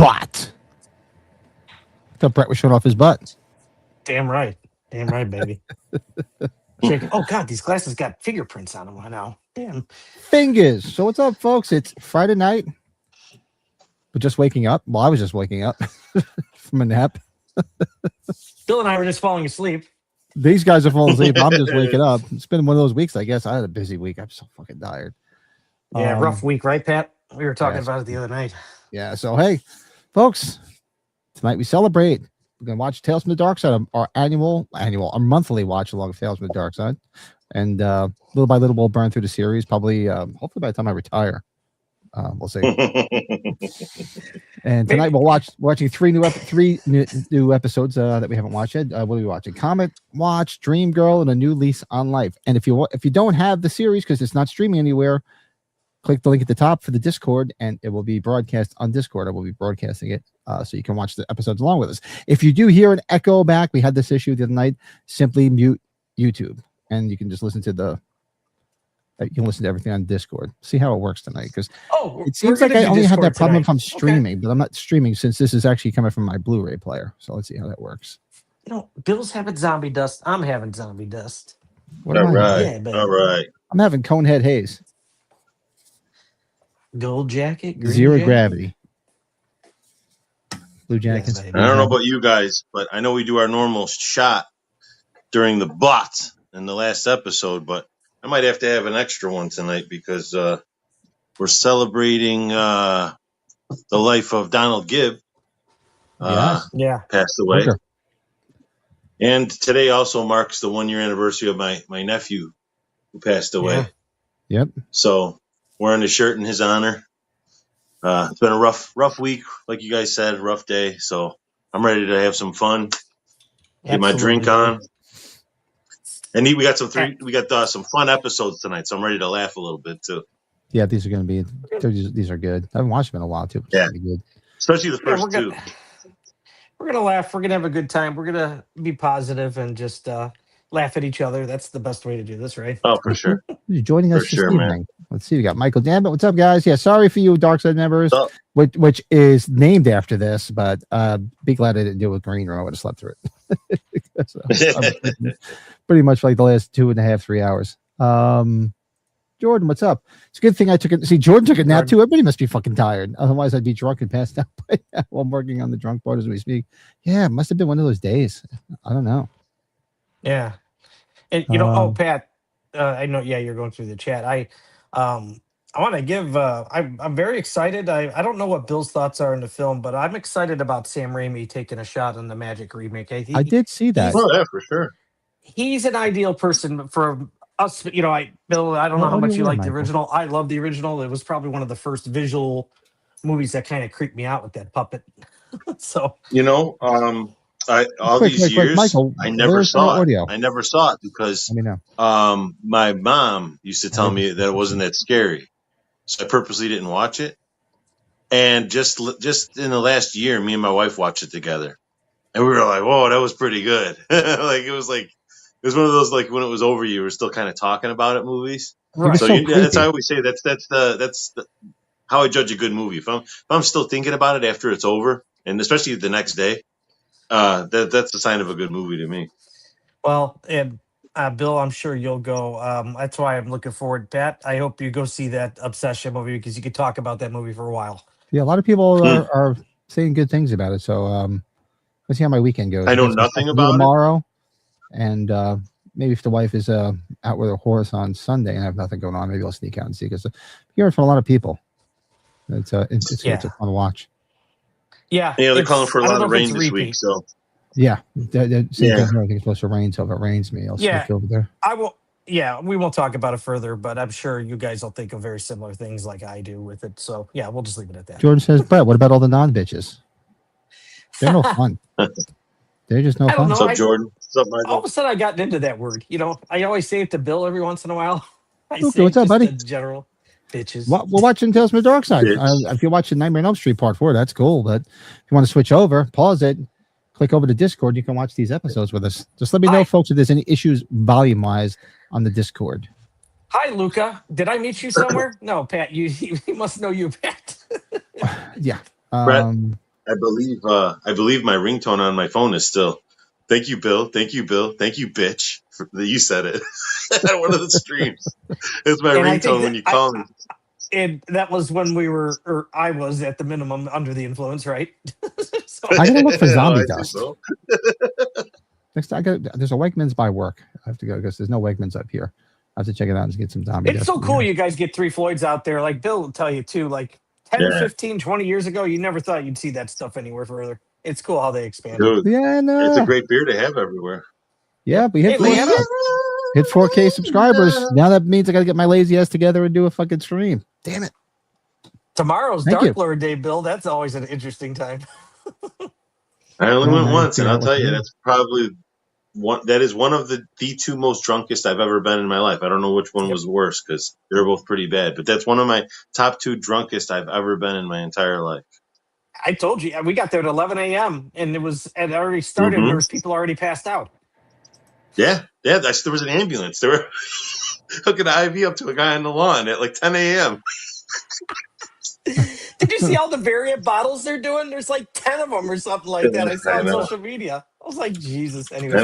bot. I thought Brett was showing off his butt. Damn right, baby. Oh God, these glasses got fingerprints on them now. Damn. Fingers. So what's up, folks? It's Friday night. We're just waking up. Well, I was just waking up from a nap. Bill and I were just falling asleep. These guys are falling asleep. I'm just waking up. It's been one of those weeks, I guess. I had a busy week. I'm so fucking tired. Yeah, rough week, right, Pat? We were talking about it the other night. Yeah. So hey, folks, tonight we celebrate. We're gonna watch Tales from the Darkside, our monthly watch along of Tales from the Darkside, and little by little we'll burn through the series. Probably, hopefully by the time I retire, we'll see. And tonight we're watching three new episodes that we haven't watched yet. What are we watching? Comet Watch, Dream Girl, and A New Lease on Life. And if you don't have the series because it's not streaming anywhere, click the link at the top for the Discord, and it will be broadcast on Discord. I will be broadcasting it, so you can watch the episodes along with us. If you do hear an echo back, we had this issue the other night. Simply mute YouTube, and you can just listen to everything on Discord. See how it works tonight, because it seems like I only have that problem if I'm streaming, but I'm not streaming since this is actually coming from my Blu-ray player. So let's see how that works. Bill's having zombie dust. I'm having zombie dust. All right. I'm having Conehead Haze. Gold jacket, green Zero jacket. gravity. Blue jacket. I don't know about you guys, but I know we do our normal shot during the bot in the last episode, but I might have to have an extra one tonight because we're celebrating the life of Donald Gibb. Passed away. Sure. And today also marks the 1 year anniversary of my nephew who passed away. Yeah. Yep. So wearing a shirt in his honor. It's been a rough week, like you guys said, rough day. So I'm ready to have some fun. Get my drink on. And we got some fun episodes tonight, so I'm ready to laugh a little bit too. Yeah, these are going to be. These are good. I haven't watched them in a while too. Yeah, good. Especially the first two. We're gonna laugh. We're gonna have a good time. We're gonna be positive and just laugh at each other. That's the best way to do this, right? Oh, for sure. You're joining us this evening. Man. Let's see. We got Michael Dambit. What's up, guys? Yeah, sorry for you, Darkside members, which is named after this, but be glad I didn't do it with Green Room. I would have slept through it. So, pretty much like the last 2.5, 3 hours. Jordan, what's up? It's a good thing I took it. See, Jordan took a nap too. Everybody must be fucking tired. Otherwise, I'd be drunk and passed out while I'm working on the drunk part as we speak. Yeah, it must have been one of those days. I don't know. Yeah. And Pat, I know. Yeah, you're going through the chat. I want to give. I'm very excited. I don't know what Bill's thoughts are in the film, but I'm excited about Sam Raimi taking a shot on the Magic remake. I did see that. Oh yeah, for sure. He's an ideal person for us. Bill, I don't know how much you like the original. I love the original. It was probably one of the first visual movies that kind of creeped me out with that puppet. So all these years, Michael, I never saw it. I never saw it because my mom used to tell me that it wasn't that scary, so I purposely didn't watch it. And just in the last year, me and my wife watched it together, and we were like, "Whoa, that was pretty good!" It was one of those like when it was over, you were still kind of talking about it movies. Right. So that's how I always say that's how I judge a good movie. If I'm still thinking about it after it's over, and especially the next day. That's a sign of a good movie to me. Well, and Bill, I'm sure you'll go. That's why I'm looking forward. Pat, I hope you go see that Obsession movie because you could talk about that movie for a while. Yeah, a lot of people are saying good things about it. So let's see how my weekend goes. I know nothing about tomorrow, and maybe if the wife is out with her horse on Sunday and I have nothing going on, maybe I'll sneak out and see because I'm hearing from a lot of people. It's a fun watch. Yeah, they're calling for a lot of rain this week. So I think it's supposed to rain. So if it rains me, I'll sneak over there. I will. Yeah, we won't talk about it further, but I'm sure you guys will think of very similar things like I do with it. So yeah, we'll just leave it at that. Jordan says, "Brett, what about all the non-bitches? They're no fun. They're just no fun." What's up, Jordan? What's up, Michael? All of a sudden, I got into that word. I always say it to Bill every once in a while. What's up, buddy? General. Bitches. We're watching Tales from the Darkside. If you're watching Nightmare on Elm Street Part 4, that's cool. But if you want to switch over, pause it, click over to Discord. You can watch these episodes with us. Just let me know, folks, if there's any issues volume-wise on the Discord. Hi, Luca. Did I meet you somewhere? No, Pat. You must know you, Pat. Yeah. Brett, I believe my ringtone on my phone is still, "Thank you, Bill. Thank you, Bill. Thank you, bitch." You said it at one of the streams. It's my ringtone when you call me. And that was when I was at the minimum under the influence, right? So, I gotta look for zombie dust. So. Next, there's a Wegmans by work. I have to go because there's no Wegmans up here. I have to check it out and get some zombie dust. It's so cool you guys get 3 Floyds out there. Like Bill will tell you too, like 10, 15, 20 years ago, you never thought you'd see that stuff anywhere further. It's cool how they expand. Dude, yeah, no. It's a great beer to have everywhere. Yeah, we hit 4K subscribers. Now that means I got to get my lazy ass together and do a fucking stream. Damn it. Tomorrow's Dark Lord Day, Bill. That's always an interesting time. I only went once, and I'll tell you, that's probably that is one of the 2 most drunkest I've ever been in my life. I don't know which one was worse because they're both pretty bad, but that's one of my top 2 drunkest I've ever been in my entire life. I told you, we got there at 11 a.m. and it already started. There was people already passed out. Yeah. There was an ambulance. They were hooking an IV up to a guy on the lawn at like 10 a.m. Did you see all the variant bottles they're doing? There's like 10 of them or something like that. I saw on social media. I was like, Jesus. Anyway,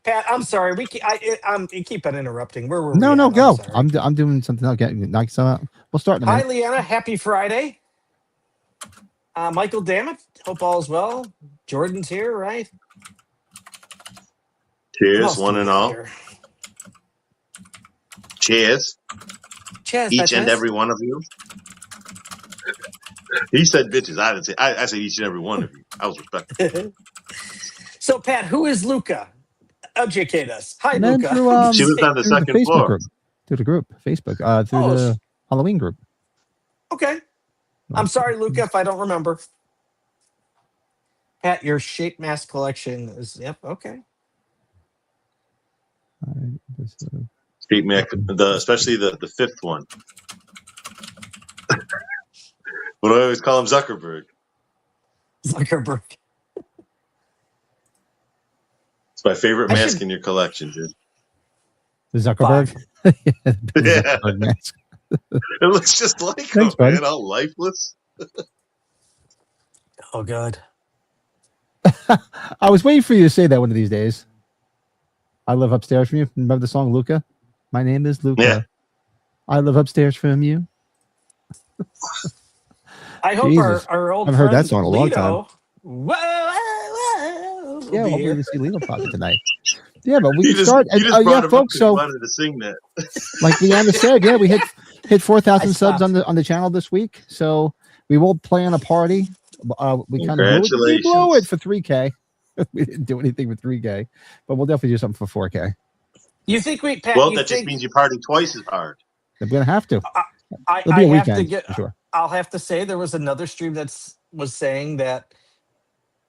Pat, I'm sorry. I keep on interrupting. Where were we? No, go. I'm doing something else. We'll start in a minute. Hi, Leanna. Happy Friday. Michael, damn it. Hope all is well. Jordan's here, right? Cheers, one and all. Here? Cheers. Cheers, each and every one of you. He said bitches. I didn't say. I said each and every one of you. I was respectful. So, Pat, who is Luca? Educate us. Hi, Luca. She was on the second floor. Group. Through the group, Facebook, through the Halloween group. Okay. I'm sorry, Luca, if I don't remember. Pat, your shape mask collection is okay. Shape mask, especially the 5th one. What do I always call him? Zuckerberg. Zuckerberg. It's my favorite mask in your collection, dude. The Zuckerberg? Yeah. Zuckerberg mask. It looks just like him, man. All lifeless. Oh, God. I was waiting for you to say that one of these days. I live upstairs from you. Remember the song, Luca? My name is Luca. Yeah. I live upstairs from you. I hope our old I've heard that song in a long time. Whoa, yeah, hopefully we see Lilo popping tonight. Yeah, but we can start. Folks. So wanted to sing that, like Leanna said, we hit 4,000 subs on the channel this week. So we will plan a party. We kind of blew it for 3K. We didn't do anything with 3K, but we'll definitely do something for 4K. You think Pat? Well, that just means you party twice as hard. I'm gonna have to. It'll be a weekend, for sure. I'll have to say there was another stream was saying that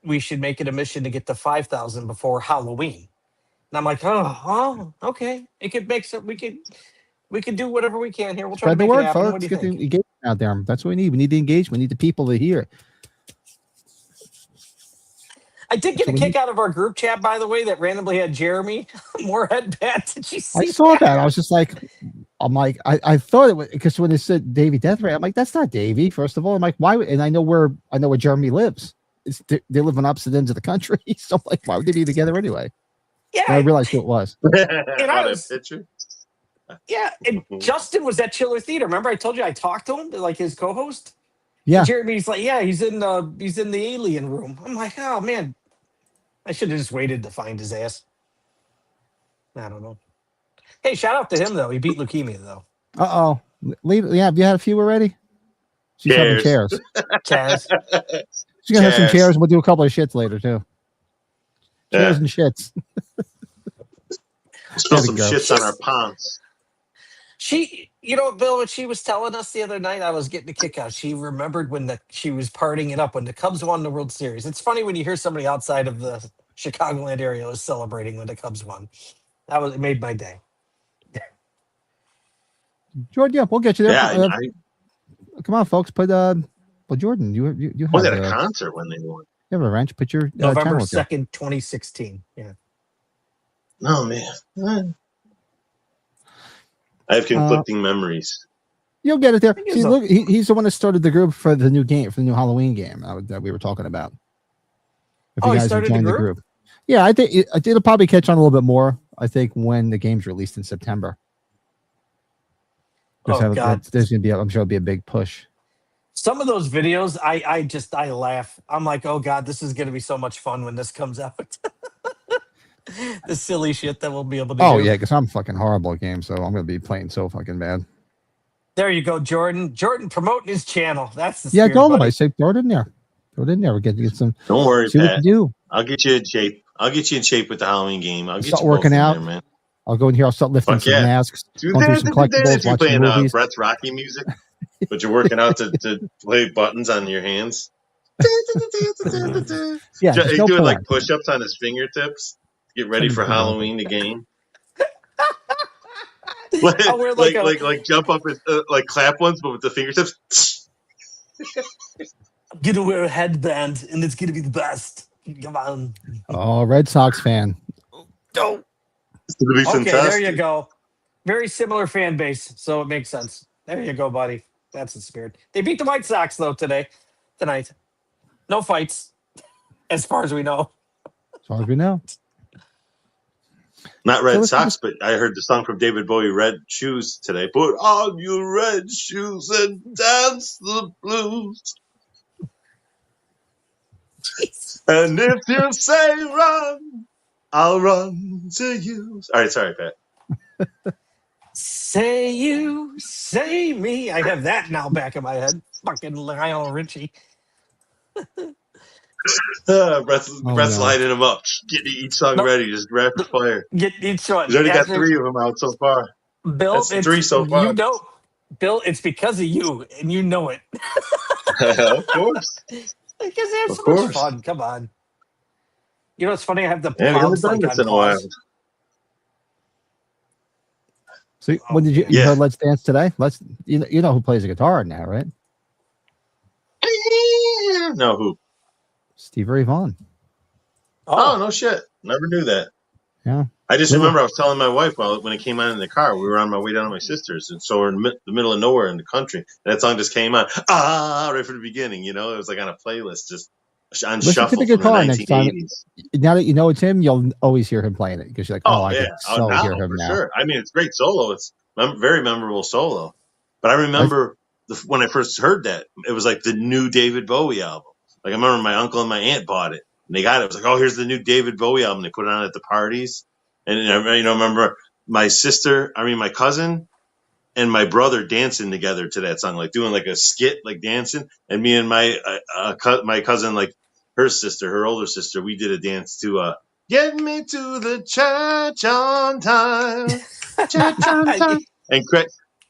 we should make it a mission to get to 5,000 before Halloween. And I'm like, okay. It could make some. We could do whatever we can here. We'll try to make it happen. What do you think? The engagement out there. That's what we need. We need the engagement. We need the people to hear. I did get a kick out of our group chat, by the way, that randomly had Jeremy Moorhead Pat. Did you see I saw that. I was just like, I thought it was because when it said Davey Deathray, I'm like, that's not Davey. First of all, I'm like, why? And I know where Jeremy lives. They live on opposite ends of the country. So I'm like, why would they be together anyway? Yeah, and I realized who it was. Yeah, and Justin was at Chiller Theater. Remember, I told you I talked to him, like his co-host. Yeah, and Jeremy's like, he's in the alien room. I'm like, oh man, I should have just waited to find his ass. I don't know. Hey, shout out to him though. He beat leukemia though. Yeah, have you had a few already? She's having chairs. Chairs. She's gonna have some chairs. We'll do a couple of shits later too. Chairs and shits. Spill some shits on our ponds. She, Bill, what she was telling us the other night, I was getting a kick out. She remembered when she was partying it up when the Cubs won the World Series. It's funny when you hear somebody outside of the Chicagoland area was celebrating when the Cubs won. It made my day. Jordan, yeah, we'll get you there. Yeah, come on, folks. Well, Jordan, you was at a concert when they won. You have a wrench. Put your November 2nd, 2016. Yeah. No, man. I have conflicting memories. You'll get it there. think See, it's look, he's the one that started the group for the new game, for the new Halloween game that we were talking about. If you he guys have started joined the group. Yeah, I think it'll probably catch on a little bit more, I think, when the game's released in September. Oh, God. There's going to be, I'm sure it'll be a big push. Some of those videos, I laugh. I'm like, oh, God, this is going to be so much fun when this comes out. The silly shit that we'll be able to do. Oh, yeah, because I'm fucking horrible at games, so I'm going to be playing so fucking bad. There you go, Jordan. Jordan promoting his channel. That's the Yeah, spirit, go buddy. I say throw it in there. Throw it in there. We're getting some. Don't worry, see Pat. what you do. I'll get you in shape. I'll get you in shape with the Halloween game. I'll get Start you working out, there, man. I'll go in here. I'll start lifting some masks. Going through some collectibles, You're watching playing movies. Brett's Rocky music, but you're working out to play buttons on your hands. Yeah, he's no doing porn. like push-ups on his fingertips. Get ready for Halloween, the game. like jump up and like clap ones, but with the fingertips. I'm gonna wear a headband, and it's gonna be the best. Come on. Oh, Red Sox fan. Oh. It's gonna be fantastic. Okay, there you go. Very similar fan base, so it makes sense. There you go, buddy. That's the spirit. They beat the White Sox though tonight. No fights, as far as we know. As far as we know. Not Red Sox, but I heard the song from David Bowie, Red Shoes, today. Put on your red shoes and dance the blues. Jeez. And if you say run, I'll run to you. All right, sorry, Pat. Say you, say me. I have that now back in my head. Fucking Lionel Richie. Brett's lighting him up. Get each song ready. Just rapid fire. Get each one. He's already got 3 of them out so far. Bill, that's 3 so far. You know, Bill, it's because of you, and you know it. Of course. Because they have so much fun. Come on. You know, it's funny. I have the we haven't done this in a while. So, when did you heard Let's Dance today? You know who plays the guitar now, right? No, who? Steve Ray Vaughan. Oh, no shit. Never knew that. Yeah. I just remember I was telling my wife when it came on in the car, we were on my way down to my sister's, and so we're in the middle of nowhere in the country, and that song just came on, right from the beginning, you know? It was like on a playlist, just on Listen shuffle to the guitar from the 1980s. next time. Now that you know it's him, you'll always hear him playing it, because you're like, I can so hear him now. Sure. I mean, it's great solo. It's very memorable solo. But I remember when I first heard that, it was like the new David Bowie album. Like, I remember my uncle and my aunt bought it, and they got it. It was like, here's the new David Bowie album. They put it on at the parties. And, I remember my cousin and my brother dancing together to that song, like doing like a skit, like dancing. And me and my cousin, like her older sister, we did a dance to Get Me to the Church on Time. Church on Time.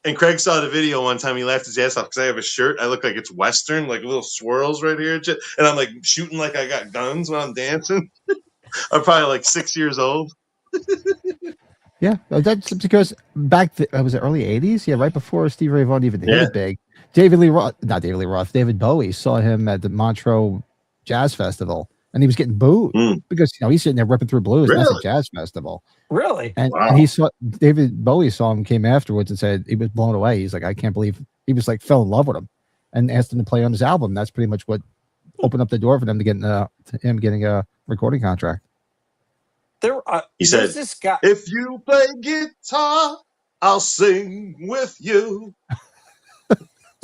And Craig saw the video one time. He laughed his ass off because I have a shirt. I look like it's Western, like little swirls right here. And I'm like shooting like I got guns when I'm dancing. I'm probably like 6 years old. Yeah, that's because was it early 80s? Yeah, right before Steve Ray Vaughan even hit it big. David Bowie saw him at the Montreux Jazz Festival, and he was getting booed because he's sitting there ripping through blues. Really? That's a jazz festival. Really? And he saw David Bowie saw him, came afterwards and said he was blown away. He's like, I can't believe he was like fell in love with him, and asked him to play on his album. That's pretty much what opened up the door for them to getting a recording contract. He said, this guy, if you play guitar, I'll sing with you.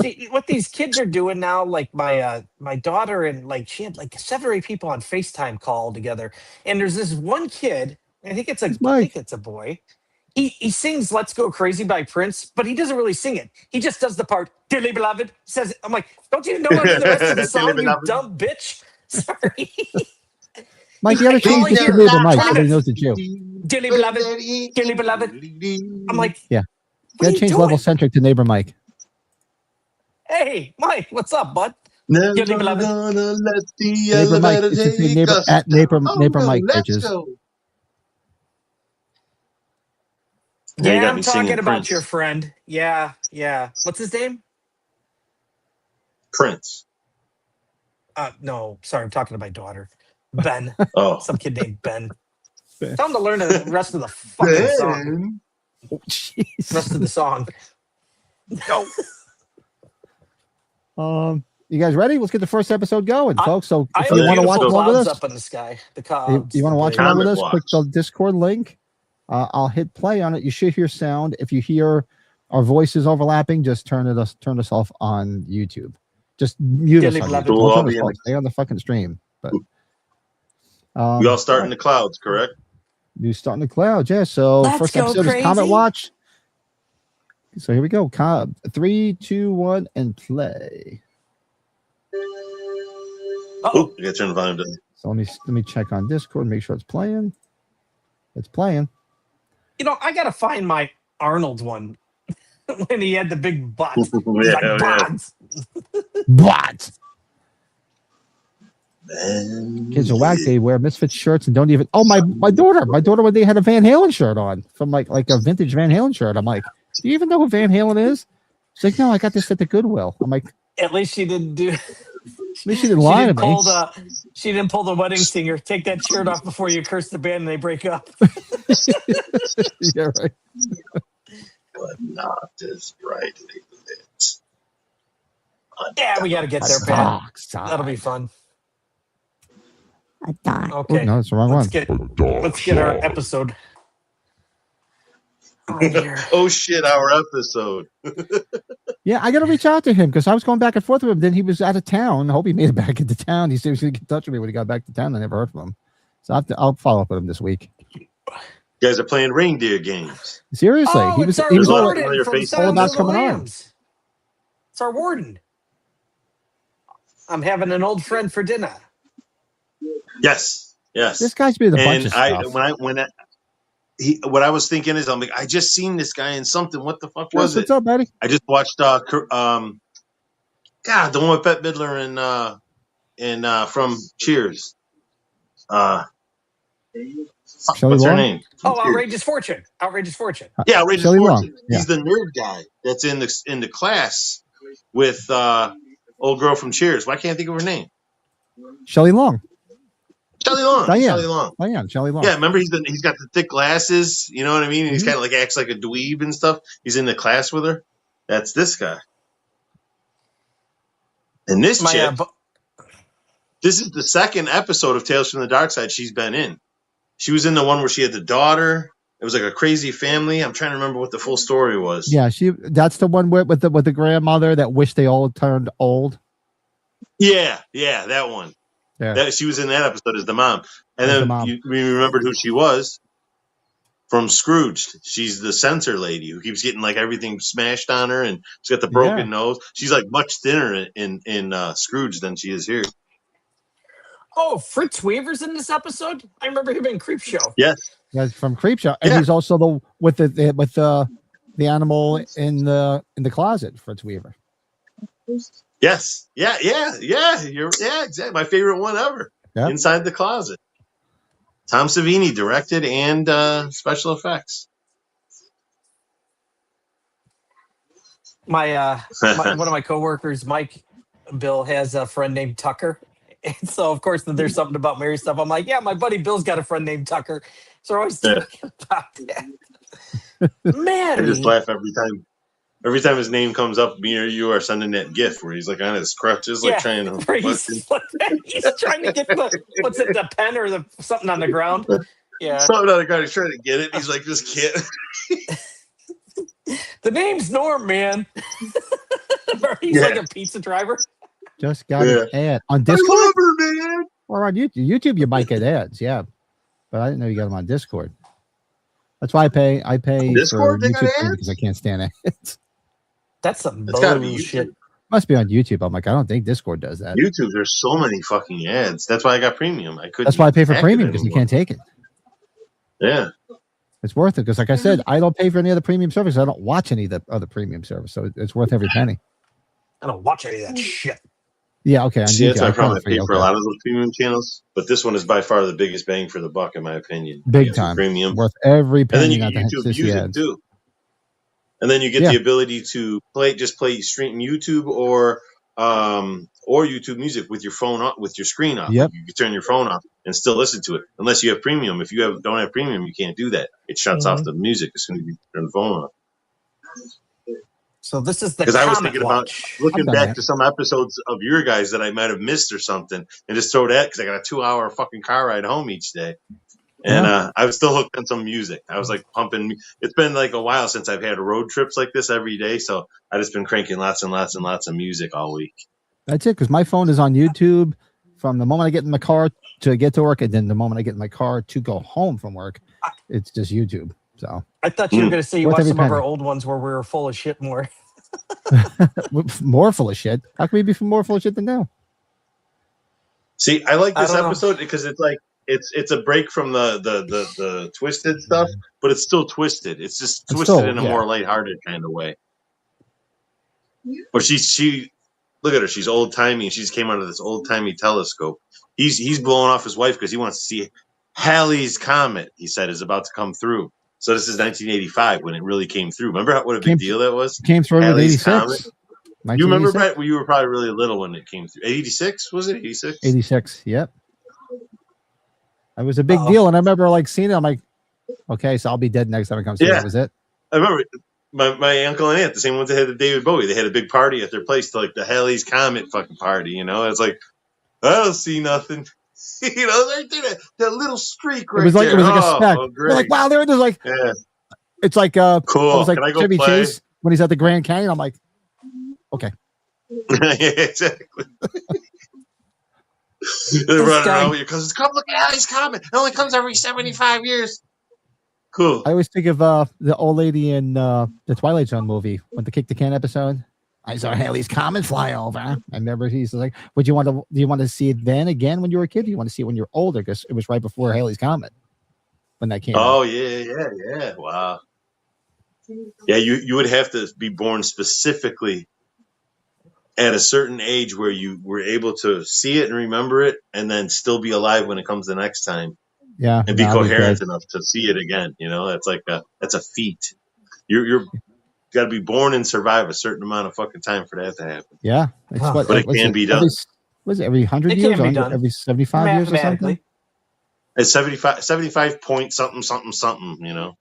See, what these kids are doing now, like my daughter, and like she had like 7 or 8 people on FaceTime call together. And there's this one kid, I think it's a boy. He sings Let's Go Crazy by Prince, but he doesn't really sing it. He just does the part, Dearly Beloved, says it. I'm like, don't you know the rest of the song, you dumb bitch? Sorry. Mike, the other change is to neighbor Mike. Everybody knows it's you. Dearly beloved. I'm like, yeah. You gotta change level centric to neighbor Mike. Hey, Mike, what's up, bud? Never gonna let the neighbor Mike. It should say neighbor Mike, bitches. Yeah, I'm talking about your friend. Yeah. What's his name? Prince. No, sorry, I'm talking to my daughter. Ben. Oh. Some kid named Ben. Tell him to learn the rest of the fucking song. Oh, jeez. Rest of the song. No. You guys ready? Let's get the first episode going, folks. So if you want to watch along with us, up in the sky, the clouds, you want to watch along with us, click the watch. Discord link. I'll hit play on it. You should hear sound. If you hear our voices overlapping, just turn us off on YouTube. Just mute us on YouTube. Don't turn us off. Stay on the fucking stream. But we all start in the clouds, correct? You start in the clouds, yeah. So first episode is Comet Watch. So here we go. 3, 2, 1, and play. Oh, you gotta turn the volume down. So let me check on Discord and make sure it's playing. It's playing. I gotta find my Arnold one when he had the big butt. Butt. Kids are whack. They wear Misfits shirts and don't even. Oh, my daughter when they had a Van Halen shirt on from like a vintage Van Halen shirt. I'm like, do you even know who Van Halen is? She's like, no, I got this at the Goodwill. I'm like, at least she didn't do. At least she didn't lie to me. She didn't pull the wedding singer. Take that shirt off before you curse the band and they break up. Yeah, right. But not as brightly lit. Yeah, we got to get there, Pat. That'll be fun. Okay. Ooh, no, it's the wrong one. Let's get our episode. Oh shit, our episode. Yeah, I got to reach out to him because I was going back and forth with him. Then he was out of town. I hope he made it back into town. He said he was going to get in touch with me when he got back to town. I never heard from him. So I'll follow up with him this week. You guys are playing reindeer games. Seriously. Oh, he was all about coming on. It's our warden. I'm having an old friend for dinner. Yes. This guy's been a bunch of stuff. What I was thinking is, I'm like, I just seen this guy in something. What the fuck was it? What's up, buddy? I just watched the one with Bette Midler and from Cheers. What's her name? Oh, Outrageous Fortune. Outrageous Fortune. Yeah, Outrageous Shelley Fortune. Long. Yeah. He's the nerd guy that's in the class with old girl from Cheers. Why can't I think of her name? Shelley Long. Shelley Long. Shelley Long. Yeah, remember he's got the thick glasses. You know what I mean? And he's kind of like acts like a dweeb and stuff. He's in the class with her. That's this guy. And this chick. This is the second episode of Tales from the Darkside she's been in. She was in the one where she had the daughter. It was like a crazy family. I'm trying to remember what the full story was. Yeah, that's the one with the grandmother that wished they all turned old. Yeah, that one. Yeah. She was in that episode as the mom. And then we remembered who she was from Scrooged. She's the censor lady who keeps getting like everything smashed on her, and she's got the broken nose. She's like much thinner in Scrooge than she is here. Oh, Fritz Weaver's in this episode? I remember him in Creepshow. Yes. That's from Creepshow. And he's also with the animal in the closet, Fritz Weaver. Yes. Yeah. Exactly. My favorite one ever. Yep. Inside the Closet. Tom Savini directed and special effects. One of my coworkers, Mike Bill, has a friend named Tucker. And so, of course, there's something about Mary stuff. I'm like, yeah, my buddy Bill's got a friend named Tucker. So we're always talking about that. Man. I just laugh every time. Every time his name comes up, me or you are sending that GIF where he's like on his crutches, like trying to. He's trying to get the pen or something on the ground. Yeah. Something on the ground. He's trying to get it. He's like, just can't. The name's Norm, man. He's like a pizza driver. Just got an ad on Discord. I love her, man. Or on YouTube. YouTube, you might get ads, yeah. But I didn't know you got them on Discord. That's why I pay Discord, for YouTube because I can't stand ads. That's some bullshit. Must be on YouTube. I'm like, I don't think Discord does that. YouTube, there's so many fucking ads. That's why I got premium. That's why I pay for premium because you can't take it. Yeah. It's worth it because, like I said, I don't pay for any other premium service. I don't watch any of the other premium service, so it's worth every penny. I don't watch any of that shit. Yeah, okay. That's why I probably pay for a lot of those premium channels, but this one is by far the biggest bang for the buck, in my opinion. Big time. Premium. Worth every penny. And then you get YouTube Music, too. And then you get the ability to stream YouTube or YouTube Music with your phone off, with your screen off. Yep. You can turn your phone off and still listen to it, unless you have premium. If you don't have premium, you can't do that. It shuts off the music as soon as you turn the phone off. So this is the because I was thinking watch. about looking back to some episodes of your guys that I might have missed or something, and just throw that because I got a 2-hour fucking car ride home each day, and I was still hooked on some music. I was like pumping. It's been like a while since I've had road trips like this every day, so I just been cranking lots and lots and lots of music all week. That's it, because my phone is on YouTube from the moment I get in the car to get to work, and then the moment I get in my car to go home from work, it's just YouTube. So I thought you were going to say you watched some of our old ones where we were full of shit more. More full of shit. How can we be more full of shit than now? See, I like this episode because it's like it's a break from the twisted stuff, but it's still twisted. It's just twisted in a more lighthearted kind of way. But she look at her. She's old timey, and she just came out of this old timey telescope. He's blowing off his wife because he wants to see Halley's Comet. He said is about to come through. So this is 1985 when it really came through. Remember what a big deal that was? Came through with 86. You remember, Brett? You were probably really little when it came through. 86 was it? 86. 86. Yep. It was a big deal, and I remember like seeing it. I'm like, okay, so I'll be dead next time it comes through. That was it. I remember my uncle and aunt, the same ones that had the David Bowie. They had a big party at their place, like the Halley's Comet fucking party. You know, it's like I don't see nothing. You know, right there, that little streak right there. It was like a speck. We're like, wow, there it is. Like, it's like cool. It was like Can I go Chevy play? Chase when he's at the Grand Canyon. I'm like, okay. Yeah, exactly. They're running around with your cousins. Come look at Halley's Comet. It only comes every 75 years. Cool. I always think of the old lady in the Twilight Zone movie with the kick the can episode. I saw Halley's Comet fly over. I remember he's like, do you want to see it then again when you were a kid? Do you want to see it when you're older? Because it was right before Halley's Comet when that came out. Oh, yeah. Wow. Yeah, you would have to be born specifically at a certain age where you were able to see it and remember it and then still be alive when it comes the next time. Yeah. And be coherent enough to see it again. You know, that's like that's a feat. You're got to be born and survive a certain amount of fucking time for that to happen. Yeah. But it can be done. Was it every 100 years or every 75 years or something? It's 75 point something, you know?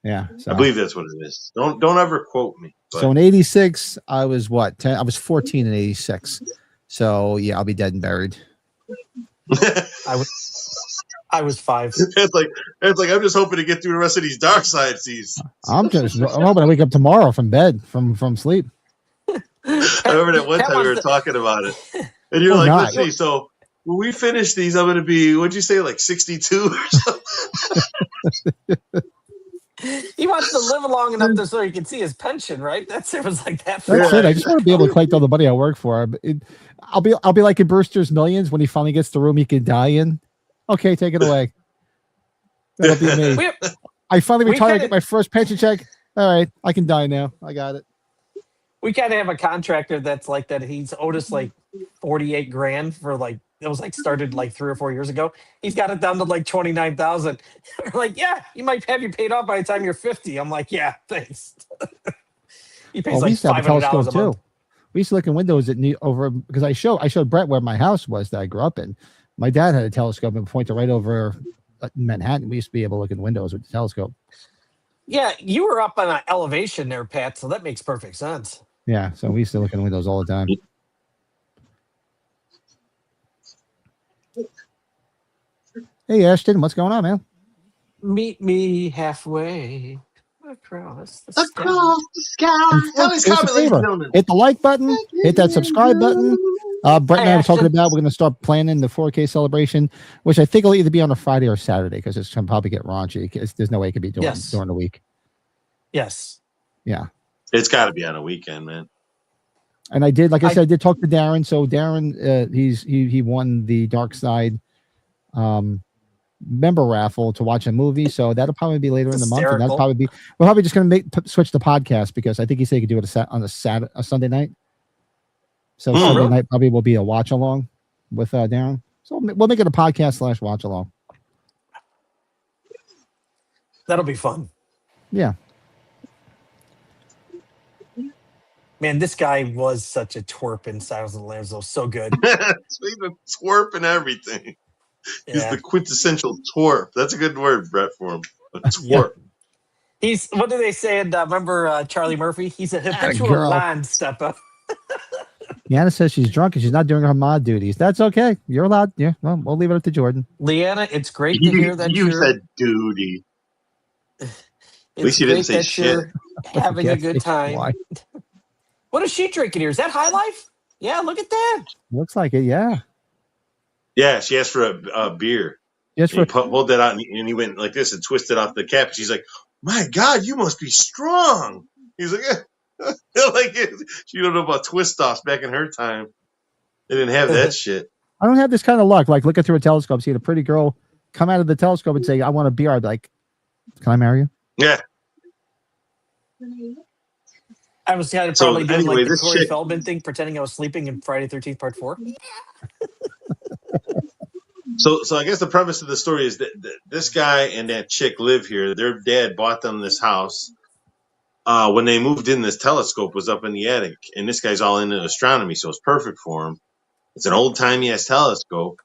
Yeah. So. I believe that's what it is. Don't ever quote me. But. So in 86, I was what? 10? I was 14 in 86. So yeah, I'll be dead and buried. I was 5. It's like I'm just hoping to get through the rest of these Darkside seasons. I'm hoping to wake up tomorrow from bed from sleep. I remember that one time we were talking about it, and you're like, "Let's see." So when we finish these, I'm going to be, what'd you say, like 62 or something? He wants to live long enough so he can see his pension, right? It was like that. That's it. I just want to be able to collect all the money I work for. I'll be like in Brewster's Millions when he finally gets the room he can die in. Okay, take it away. That'll be me. I finally retired. I get my first pension check. All right, I can die now. I got it. We kind of have a contractor that's like that. He's owed us like $48,000 for like it was like started like 3 or 4 years ago. He's got it down to like 29,000. We're like, yeah, you might have you paid off by the time you're 50. I'm like, yeah, thanks. He pays like $500 a month. We used to look in windows because I showed Brett where my house was that I grew up in. My dad had a telescope and pointed right over Manhattan. We used to be able to look in windows with the telescope. Yeah, you were up on an elevation there, Pat, so that makes perfect sense. Yeah, so we used to look in windows all the time. Hey, Ashton, what's going on, man? Meet me halfway across the sky. Hit the like button, hit that subscribe button. Brett and I were talking about we're going to start planning the 4K celebration, which I think will either be on a Friday or Saturday because it's going to probably get raunchy. There's no way it could be during the week. Yes. Yeah. It's got to be on a weekend, man. And I did, like I said, I did talk to Darren. So Darren, he won the Darkside member raffle to watch a movie. So that'll probably be later in the month. And that'll probably be, we're probably just going to switch the podcast because I think he said he could do it on a Sunday night. So Sunday night probably will be a watch along with Darren. So we'll make it a podcast / watch along. That'll be fun. Yeah. Man, this guy was such a twerp in Silence of the Lambs. Though, so good. He's a twerp and everything. Yeah. He's the quintessential twerp. That's a good word, Brett, for him. A twerp. He's, what do they say? And remember Charlie Murphy? He's a habitual girl. line stepper. Deanna says she's drunk and she's not doing her mod duties. That's okay. You're allowed. Yeah, well, we'll leave it up to Jordan. Leanna, it's great to hear that you said duty. At least you didn't say shit. Having a good time. Why? What is she drinking here? Is that High Life? Yeah, look at that. Looks like it. Yeah. Yeah, she asked for a beer. Yes, he pulled that out and he went like this and twisted off the cap. She's like, "My God, you must be strong." He's like, like she don't know about twist offs back in her time. They didn't have that shit. I don't have this kind of luck. Like looking through a telescope, seeing a pretty girl come out of the telescope and say, "I want a beer." I'd be like, "Can I marry you?" Yeah. I was kind of probably doing like the Corey Feldman thing, pretending I was sleeping in Friday 13th Part 4. So I guess the premise of the story is that this guy and that chick live here. Their dad bought them this house. When they moved in, this telescope was up in the attic, and this guy's all into astronomy, so it's perfect for him. It's an old-timey ass telescope.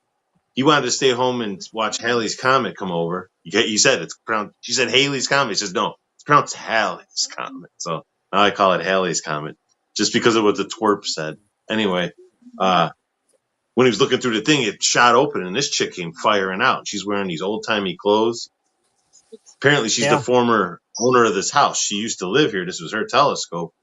He wanted to stay home and watch Halley's Comet come over. You said it's pronounced. She said Halley's Comet. He says no, it's pronounced Halley's Comet. So now I call it Halley's Comet, just because of what the twerp said. Anyway, when he was looking through the thing, it shot open, and this chick came firing out. She's wearing these old-timey clothes. Apparently, she's the former owner of this house. She used to live here. This was her telescope,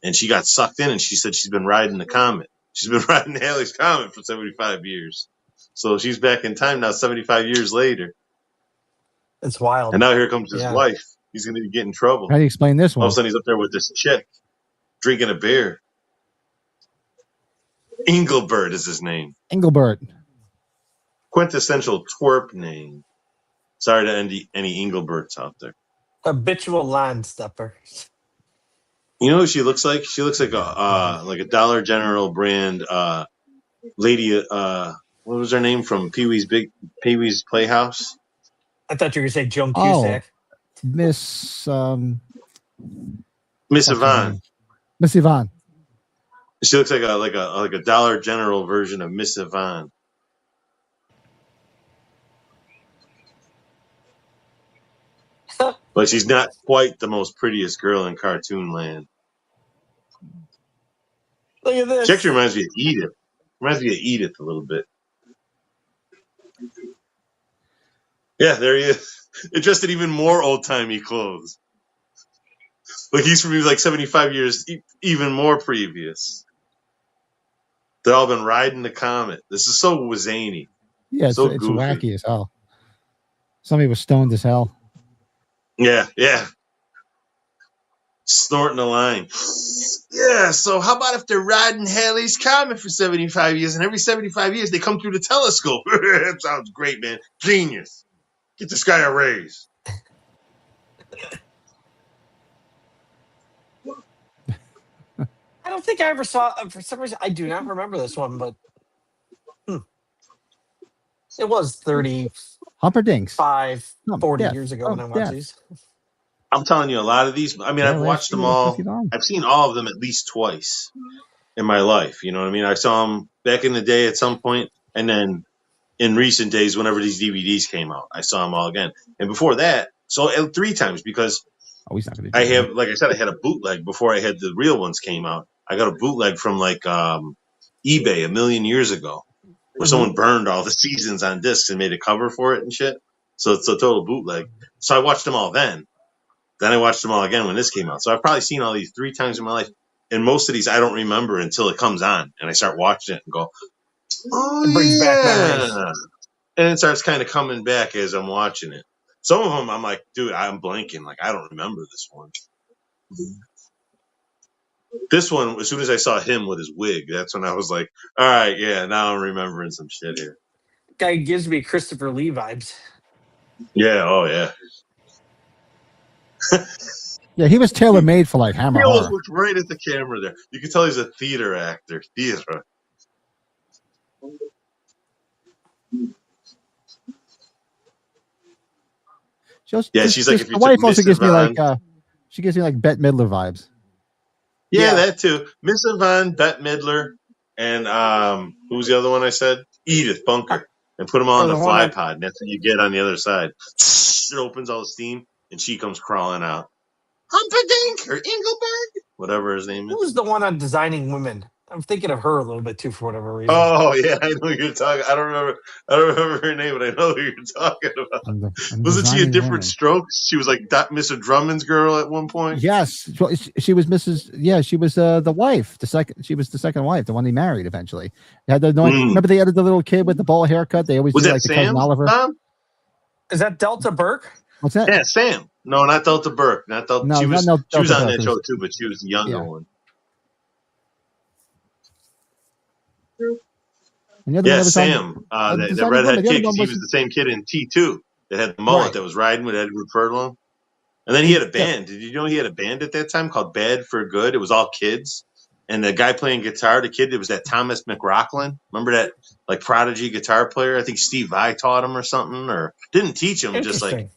and she got sucked in, and she said she's been riding the comet. She's been riding Halley's Comet for 75 years. So she's back in time now, 75 years later. It's wild. And now here comes his wife. He's going to get in trouble. How do you explain this one? All of a sudden, he's up there with this chick, drinking a beer. Engelbert is his name. Engelbert. Quintessential twerp name. Sorry to any Engelberts out there. Habitual line stepper. You know who she looks like? She looks like a Dollar General brand lady. What was her name from Pee-wee's Playhouse? I thought you were going to say Joan Cusack. Miss Yvonne. Miss Yvonne. She looks like a Dollar General version of Miss Yvonne. But she's not quite the most prettiest girl in cartoon land. Look at this. She actually reminds me of Edith. Reminds me of Edith a little bit. Yeah, there he is. Just in even more old-timey clothes. Like he's from like 75 years, even more previous. They've all been riding the comet. This is so zany. Yeah, it's wacky as hell. Somebody was stoned as hell. Yeah. Snorting a line. Yeah, so how about if they're riding Halley's Comet for 75 years, and every 75 years they come through the telescope? That sounds great, man. Genius. Get this guy a raise. I don't think I ever saw, for some reason, I do not remember this one, but it was 30. Humperdinks. 40 years ago when I watched these. I'm telling you, a lot of these, I mean, I've watched them all. I've seen all of them at least twice in my life. You know what I mean? I saw them back in the day at some point, and then in recent days, whenever these DVDs came out, I saw them all again. And before that, so 3 times, because I have, like I said, I had a bootleg before I had the real ones came out. I got a bootleg from like eBay a million years ago, where someone burned all the seasons on discs and made a cover for it and shit. So it's a total bootleg. So I watched them all then. Then I watched them all again when this came out. So I've probably seen all these 3 times in my life. And most of these I don't remember until it comes on. And I start watching it and go, oh, it brings back memories. And it starts kind of coming back as I'm watching it. Some of them I'm like, dude, I'm blanking. Like, I don't remember this one. This one, as soon as I saw him with his wig, that's when I was like, all right, yeah, now I'm remembering some shit here. Guy gives me Christopher Lee vibes. Yeah, oh yeah. Yeah, he was tailor-made for like Hammer. He always looked right at the camera there. You can tell he's a theater actor. Theater. She's like, if you wife also gives me like, she gives me like Bette Midler vibes. Yeah, that too. Miss Yvonne, Bette Midler, and who's the other one I said? Edith Bunker. And put them all in the fly pod, and that's what you get on the other side. It opens all the steam, and she comes crawling out. Humperdinck or Engelberg, whatever his name is. Who's the one on Designing Women? I'm thinking of her a little bit too for whatever reason. Oh yeah, I know who you're talking. I don't remember her name, but I know who you're talking about. Wasn't she a different Strokes? She was like Mr. Drummond's girl at one point. Yes, she was Mrs. Yeah, she was the wife. She was the second wife, the one he married eventually. They had the remember they had the little kid with the ball haircut. They always was do that like Sam? the cousin Oliver. Tom? Is that Delta Burke? What's that? Yeah, Sam. No, not Delta Burke. Not Delta. No, she was Delta on that Burke. show too, but she was the younger one. Yeah, Sam, the redhead kid, because he was the same kid in T2 that had the mullet that was riding with Edward Furlong. And then he had a band. Did you know he had a band at that time called Bad for Good? It was all kids. And the guy playing guitar, the kid, it was that Thomas McRocklin. Remember that like prodigy guitar player? I think Steve Vai taught him or something, or didn't teach him, just like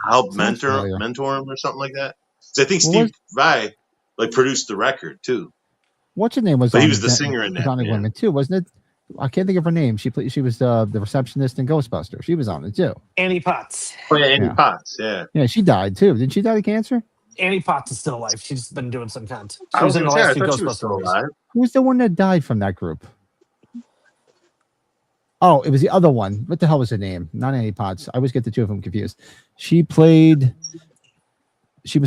help mentor him or something like that. So I think Steve Vai like produced the record too. What's her name was? But he was the singer in that Women too, wasn't it? I can't think of her name. She was the receptionist in Ghostbusters. She was on it too. Annie Potts. Oh yeah, Annie Potts. Yeah. Yeah, she died too. Didn't she die of cancer? Annie Potts is still alive. She's been doing some content. She was in the last few Ghostbusters. Who's the one that died from that group? Oh, it was the other one. What the hell was her name? Not Annie Potts. I always get the two of them confused. She was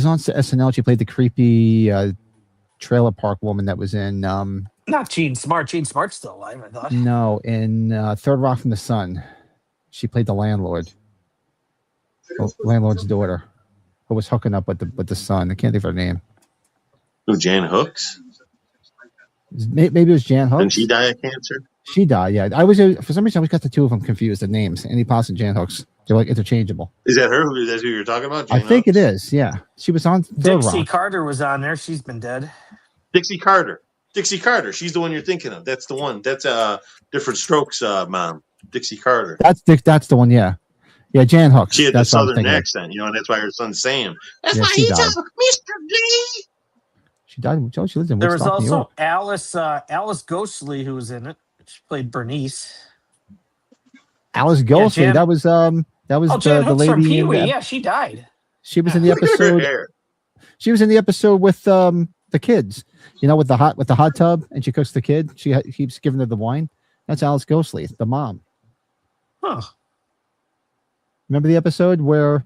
on SNL. She played the creepy trailer park woman that was in. Not Gene Smart. Gene Smart's still alive, I thought. No, in Third Rock from the Sun, she played the landlord's daughter, who was hooking up with the son. I can't think of her name. Who? Jan Hooks? Maybe it was Jan Hooks. Didn't she die of cancer? She died. Yeah, for some reason I always got the two of them confused. The names, Annie Potts and Jan Hooks. They're like interchangeable. Is that her? That's who you're talking about? Jan I think it is. Yeah, she was on Third Dixie Rock. Carter was on there. She's been dead. Dixie Carter. She's the one you're thinking of. That's the one. That's Different Strokes mom. Dixie Carter. That's the one. Yeah, Jan Hooks. She had the southern accent, and that's why her son's Sam. That's why he's Mr. D. She died. She lived in Woodstock, there was also New York. Alice Ghostly who was in it. She played Bernice. Alice Ghostly. That was the lady from Pee-wee. Yeah, she died. She was in the episode. She was in the episode with the kids. With the hot tub, and she cooks the kid. She keeps giving her the wine. That's Alice Ghostly, the mom. Huh. Remember the episode where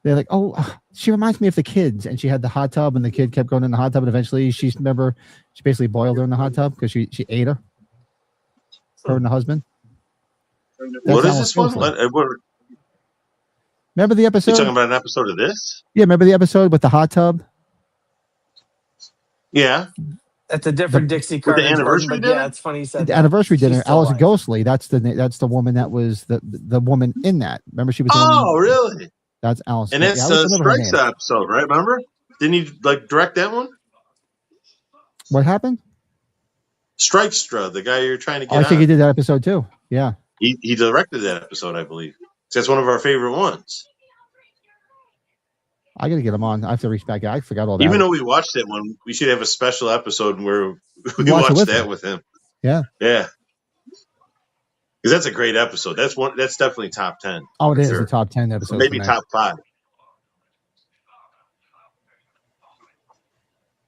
they're like, "Oh, she reminds me of the kids," and she had the hot tub, and the kid kept going in the hot tub, and eventually she basically boiled her in the hot tub because she ate her and the husband. What is this one? Remember the episode? You're talking about an episode of this? Yeah, remember the episode with the hot tub? Yeah. That's a different Dixie Carter. The anniversary dinner? Yeah, it's funny you said the anniversary dinner. Alice Ghostly. That's the woman that was the woman in that. Remember she was. Really? That's Alice. And that's the Strikes episode, right? Remember? Didn't he direct that one? What happened? Strikestra, the guy you're trying to get. I think he did that episode too. Yeah. He directed that episode, I believe. That's one of our favorite ones. I got to get him on. I have to reach back. I forgot all that. Even though we watched that one, we should have a special episode where we watch that with him. Yeah. Yeah. Because that's a great episode. That's definitely top 10. Oh, it is a top 10 episode. Maybe top 5.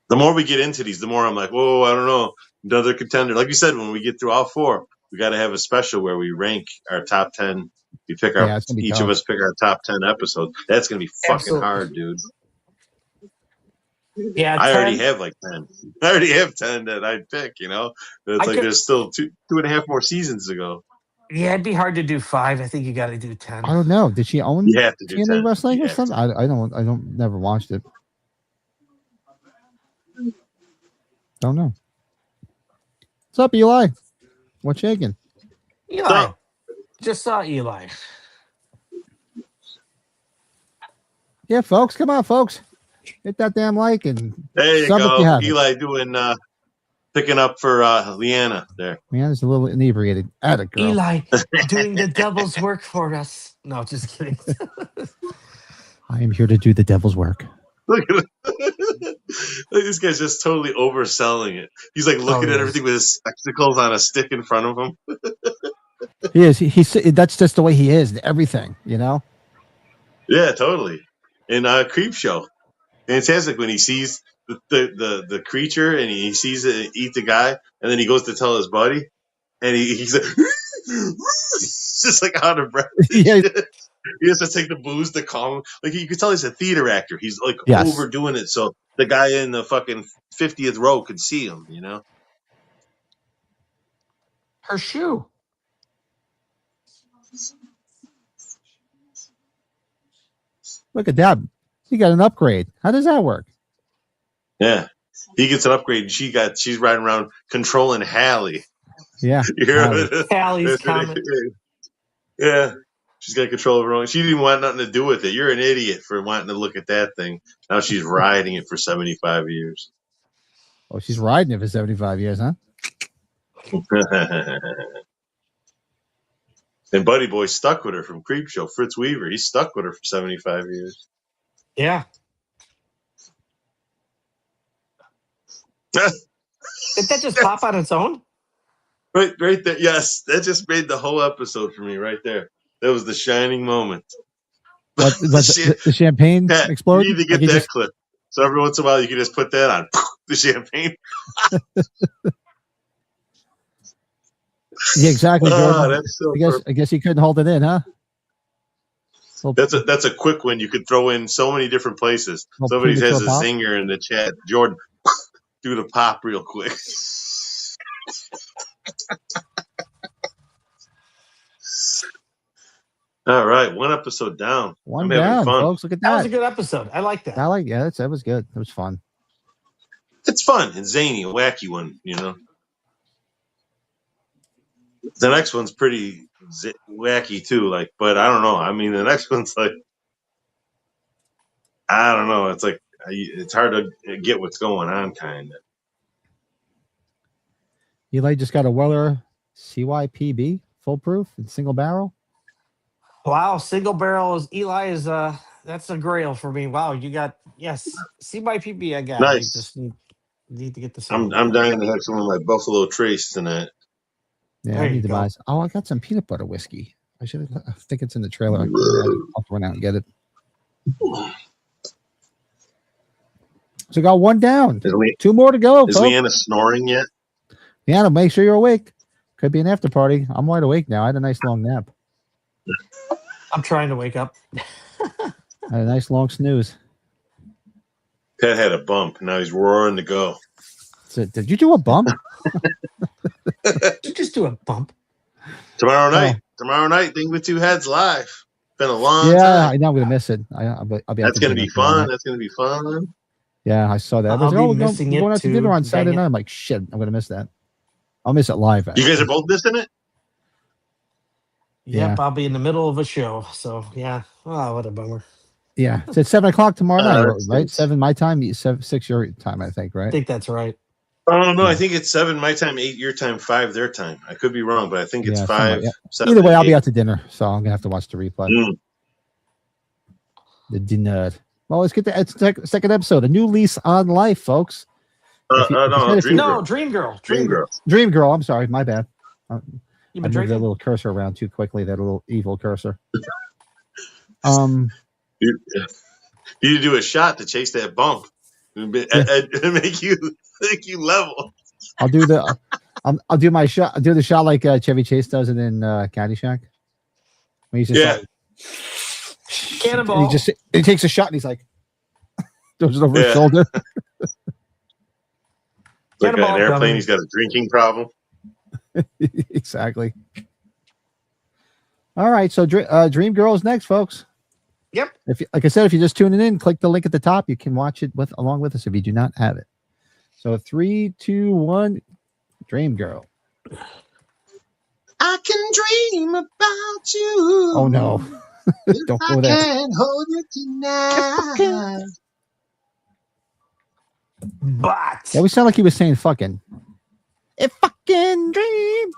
The more we get into these, the more I'm like, whoa, I don't know. Another contender. Like you said, when we get through all 4, we got to have a special where we rank our top 10. We pick each of us pick our top 10 episodes. That's going to be fucking hard, dude. Yeah, I already have like 10. I already have 10 that I'd pick, It's there's still 2.5 more seasons to go. Yeah, it'd be hard to do 5. I think you got to do 10. I don't know. Did she own TNA wrestling or something? I don't never watched it. Don't know. What's up, Eli? What's shaking? Eli. Just saw Eli. Yeah, folks. Come on, folks. Hit that damn like and there you go. Eli doing picking up for Leanna there. Leanna's a little inebriated. Atta girl. Eli doing the devil's work for us. No, just kidding. I am here to do the devil's work. Look at this guy's just totally overselling it. He's like looking at everything with his spectacles on a stick in front of him. He is. He's that's just the way he is. Everything, Yeah, totally. In Creep Show. fantastic when he sees the creature and he sees it eat the guy, and then he goes to tell his buddy, and he's like, just like out of breath. Yeah. He has to take the booze to calm him. Like you can tell he's a theater actor. He's like Yes. overdoing it so the guy in the fucking 50th row could see him, you know? Her shoe. Look at that. He got an upgrade. How does that work? Yeah. He gets an upgrade and she's riding around controlling Hallie. Yeah. You hear Hallie's comment. Yeah. She's got control of her own. She didn't even want nothing to do with it. You're an idiot for wanting to look at that thing. Now she's riding it for 75 years. Oh, she's riding it for 75 years, huh? And Buddy Boy's stuck with her from Creepshow. Fritz Weaver, he's stuck with her for 75 years. Yeah. Did that just pop on its own? Right there. Yes, that just made the whole episode for me right there. That was the shining moment. What, the champagne exploded? You need to get that clip. So every once in a while, you can just put that on. The champagne. Yeah, exactly. Oh, that's so I guess he couldn't hold it in, huh? Well, that's a quick one. You could throw in so many different places. Somebody has a zinger in the chat. Jordan, do the pop real quick. All right, one episode down. One down, folks. Look at that. That was a good episode. I like that. That was good. It was fun. It's fun and zany, a wacky one, you know. The next one's pretty wacky too, like, but I don't know. I mean, the next one's like, I don't know. It's like it's hard to get what's going on, kind of. Eli just got a Weller CYPB foolproof and single barrel. Wow, single barrel is Eli is that's a grail for me. Wow, you got CYPB. I got nice. I just need to get the. I'm dying to have some of my Buffalo Trace tonight. Yeah, I need to buy. Oh, I got some peanut butter whiskey. I think it's in the trailer. I'll run out and get it. So got one down. Two more to go. Is Leanna snoring yet? Leanna, make sure you're awake. Could be an after party. I'm wide awake now. I had a nice long nap. I'm trying to wake up. I had a nice long snooze. Pat had a bump. Now he's roaring to go. So, did you do a bump? Did you just do a bump? Tomorrow night, Thing with Two Heads live. Been a long time. Yeah, I know I'm gonna miss it. I'll be. That's gonna be fun. That's gonna be fun. Yeah, I saw that. I'll be missing we're going it out to dinner on Saturday night. I'm like, shit, I'm gonna miss that. I'll miss it live. You guys are both missing it? Yep, I'll be in the middle of a show. So yeah. Oh, what a bummer. Yeah, it's at 7:00 tomorrow night, right? 7 my time, 6 your time, I think, right? I think that's right. Oh no, I think it's 7 my time, 8 your time, 5 their time. I could be wrong, but I think it's 5. 7, either way, I'll be out to dinner, so I'm gonna have to watch the replay. The dinner. Well, let's get to the second episode. A new lease on life, folks. Dream Girl. Dream Girl. I'm sorry, my bad. I moved that little cursor around too quickly. That little evil cursor. You need to do a shot to chase that bump and make you level. I'll do the. I'll do my shot. I'll do the shot like Chevy Chase does it in Caddyshack. When he's just like, cannonball. He takes a shot and he's like, throws it over his shoulder. Like an airplane, coming. He's got a drinking problem. Exactly. All right, so Dream Girl is next, folks. Yep. Like I said, if you're just tuning in, click the link at the top. You can watch it along with us if you do not have it. So 3, 2, 1, Dream Girl. I can dream about you. Oh no! Don't go there. I can hold you tonight. But that would sound like he was saying "fucking." A fucking dream.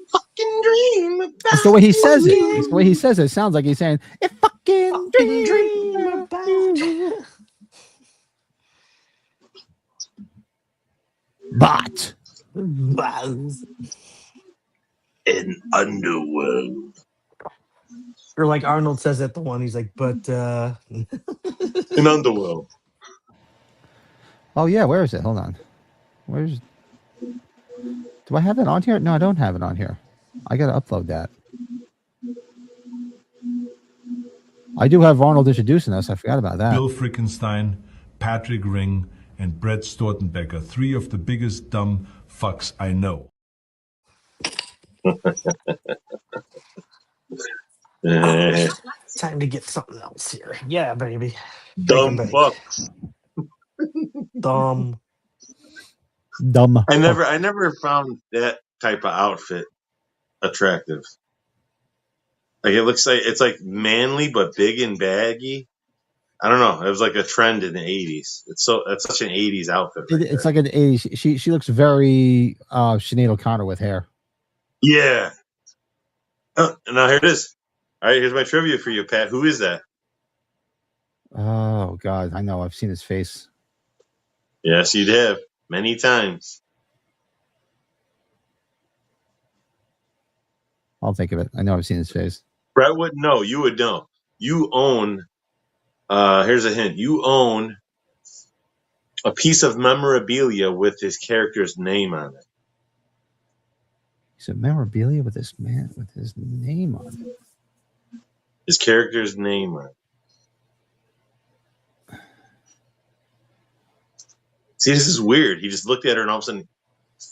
Fucking dream about. That's the way he says it. It's the way he says it. It sounds like he's saying a fucking dream about you. But in underworld. Or like Arnold says at the one, he's like, but in Underworld. Oh yeah, where is it? Hold on. Where's? Do I have it on here? No, I don't have it on here. I gotta upload that. I do have Arnold introducing us. I forgot about that. Bill Frickenstein, Patrick Ring, and Brett Stortenbecker, 3 of the biggest dumb fucks I know. Time to get something else here. Yeah, baby. Dumb fucks. Dumb. I never found that type of outfit attractive. Like it looks like it's like manly but big and baggy. I don't know. It was like a trend in the 80s. It's such an 80s outfit. It's like an 80s. She looks very Sinead O'Connor with hair. Yeah. Now here it is. All right, here's my trivia for you, Pat. Who is that? Oh God, I know. I've seen his face. Yes, you'd have many times. I'll think of it. I know I've seen his face. Brett wouldn't know. You would know. You own. Here's a hint. You own a piece of memorabilia with his character's name on it. Piece of memorabilia with this man with his name on it. His character's name on it. See, this is weird. He just looked at her and all of a sudden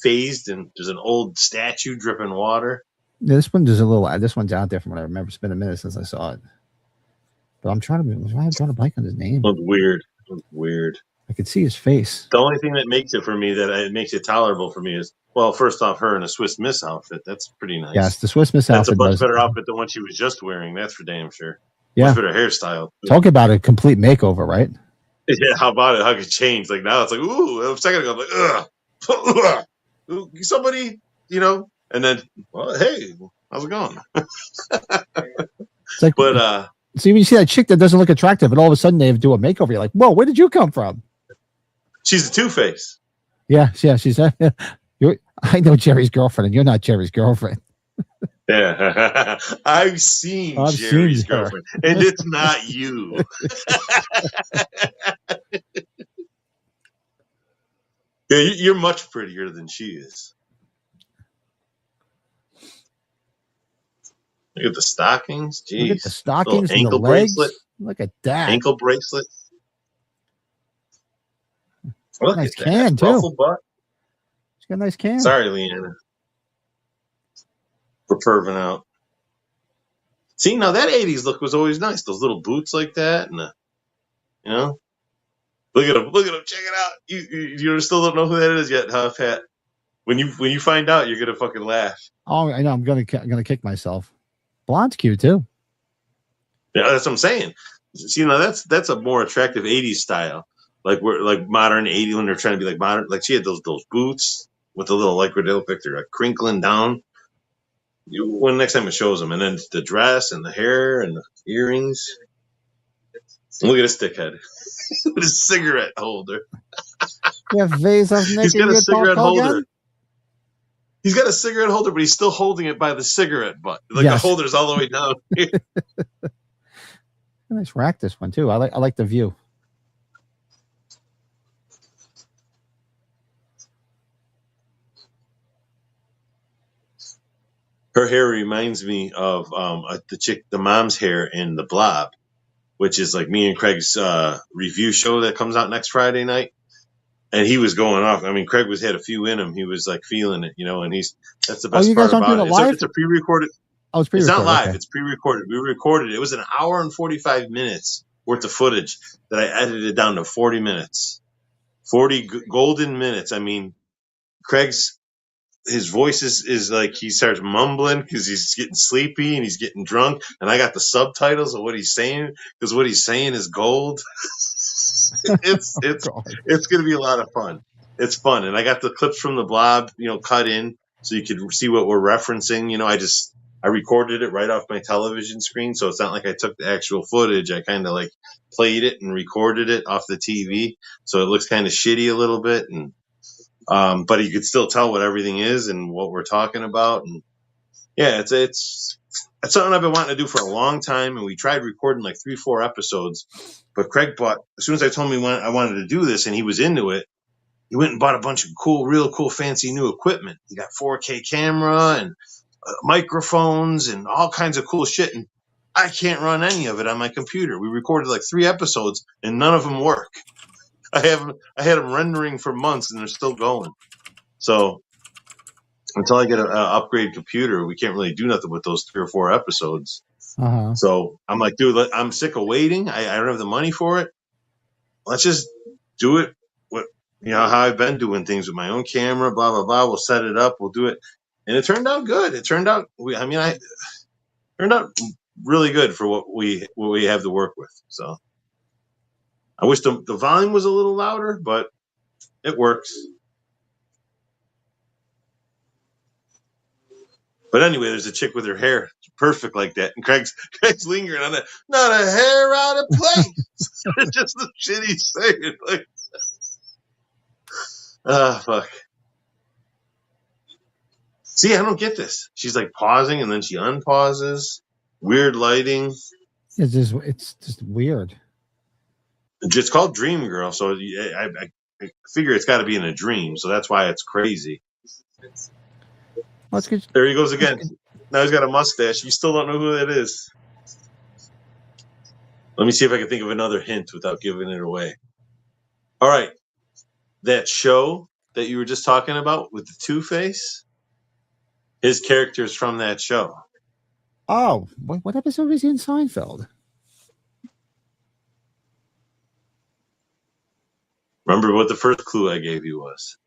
phased, and there's an old statue dripping water. Yeah, this one is a little. This one's out there from what I remember. It's been a minute since I saw it. But I'm trying to blank on his name. It was weird. I could see his face. The only thing that makes it for me, it makes it tolerable for me, is, well, first off, her in a Swiss Miss outfit. That's pretty nice. Yes, the Swiss Miss outfit. That's a much better outfit than what she was just wearing. That's for damn sure. Yeah. Much better hairstyle. Talk about a complete makeover, right? Yeah, how about it? How it changed? Like now it's like, ooh, a second ago, I'm like, ugh. Somebody, and then, well, hey, how's it going? It's like, but, see, when you see that chick that doesn't look attractive, and all of a sudden they do a makeover, you're like, whoa, where did you come from? She's a Two-Face. Yeah, she's. I know Jerry's girlfriend, and you're not Jerry's girlfriend. Yeah, I've seen Jerry's girlfriend, and it's not you. Yeah, you're much prettier than she is. Look at the stockings. Jeez. Look at the stockings and ankle the legs. bracelet. Look at that. Ankle bracelet. Look nice at can, too. Ruffle butt. She's got a nice can. Sorry, Leanna. For perving out. See, now that 80s look was always nice. Those little boots like that. And, Look at him. Check it out. You still don't know who that is yet, huh, Pat? When you find out, you're going to fucking laugh. Oh, I know. I'm gonna kick myself. Blonde's cute, too. Yeah, that's what I'm saying. See, now that's a more attractive 80s style. Like we're like modern 80s when they're trying to be like modern. Like she had those boots with the little where they look like they're like crinkling down. When next time it shows them, and then the dress and the hair and the earrings. Look at a stickhead with a cigarette holder. Yeah, vase of he's got a cigarette holder. He's got a cigarette holder, but he's still holding it by the cigarette butt. Like the holder's all the way down. Nice rack, this one too. I like the view. Her hair reminds me of the mom's hair in The Blob, which is like me and Craig's review show that comes out next Friday night. And he was going off. I mean, Craig had a few in him. He was like feeling it, and that's the best part about it. Live? It's a pre-recorded. Oh, it's pre-recorded. It's not live. Okay. It's pre-recorded. We recorded it. It was an hour and 45 minutes worth of footage that I edited down to 40 minutes. 40 golden minutes. I mean, his voice is like he starts mumbling because he's getting sleepy and he's getting drunk. And I got the subtitles of what he's saying because what he's saying is gold. It's going to be a lot of fun. It's fun. And I got the clips from The Blob, cut in so you could see what we're referencing. I recorded it right off my television screen. So it's not like I took the actual footage. I kind of like played it and recorded it off the TV. So it looks kind of shitty a little bit. And, but you could still tell what everything is and what we're talking about. And yeah, it's That's something I've been wanting to do for a long time, and we tried recording like 3-4 episodes. But Craig bought, as soon as I told him I wanted to do this, and he was into it, he went and bought a bunch of real cool, fancy new equipment. He got 4K camera and microphones and all kinds of cool shit, and I can't run any of it on my computer. We recorded like 3 episodes, and none of them work. I had them rendering for months, and they're still going. So until I get an upgrade computer, we can't really do nothing with those 3 or 4 episodes. So I'm like, dude, I'm sick of waiting. I don't have the money for it. Let's just do it. How I've been doing things with my own camera, blah, blah, blah. We'll set it up. We'll do it. And it turned out good. It turned out, turned out really good for what we have to work with. So I wish the volume was a little louder, but it works. But anyway, there's a chick with her hair perfect like that, and Craig's lingering on that. Not a hair out of place. It's just the shit he's saying. Like, fuck. See, I don't get this. She's like pausing and then she unpauses. Weird lighting. It's just weird. It's called Dream Girl, so I figure it's got to be in a dream, so that's why it's crazy. Well, there he goes again. Now he's got a mustache. You still don't know who that is. Let me see if I can think of another hint without giving it away. All right. That show that you were just talking about with the Two-Face, his character's from that show. Oh, what episode was he in Seinfeld? Remember what the first clue I gave you was?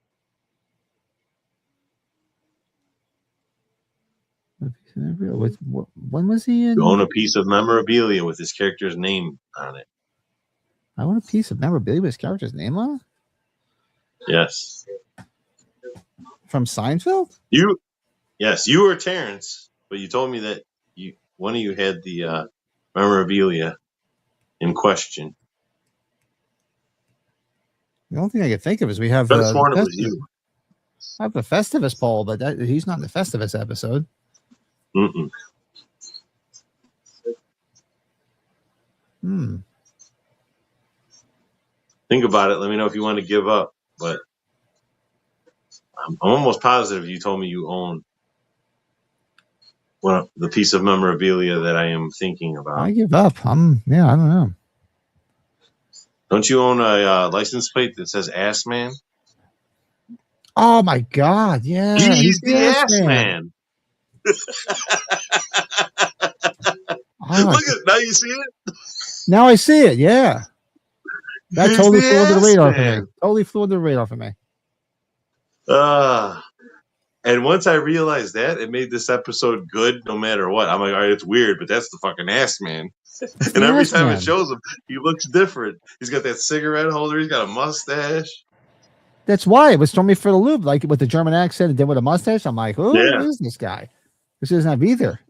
When was he in? You own a piece of memorabilia with his character's name on it. I want a piece of memorabilia with his character's name on it? Yes. From Seinfeld? Yes, you were Terrence, but you told me that one of you had the memorabilia in question. The only thing I can think of is we have I was you. I have the Festivus poll, but he's not in the Festivus episode. Mm-mm. Think about it. Let me know if you want to give up. But I'm almost positive you told me you own the piece of memorabilia that I am thinking about. I give up. I don't know. Don't you own a license plate that says Ass Man? Oh my God! Yeah, he's the Ass Man. Look at now. You see it? Now I see it. Yeah, that totally flew under the radar for me. Totally flew under the radar for me. And once I realized that, it made this episode good no matter what. I'm like, all right, it's weird, but that's the fucking Ass Man. And every time it shows him, he looks different. He's got that cigarette holder. He's got a mustache. That's why it was throwing me for the loop, like with the German accent and then with a mustache. I'm like, who is this guy? This doesn't have either.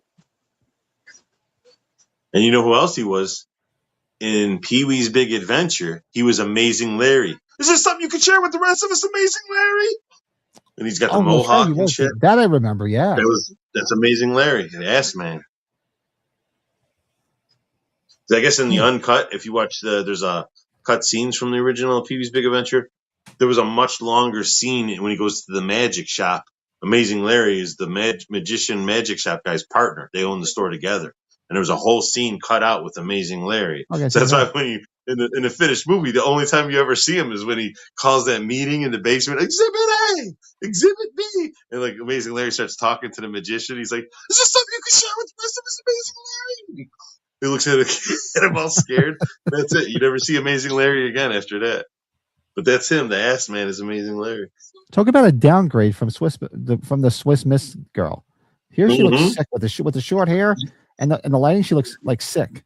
And you know who else he was? In Pee-wee's Big Adventure, he was Amazing Larry. Is there something you could share with the rest of us, Amazing Larry? And he's got the mohawk and shit. That I remember, yeah. That's Amazing Larry, the Ass Man. I guess in the uncut, if you watch there's a cut scenes from the original Pee-wee's Big Adventure. There was a much longer scene when he goes to the magic shop. Amazing Larry is the magician magic shop guy's partner. They own the store together. And there was a whole scene cut out with Amazing Larry. Okay, so that's why when you in the finished movie, the only time you ever see him is when he calls that meeting in the basement, Exhibit A, Exhibit B. And like Amazing Larry starts talking to the magician. He's like, is there something you can share with the rest of us, Amazing Larry? He looks at him all scared. That's it. You never see Amazing Larry again after that. But that's him. The Ass Man is Amazing Larry. Talk about a downgrade from the Swiss Miss girl. Here she looks sick with the short hair and the lighting. She looks like sick.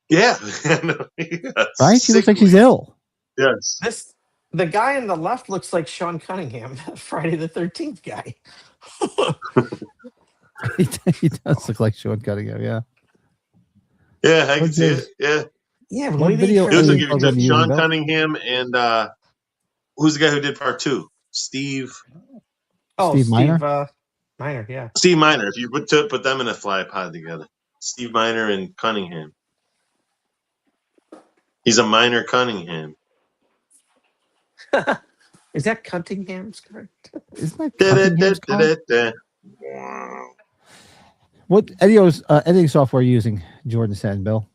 Yeah, right. She looks like she's ill. Yes. The guy on the left looks like Sean Cunningham, Friday the 13th guy. he does look like Sean Cunningham. Yeah. Yeah, I can see it. Yeah. Yeah, one video. It was like Sean Cunningham and who's the guy who did part 2? Steve. Steve Miner. Minor, yeah. Steve Miner. If you put them in a fly pod together, Steve Miner and Cunningham. He's a minor Cunningham. Is that Cunningham's card? Isn't that Cunningham's card? What editing software are you using, Jordan said, Bill?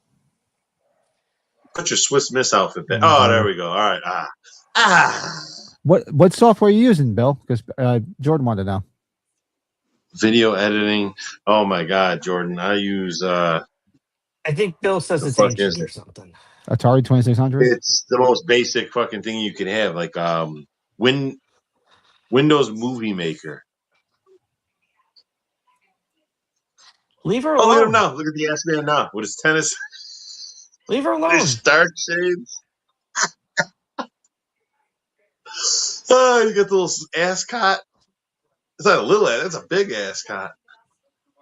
Put your Swiss Miss outfit back. Oh, there we go. All right. What software are you using, Bill? Because Jordan wanted to know. Video editing. Oh my God, Jordan. I use I think Bill says it's ancient or something. Atari 2600. It's the most basic fucking thing you can have, like Windows Movie Maker. Leave her alone. Oh, look at him now. Look at the ass man now with his tennis. Leave her alone. His dark shades. Oh, you got the little ascot. It's not a little ass. It's a big ascot.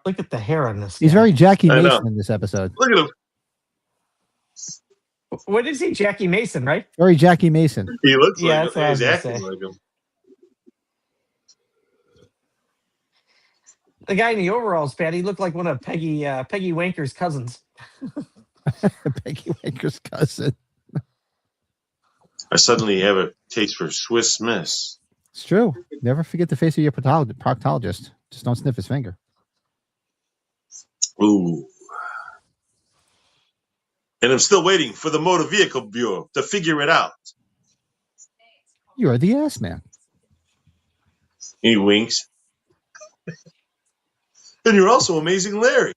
Look at the hair on this guy. He's very Jackie Mason in this episode. Look at him. What is he? Jackie Mason, right? Very Jackie Mason. He looks yeah, like him. He's acting like him. The guy in the overalls, Pat, he looked like one of Peggy Wanker's cousins. Peggy Wanker's cousin. I suddenly have a taste for Swiss Miss. It's true. Never forget the face of your proctologist. Just don't sniff his finger. Ooh. And I'm still waiting for the Motor Vehicle Bureau to figure it out. You're the ass man. He winks. And you're also amazing, Larry.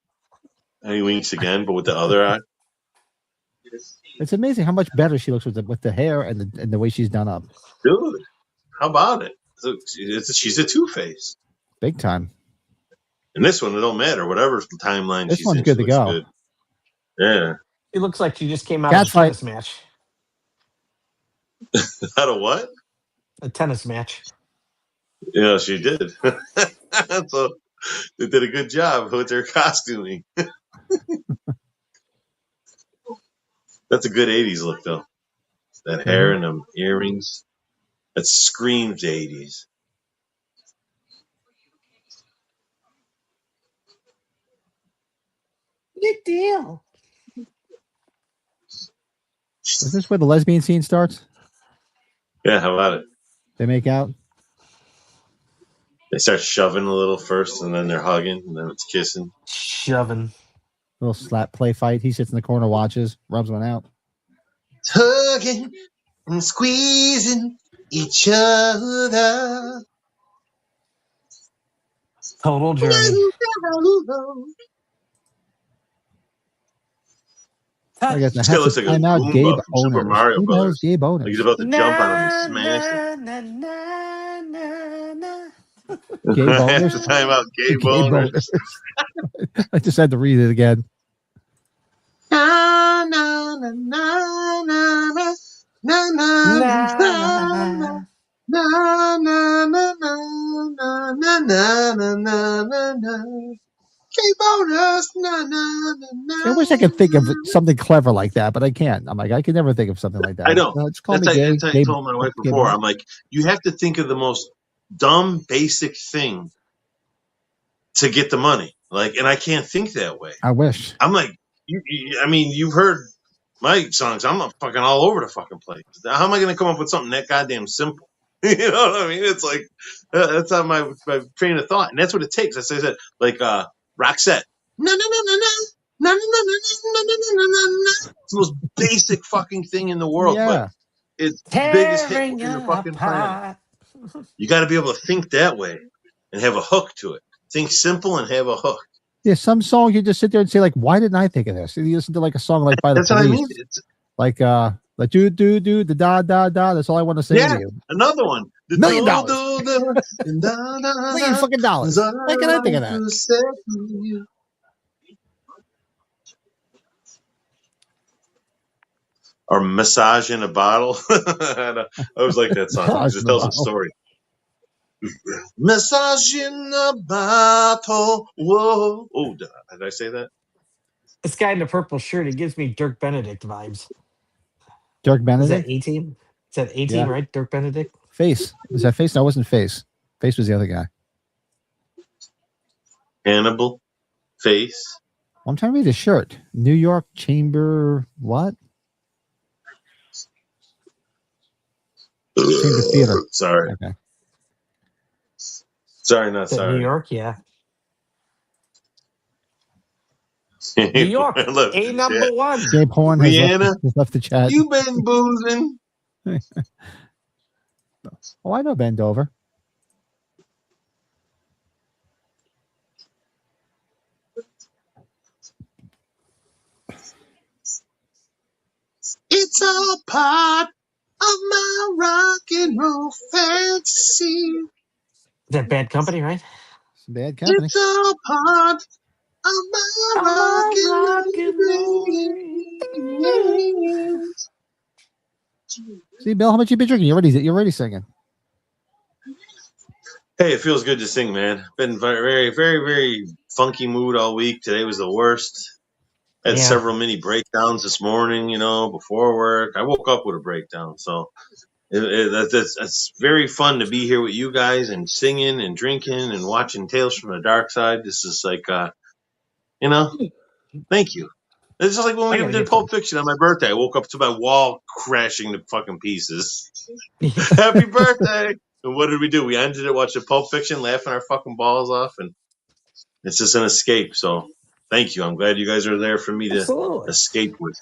And he winks again, but with the other eye. It's amazing how much better she looks with the hair and the way she's done up. Dude, how about it? She's a two-face. Big time. And this one, it don't matter. Whatever timeline this she's one's in, good to go. Good. Yeah. It looks like she just came out of a tennis match. Out of what? A tennis match. Yeah, she did. So they did a good job with their costuming. That's a good 80s look, though. That hair and them earrings. That screams 80s. Big deal. Is this where the lesbian scene starts? Yeah, how about it? They make out? They start shoving a little first, and then they're hugging, and then it's kissing. Shoving. Little slap play fight. He sits in the corner, watches, rubs one out. Hugging and squeezing each other. Total journey. I guess this guy looks like a Goomba from Super Mario Brothers. Gabe Owner. Like he's about to jump on him and smash him. Gabe Owners? It's time about Gabe Owners. I just had to read it again. Na na na na na na na na na na na. Gabe Owners. Na na na. I wish I could think of something clever like that, but I can't. I'm like, I can never think of something like that. I know. Just call me That's Gabe. I told my wife before. I'm like, you have to think of the most dumb, basic thing to get the money. Like, and I can't think that way. I wish. I'm like, I mean, you've heard my songs. I'm fucking all over the fucking place. How am I going to come up with something that goddamn simple? You know what I mean? It's like, that's not my train of thought. And that's what it takes. As I said, like, Roxette. No, no, no, no, no. No, no, no, no, no, no, no, no, no. It's the most basic fucking thing in the world, but it's the biggest hit in the fucking planet. You got to be able to think that way and have a hook to it. Think simple and have a hook. Yeah, some songs you just sit there and say, like, why didn't I think of this? You listen to like a song like by the That's Police. what I mean. It's like do the da da da. That's all I want to say to you. Another one. $1 million. $1 million fucking dollars. Why can I think of that? Or Massage in a Bottle. I always like that song. It just tells a story. Massage in a bottle. Whoa. Oh, did I say that? This guy in the purple shirt, he gives me Dirk Benedict vibes. Dirk Benedict? Is that 18? Is that 18, right? Dirk Benedict? Face. Was that Face? No, it wasn't Face. Face was the other guy. Hannibal face. I'm trying to read the shirt. New York Chamber what? Chamber Theater. Sorry. Okay. Sorry, not sorry. New York, yeah. New York, a number one. Gabe Horn has left the chat. You been boozing? Oh, I know Bend Over. It's all part of my rock and roll fantasy. Is that Bad Company, right? It's Bad Company. It's all part of my rock and roll dreams. See, Bill, how much you been drinking? You're already singing. Hey, it feels good to sing, man. Been very, very, very funky mood all week. Today was the worst. I had several mini breakdowns this morning, before work. I woke up with a breakdown. So it's very fun to be here with you guys and singing and drinking and watching Tales from the Darkside. This is like, thank you. It's just like when we did Pulp Fiction on my birthday. I woke up to my wall crashing to fucking pieces. Happy birthday! And what did we do? We ended it watching Pulp Fiction, laughing our fucking balls off, and it's just an escape. So thank you. I'm glad you guys are there for me to escape with.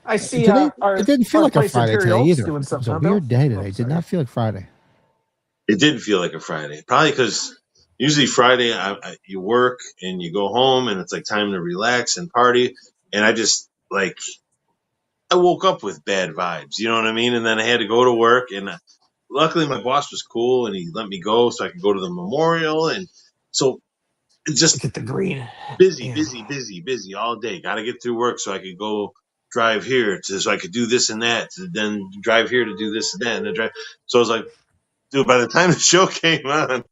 I see. It didn't feel like a Friday today either. Doing It was a weird day today. It did not feel like Friday. It didn't feel like a Friday. Probably because usually Friday you work and you go home and it's like time to relax and party. And I just I woke up with bad vibes. You know what I mean? And then I had to go to work. And luckily my boss was cool and he let me go so I could go to the memorial. And so it's just get the green. Busy all day. Got to get through work so I could go drive here so I could do this and that, to then drive here to do this and that, and then drive. So I was like, dude, by the time the show came on,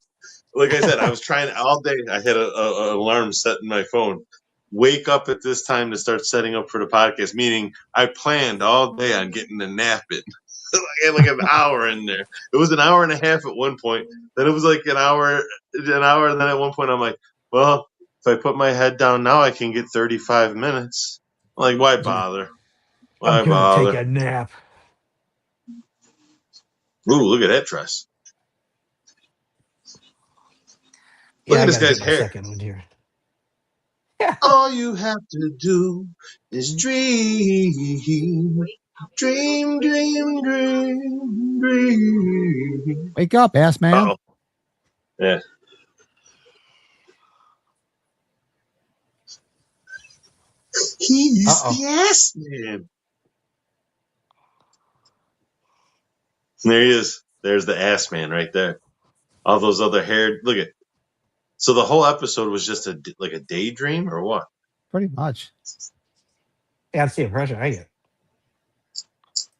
like I said, I was trying all day. I had an alarm set in my phone. Wake up at this time to start setting up for the podcast, meaning I planned all day on getting a nap in. I had like an hour in there. It was an hour and a half at one point. Then it was like an hour. And then at one point I'm like, well, if I put my head down now, I can get 35 minutes. I'm like, why bother? I'm going to take a nap. Ooh, look at that dress. Look at this guy's hair. Yeah. All you have to do is dream. Dream. Wake up, ass man. Uh-oh. Yeah. He's the ass man. There he is. There's the ass man right there. All those other hair. Look at. So the whole episode was just a daydream or what? Pretty much. Yeah, that's the impression I get.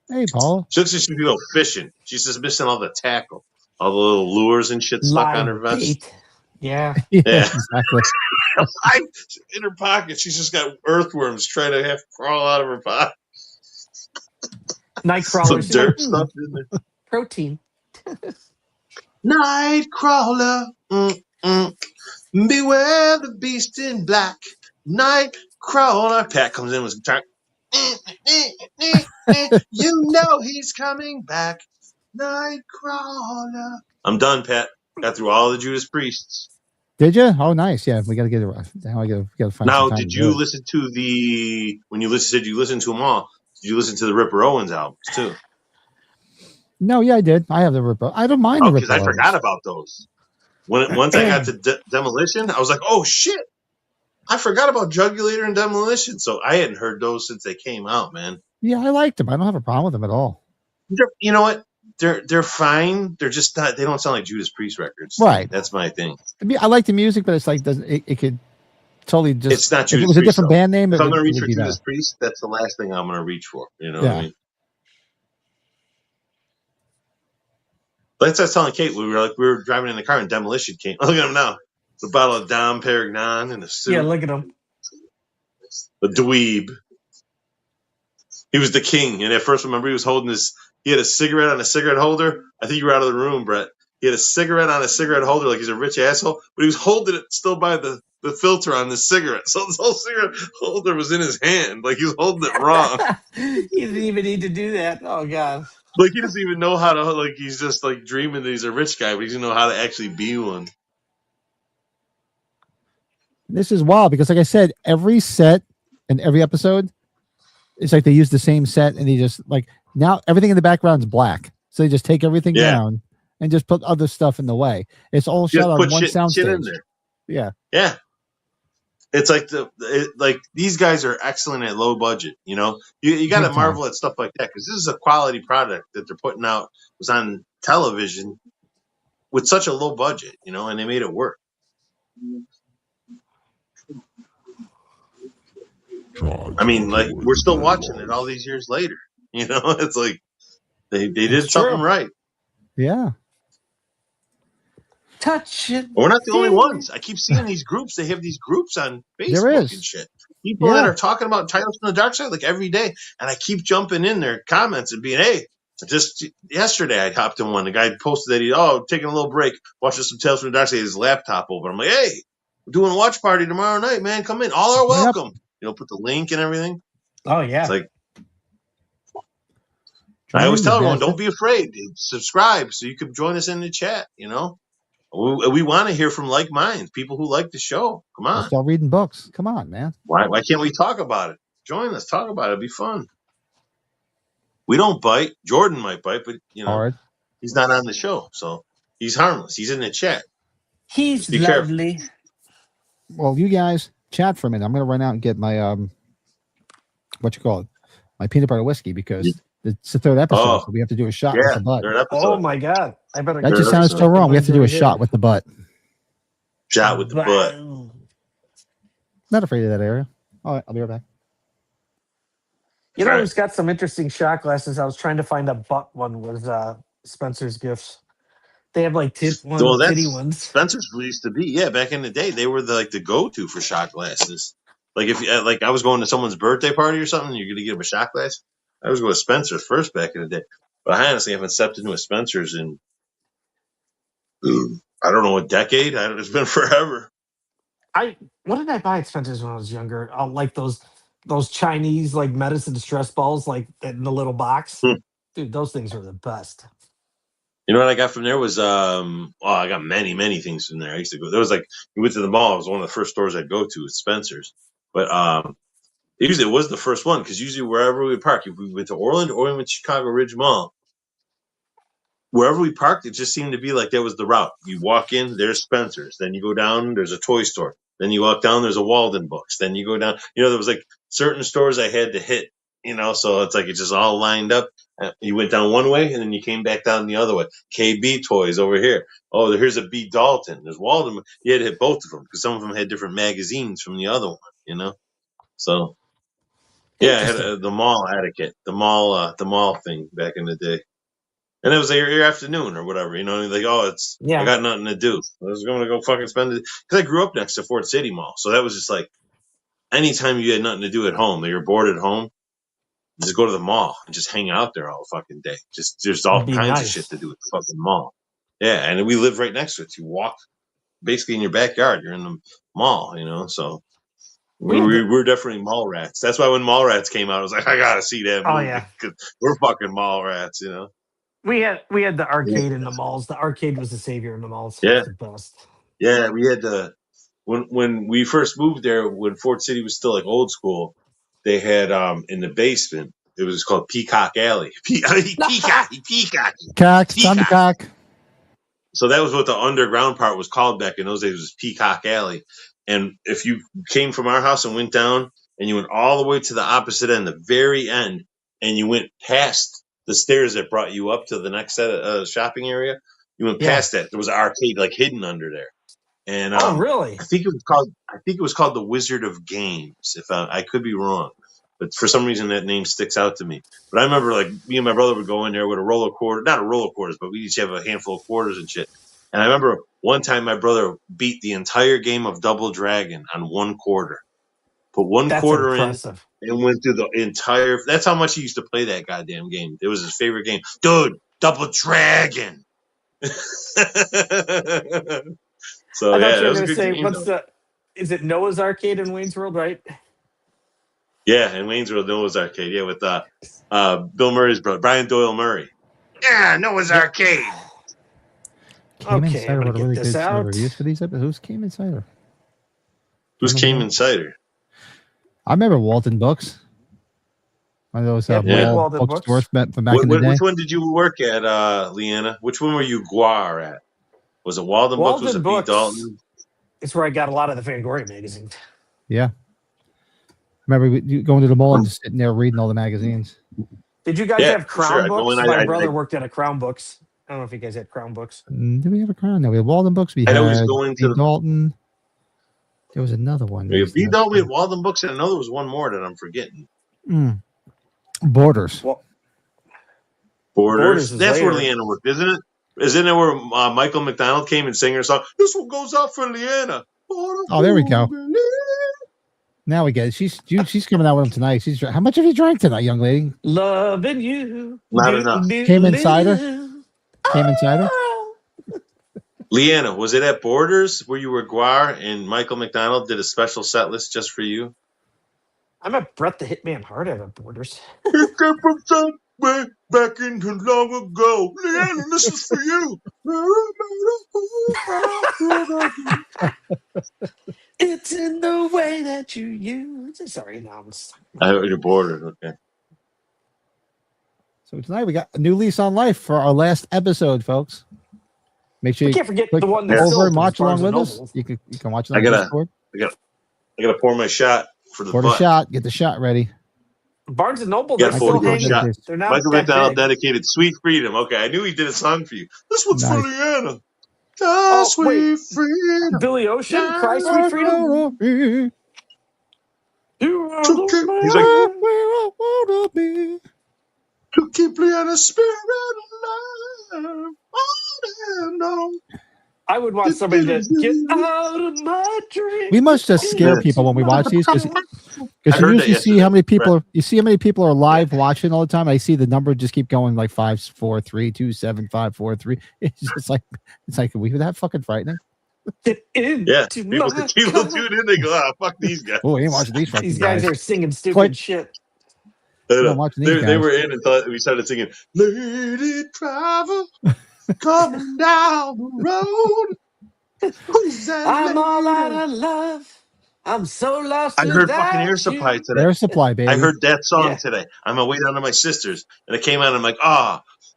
Hey, Paul. She looks like she should go fishing. She's just missing all the tackle, all the little lures and shit stuck on her vest. Bait. Yeah. Exactly. In her pocket, she's just got earthworms trying to crawl out of her pocket. Nightcrawler. Some dirt stuff in there. Protein. Nightcrawler. Beware the beast in black. Nightcrawler. Pat comes in with some time. You know he's coming back. Nightcrawler. I'm done, Pat. Got through all the Judas Priests. Did you? Oh, nice. Yeah, we got to get it. Now we got to find. Now, did you listen to when you listened to them all? Did you listen to the Ripper Owens albums too? No, yeah, I did. I have the Ripper. I don't mind the Ripper. Because I forgot about those. Once I got to Demolition, I was like, oh shit! I forgot about Jugulator and Demolition. So I hadn't heard those since they came out, man. Yeah, I liked them. I don't have a problem with them at all. You know what? They're fine. They're just not. They don't sound like Judas Priest records. Right. That's my thing. I like the music, but it's like it could totally just. It's not Judas Priest. If it was a different band name. If I'm going to reach for Judas Priest, that's the last thing I'm going to reach for. You know what I mean? That's what I was telling Kate. We were driving in the car and Demolition came. Look at him now. The bottle of Dom Perignon and the suit. Yeah, look at him. The dweeb. He was the king. And at first, remember, he was holding he had a cigarette on a cigarette holder. I think you were out of the room, Brett. He had a cigarette on a cigarette holder, like he's a rich asshole, but he was holding it still by the filter on the cigarette. So this whole cigarette holder was in his hand, like he was holding it wrong. He didn't even need to do that. Oh God! Like he doesn't even know how to. Like he's just like dreaming that he's a rich guy, but he doesn't know how to actually be one. This is wild because, like I said, every set and every episode, it's like they use the same set, and they just like now everything in the background is black, so they just take everything down and just put other stuff in the way. It's all shot on one soundstage. Yeah. Yeah. It's like like these guys are excellent at low budget. You know, you got to marvel at stuff like that because this is a quality product that they're putting out. It was on television with such a low budget, you know, and they made it work. I mean, like we're still watching it all these years later. You know, it's like they did something right. Yeah. Touch it. We're not the only ones. I keep seeing these groups. They have these groups on Facebook and shit. People that are talking about titles from the dark side like every day. And I keep jumping in their comments and being, hey, just yesterday I hopped in one. The guy posted that taking a little break, watching some Tales from the Dark Side, his laptop over. I'm like, hey, we're doing a watch party tomorrow night, man. Come in. All are welcome. You know, put the link and everything. Oh, yeah. It's like, I always tell everyone, don't be afraid. Subscribe so you can join us in the chat, you know. We want to hear from like minds, people who like the show. Come on. Start reading books. Come on, man. Why can't we talk about it? Join us. Talk about it. It'd be fun. We don't bite. Jordan might bite, but, you know, he's not on the show. So he's harmless. He's in the chat. He's lovely. Careful. Well, you guys chat for a minute. I'm going to run out and get my, my peanut butter whiskey because it's the third episode. So we have to do a shot with the butt. Oh, my God. I better. That just sounds so wrong. We have to do a shot with the butt. Shot with the butt. Not afraid of that area. All right, I'll be right back. You know who's got some interesting shot glasses? I was trying to find a butt one. Was Spencer's Gifts. They have like titty ones. Spencer's used to be, back in the day, they were the go-to for shot glasses. Like if I was going to someone's birthday party or something, you're gonna give them a shot glass. I was going to Spencer's first back in the day, but I honestly haven't stepped into a Spencer's in I don't know, a decade. It's been forever. What did I buy at Spencer's when I was younger? Like those Chinese like medicine stress balls, like in the little box. Dude, those things are the best. You know what I got from there was I got many things from there. I used to go. There was we went to the mall. It was one of the first stores I'd go to at Spencer's, but usually it was the first one because usually wherever we park, if we went to Orland or we went to Chicago Ridge Mall, wherever we parked, it just seemed to be like that was the route. You walk in, there's Spencer's. Then you go down, there's a toy store. Then you walk down, there's a Walden Books. Then you go down. You know, there was certain stores I had to hit, you know, so it's it's just all lined up. You went down one way, and then you came back down the other way. KB Toys over here. Oh, here's a B. Dalton. There's Walden. You had to hit both of them because some of them had different magazines from the other one, you know. So, yeah, I had the mall etiquette, the mall thing back in the day. And it was your afternoon or whatever, you know, I got nothing to do. I was going to go fucking spend it. Because I grew up next to Fort City Mall. So that was just anytime you had nothing to do at home, you're bored at home, just go to the mall and just hang out there all fucking day. There's all kinds of shit to do at the fucking mall. Yeah, and we live right next to it. You walk basically in your backyard. You're in the mall, you know, so we're definitely mall rats. That's why when Mallrats came out, I was like, I got to see that movie. Oh, yeah. Because we're fucking mall rats, you know. We had the arcade in the malls. The arcade was the savior in the malls. Yeah, it was the best. Yeah, we had when we first moved there, when Fort City was still old school, they had in the basement. It was called Peacock Alley. Peacock. So that was what the underground part was called back in those days. Was Peacock Alley, and if you came from our house and went down, and you went all the way to the opposite end, the very end, and you went past the stairs that brought you up to the next set of shopping area, you went past that. There was an arcade hidden under there, and oh really? I think it was called the Wizard of Games. If I could be wrong, but for some reason that name sticks out to me. But I remember me and my brother would go in there with a roll of quarters, not a roll of quarters, but we each have a handful of quarters and shit. And I remember one time my brother beat the entire game of Double Dragon on one quarter. Put one quarter impressive. In and went through the entire. That's how much he used to play that goddamn game. It was his favorite game. Dude, Double Dragon. So I thought yeah, you that were was a going to good say, game. is it Noah's Arcade in Wayne's World, right? Yeah, in Wayne's World, Noah's Arcade. Yeah, with Bill Murray's brother, Brian Doyle Murray. Yeah, Noah's Arcade. Cayman Okay, I'm Cider gonna wrote a get really this good set of out. reviews for these episodes. Who's Cayman Cider? Who's Cayman Cider? I remember Walton Books. One of those mall Walden bookstores Books. from back in the day. Which one did you work at, Leanna? Which one were you guar at? Was it Walden Books? Was it B. Dalton? It's where I got a lot of the Fangoria magazines. Yeah. Remember you going to the mall and just sitting there reading all the magazines. Did you guys have Crown Books? My brother I worked at a Crown Books. I don't know if you guys had Crown Books. Did we have a Crown? No, we had Walden Books. We had B. Dalton. There was another one. B. Dalton, we had Walden Books, and I know there was one more that I'm forgetting. Borders. Borders. That's where Leanna worked, isn't it? Isn't it where Michael McDonald came and sang her song? This one goes out for Leanna. Oh, there we go. Now we get it. She's coming out with him tonight. How much have you drank tonight, young lady? Loving you. Not enough. Cayman Cider? Cayman Cider? Leanna, was it at Borders where you were guar and Michael McDonald did a special set list just for you? I met Brett the Hitman Hart at Borders. It came from somewhere back in long ago. Leanna, this is for you. It's in the way that you use it. Sorry, no, I heard your Borders. Okay. So tonight we got a new lease on life for our last episode, folks. Make sure you can't forget the one that's over and still watch along with Barnes and us. You can watch it on I gotta Discord. I gotta pour my shot for the Pour the shot. Get the shot ready. Barnes and Noble. They're still shot. They're not Michael that McDonald big. dedicated "Sweet Freedom." Okay, I knew he did a song for you. This one's for Leanna. Sweet freedom. Billy Ocean, Cry Sweet Freedom. He's like, to keep Leanna's spirit alive. I would want somebody to get out of my dream. We must just scare people when we watch these because you usually see how many people are live watching all the time. I see the number just keep going like 5, 4, 3, 2, 7, 5, 4, 3. It's just like we that fucking frightening. Yeah, people tune in. They go, "Ah, fuck these guys." Oh, I ain't watching these. These guys are singing stupid shit. They were in and thought we started singing "Lady Driver, coming down the road." I'm all out of love. I'm so lost. I heard fucking Air Supply today. Air Supply, baby. I heard that song today. I'm on my way down to my sister's, and it came out. And I'm like,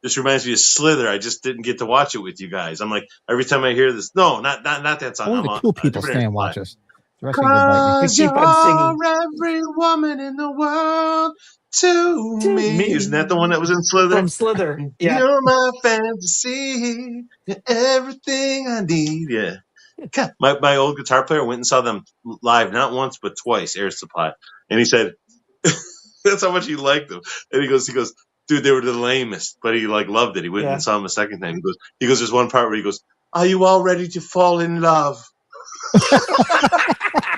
this reminds me of Slither. I just didn't get to watch it with you guys. I'm like, every time I hear this, no, not that song. Only the cool people stay and watch us. Cause you're every woman in the world to me. Isn't that the one that was in Slither? From Slither. Yeah. You're my fantasy. You're everything I need. Yeah. God, my old guitar player went and saw them live, not once, but twice, Air Supply. And he said, that's how much he liked them. And he goes, dude, they were the lamest, but he loved it. He went and saw them a second time. He goes, there's one part where he goes, are you all ready to fall in love?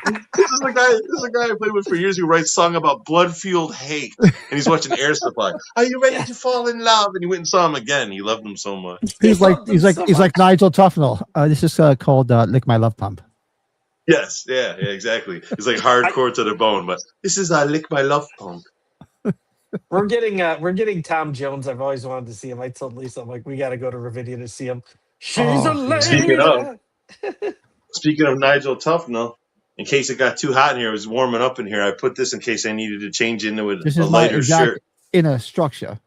This is a guy I played with for years who writes song about blood-fueled hate, and he's watching Air Supply. Are you ready to fall in love? And he went and saw him again. He loved them so much. He's like Nigel Tufnell. This is called "Lick My Love Pump." Yes, yeah, exactly. It's like hardcore to the bone, but this is "Lick My Love Pump." We're getting Tom Jones. I've always wanted to see him. I told Lisa, I'm like, we got to go to Ravinia to see him. She's a lady. Speaking of Nigel Tufnell, in case it got too hot in here, it was warming up in here. I put this in case I needed to change into a lighter shirt. In a structure.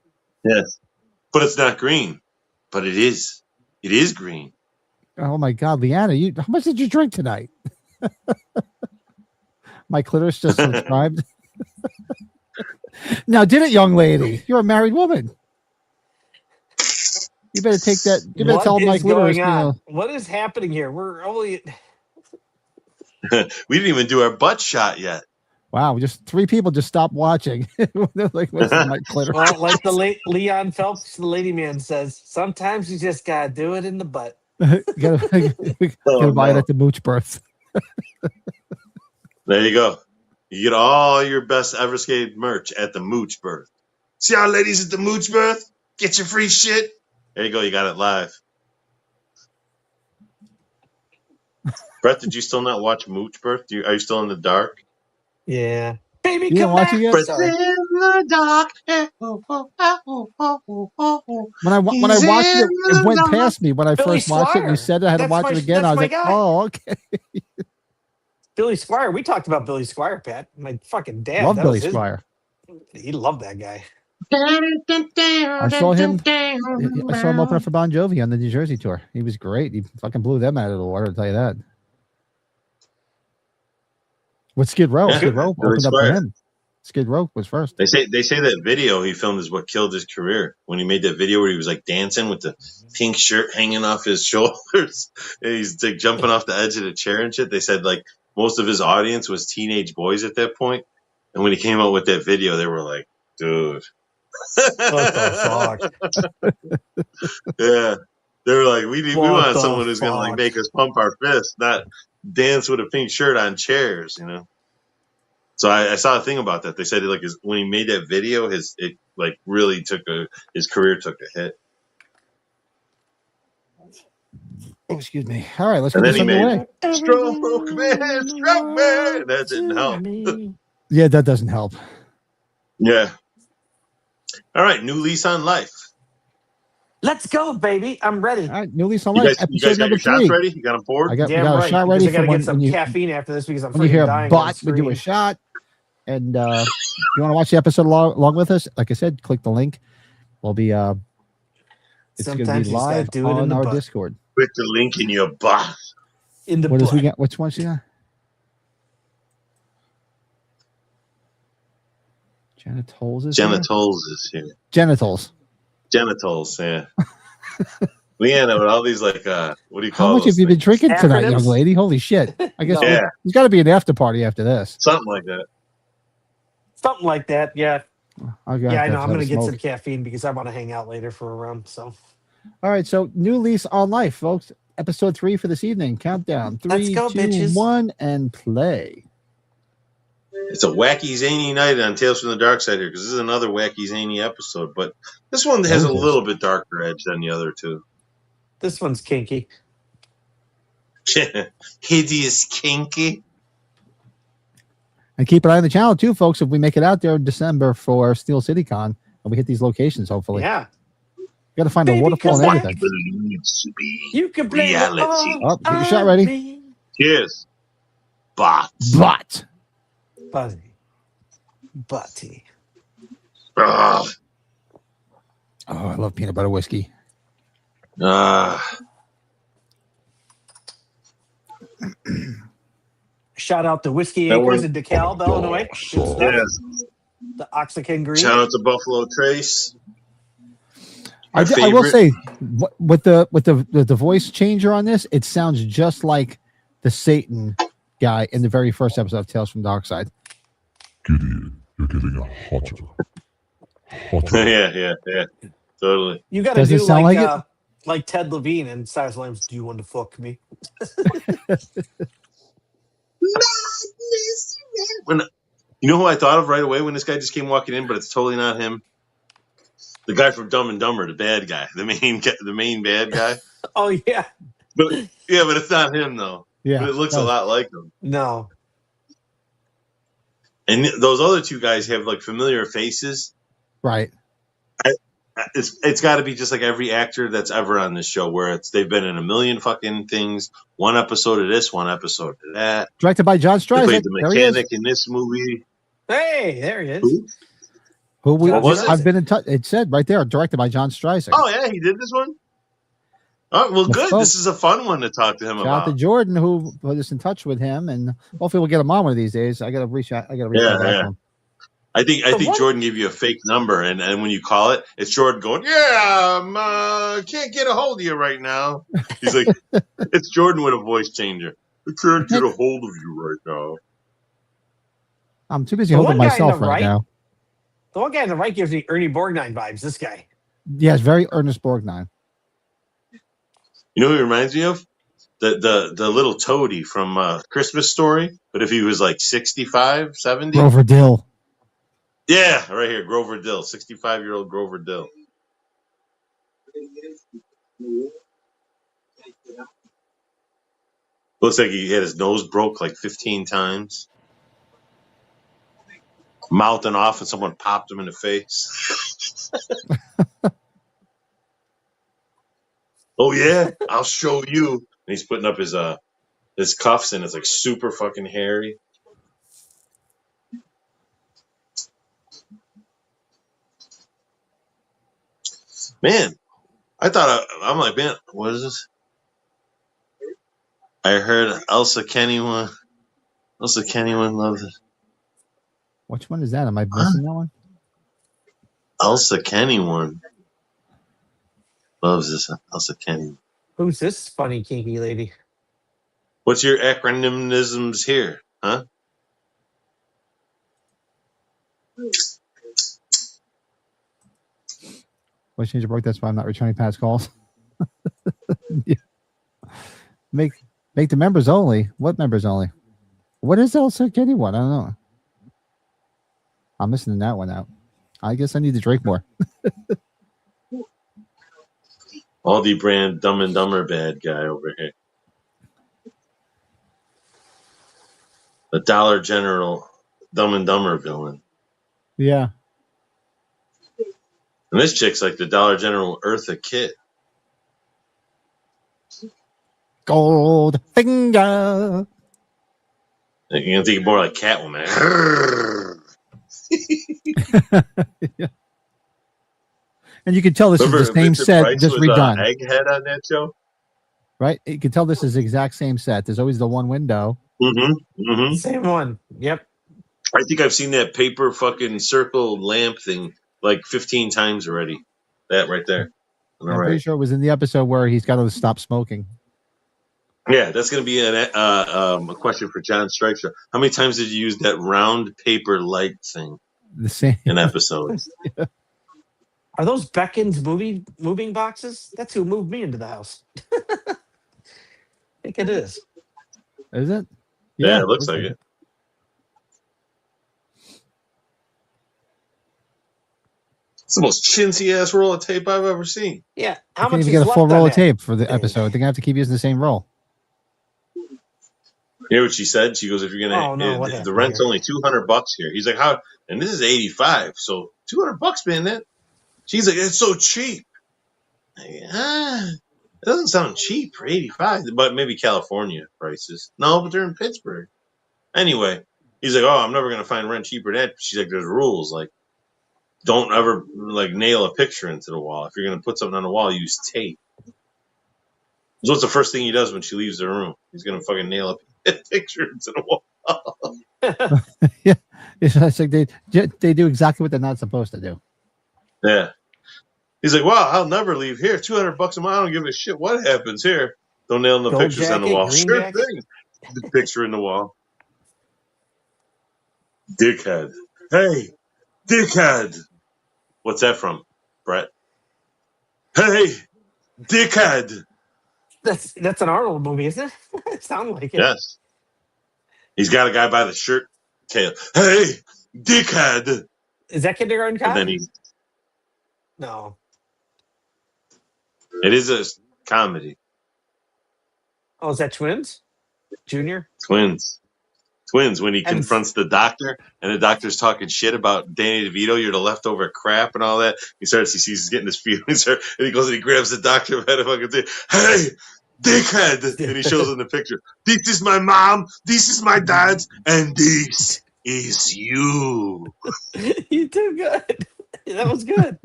Yes. But it's not green. But it is. It is green. Oh my God, Leanna, how much did you drink tonight? My clitoris just subscribed. Now, did it, young lady? You're a married woman. You better take that. You better tell Mike clitoris. What is happening here? We're only. We didn't even do our butt shot yet. Wow, just 3 people just stopped watching. Like, what's Mike clitoris? Well, like the late Leon Phelps, the lady man says, sometimes you just gotta do it in the butt. You gotta buy it at the Mooch Birth. There you go. You get all your best Everskate merch at the Mooch Birth. See how ladies at the Mooch Birth get your free shit? There you go. You got it live. Brett, did you still not watch Mooch Birth? Are you still in the dark? Yeah. Baby, You didn't come watch back. it yet? Breath Sorry. in the dark. When I He's watched in it went the dark. past me when I Billy first watched it. And you Squire. said I had to That's watch my- it again. that's I was my like, guy. oh, okay. Billy Squire. We talked about Billy Squire, Pat. My fucking dad. Love that Billy was his, Squire. He loved that guy. I saw him. I saw him open up for Bon Jovi on the New Jersey tour. He was great. He fucking blew them out of the water. I'll tell you that. With Skid Row, Yeah, Skid Row Billy opened up for Squire. him. Skid Row was first. They say that video he filmed is what killed his career. When he made that video where he was like dancing with the pink shirt hanging off his shoulders, and he's like jumping off the edge of the chair and shit. They said like most of his audience was teenage boys at that point, and when he came out with that video, they were like, "Dude, What the fuck? yeah." They were like, "We What want the someone who's gonna like fuck? make us pump our fists, not dance with a pink shirt on chairs," you know. So I saw a thing about that. They said like when he made that video, it like really his career took a hit. Oh, excuse me. All right, let's And get then this he underway. made Stroke Man. That didn't help. Yeah, that doesn't help. Yeah. All right, new lease on life. Let's go, baby. I'm ready. All right, new lease on You life. guys Episode got number your shots 3. ready? You got them poured? I got Damn a right. shot Because ready I got to for get some when you caffeine after this because I'm when you hear freaking a dying. bot, we do a shot. And you want to watch the episode along with us? Like I said, click the link. We'll be it's going to Sometimes be you just gotta live do it in on the our butt. Discord. Put the link in your butt. In the What does butt. we got? Which one she got? Genitals is here? Genitals is here. Genitals. Genitals, yeah. Leanna, with all these like what do you call How much have you been drinking tonight, Acronyms? young lady? Holy shit. I guess No. Yeah. there's got to be an after party after this. Something like that. Something like that. Yeah. I Yeah, I know. I'm going to get some caffeine because I want to hang out later for a round. So, All right, so new lease on life, folks. Episode 3 for this evening. Countdown. 3, Let's go, 2, bitches. 1, and play. It's a wacky zany night on Tales from the Darkside here because this is another wacky zany episode, but this one has a little bit darker edge than the other two. this one's kinky. Hideous kinky. And keep an eye on the channel too, folks. If we make it out there in December for Steel City Con and we hit these locations, hopefully. Yeah. Got to find Baby, a waterfall and come everything. Believes to be You can blame reality. Oh, get your shot ready. Cheers. Bots. But Buddy. Ugh. oh, I love peanut butter whiskey. Shout out to Whiskey That Acres one- in DeKalb, Illinois. Good stuff. Yes. The Oxygen Green. Shout out to Buffalo Trace. I will say, with the voice changer on this, it sounds just like the Satan guy in the very first episode of Tales from Darkside. Gideon, you're getting a hotter. yeah. Totally. You got to Does it do sound like like it? like Ted Levine and Cyrus Lamb's Do You Want to Fuck Me? When you know who I thought of right away when this guy just came walking in, but it's totally not him. The guy from Dumb and Dumber, the bad guy, the main bad guy. Oh, yeah. But it's not him though. Yeah, But it looks a lot like him. No. And those other two guys have like familiar faces. Right. It's got to be just like every actor that's ever on this show, where they've been in a million fucking things. One episode of this, one episode of that. Directed by John They Streisand. played the There he is. mechanic in this movie. Hey, there he is. Who? Who was it? I've been in touch. It said right there, directed by John Streisand. Oh yeah, he did this one. Oh well, good. This is a fun one to talk to him Shout out about. to Jordan who put us in touch with him, and hopefully we'll get him on one of these days. I got to reach out. Yeah. to him. I think Jordan gave you a fake number, and when you call it, it's Jordan going, "Yeah, can't get a hold of you right now." He's like, "It's Jordan with a voice changer. I can't get a hold of you right now." I'm too busy The holding one guy on myself the right right- now. The one guy on the right gives me Ernie Borgnine vibes. This guy. Yeah, it's very Ernest Borgnine. You know who he reminds me of? The little toady from Christmas Story, but if he was like 65, 70. Grover Dill. Yeah, right here, Grover Dill, 65-year-old Grover Dill. Looks like he had his nose broke like 15 times. Mouthing off and someone popped him in the face. Oh yeah, I'll show you. And he's putting up his cuffs and it's like super fucking hairy. Man, I thought I'm like, man, what is this? I heard Elsa Kennyone loves it. Which one is that? Am I missing that one? Elsa Kennyone loves this. Elsa Kennyone. Who's this funny kinky lady? What's your acronymisms here, huh? What change of broke? That's why I'm not returning past calls. Yeah. Make the members only. What members only? What is Elsa Kennyone? I don't know. I'm missing that one out. I guess I need to drink more. Aldi brand Dumb and Dumber bad guy over here. The Dollar General Dumb and Dumber villain. Yeah. And this chick's like the Dollar General Eartha Kitt. Gold finger. You're gonna think more like Catwoman. Yeah. And you can tell this is the same set, Price just was, redone. Egghead on that show, right? You can tell this is the exact same set. There's always the one window. Same one. Yep. I think I've seen that paper fucking circle lamp thing like 15 times already. That right there. I'm pretty sure it was in the episode where he's got to stop smoking. Yeah, that's going to be a question for John Stryker. How many times did you use that round paper light thing? The same in episodes. Yeah. Are those Beckon's moving boxes? That's who moved me into the house. I think it is. Is it? Yeah, it looks like it. It's the most chintzy ass roll of tape I've ever seen. Yeah, how much? You get a full roll of tape for the episode. They're gonna have to keep using the same roll. You hear what she said? She goes, "If you're gonna, the rent's only $200 here." He's like, "How?" And this is 85, so $200, man. That she's like, "It's so cheap." It doesn't sound cheap for 85, but maybe California prices. No, but they're in Pittsburgh. Anyway, he's like, "Oh, I'm never gonna find rent cheaper than that." She's like, "There's rules, like don't ever like nail a picture into the wall. If you're gonna put something on the wall, use tape." So what's the first thing he does when she leaves the room? He's gonna fucking nail a picture into the wall. Yeah, it's like they do exactly what they're not supposed to do. Yeah. He's like, "Wow, I'll never leave here. $200 a month. I don't give a shit what happens here. Don't nail the pictures on the wall." Sure thing. The picture in the wall. Dickhead. Hey, dickhead. What's that from, Brett? Hey, dickhead. That's an Arnold movie, isn't it? It sounds like it. Yes. He's got a guy by the shirt tail. Hey, dickhead. Is that Kindergarten Cop? And then No. It is a comedy. Oh, is that Twins? Junior? Twins when he confronts the doctor and the doctor's talking shit about Danny DeVito, you're the leftover crap and all that. He sees he's getting his feelings hurt and he goes and he grabs the doctor by the fucking thing. Hey, dickhead! And he shows him the picture. This is my mom, this is my dad, and this is you. You did good. That was good.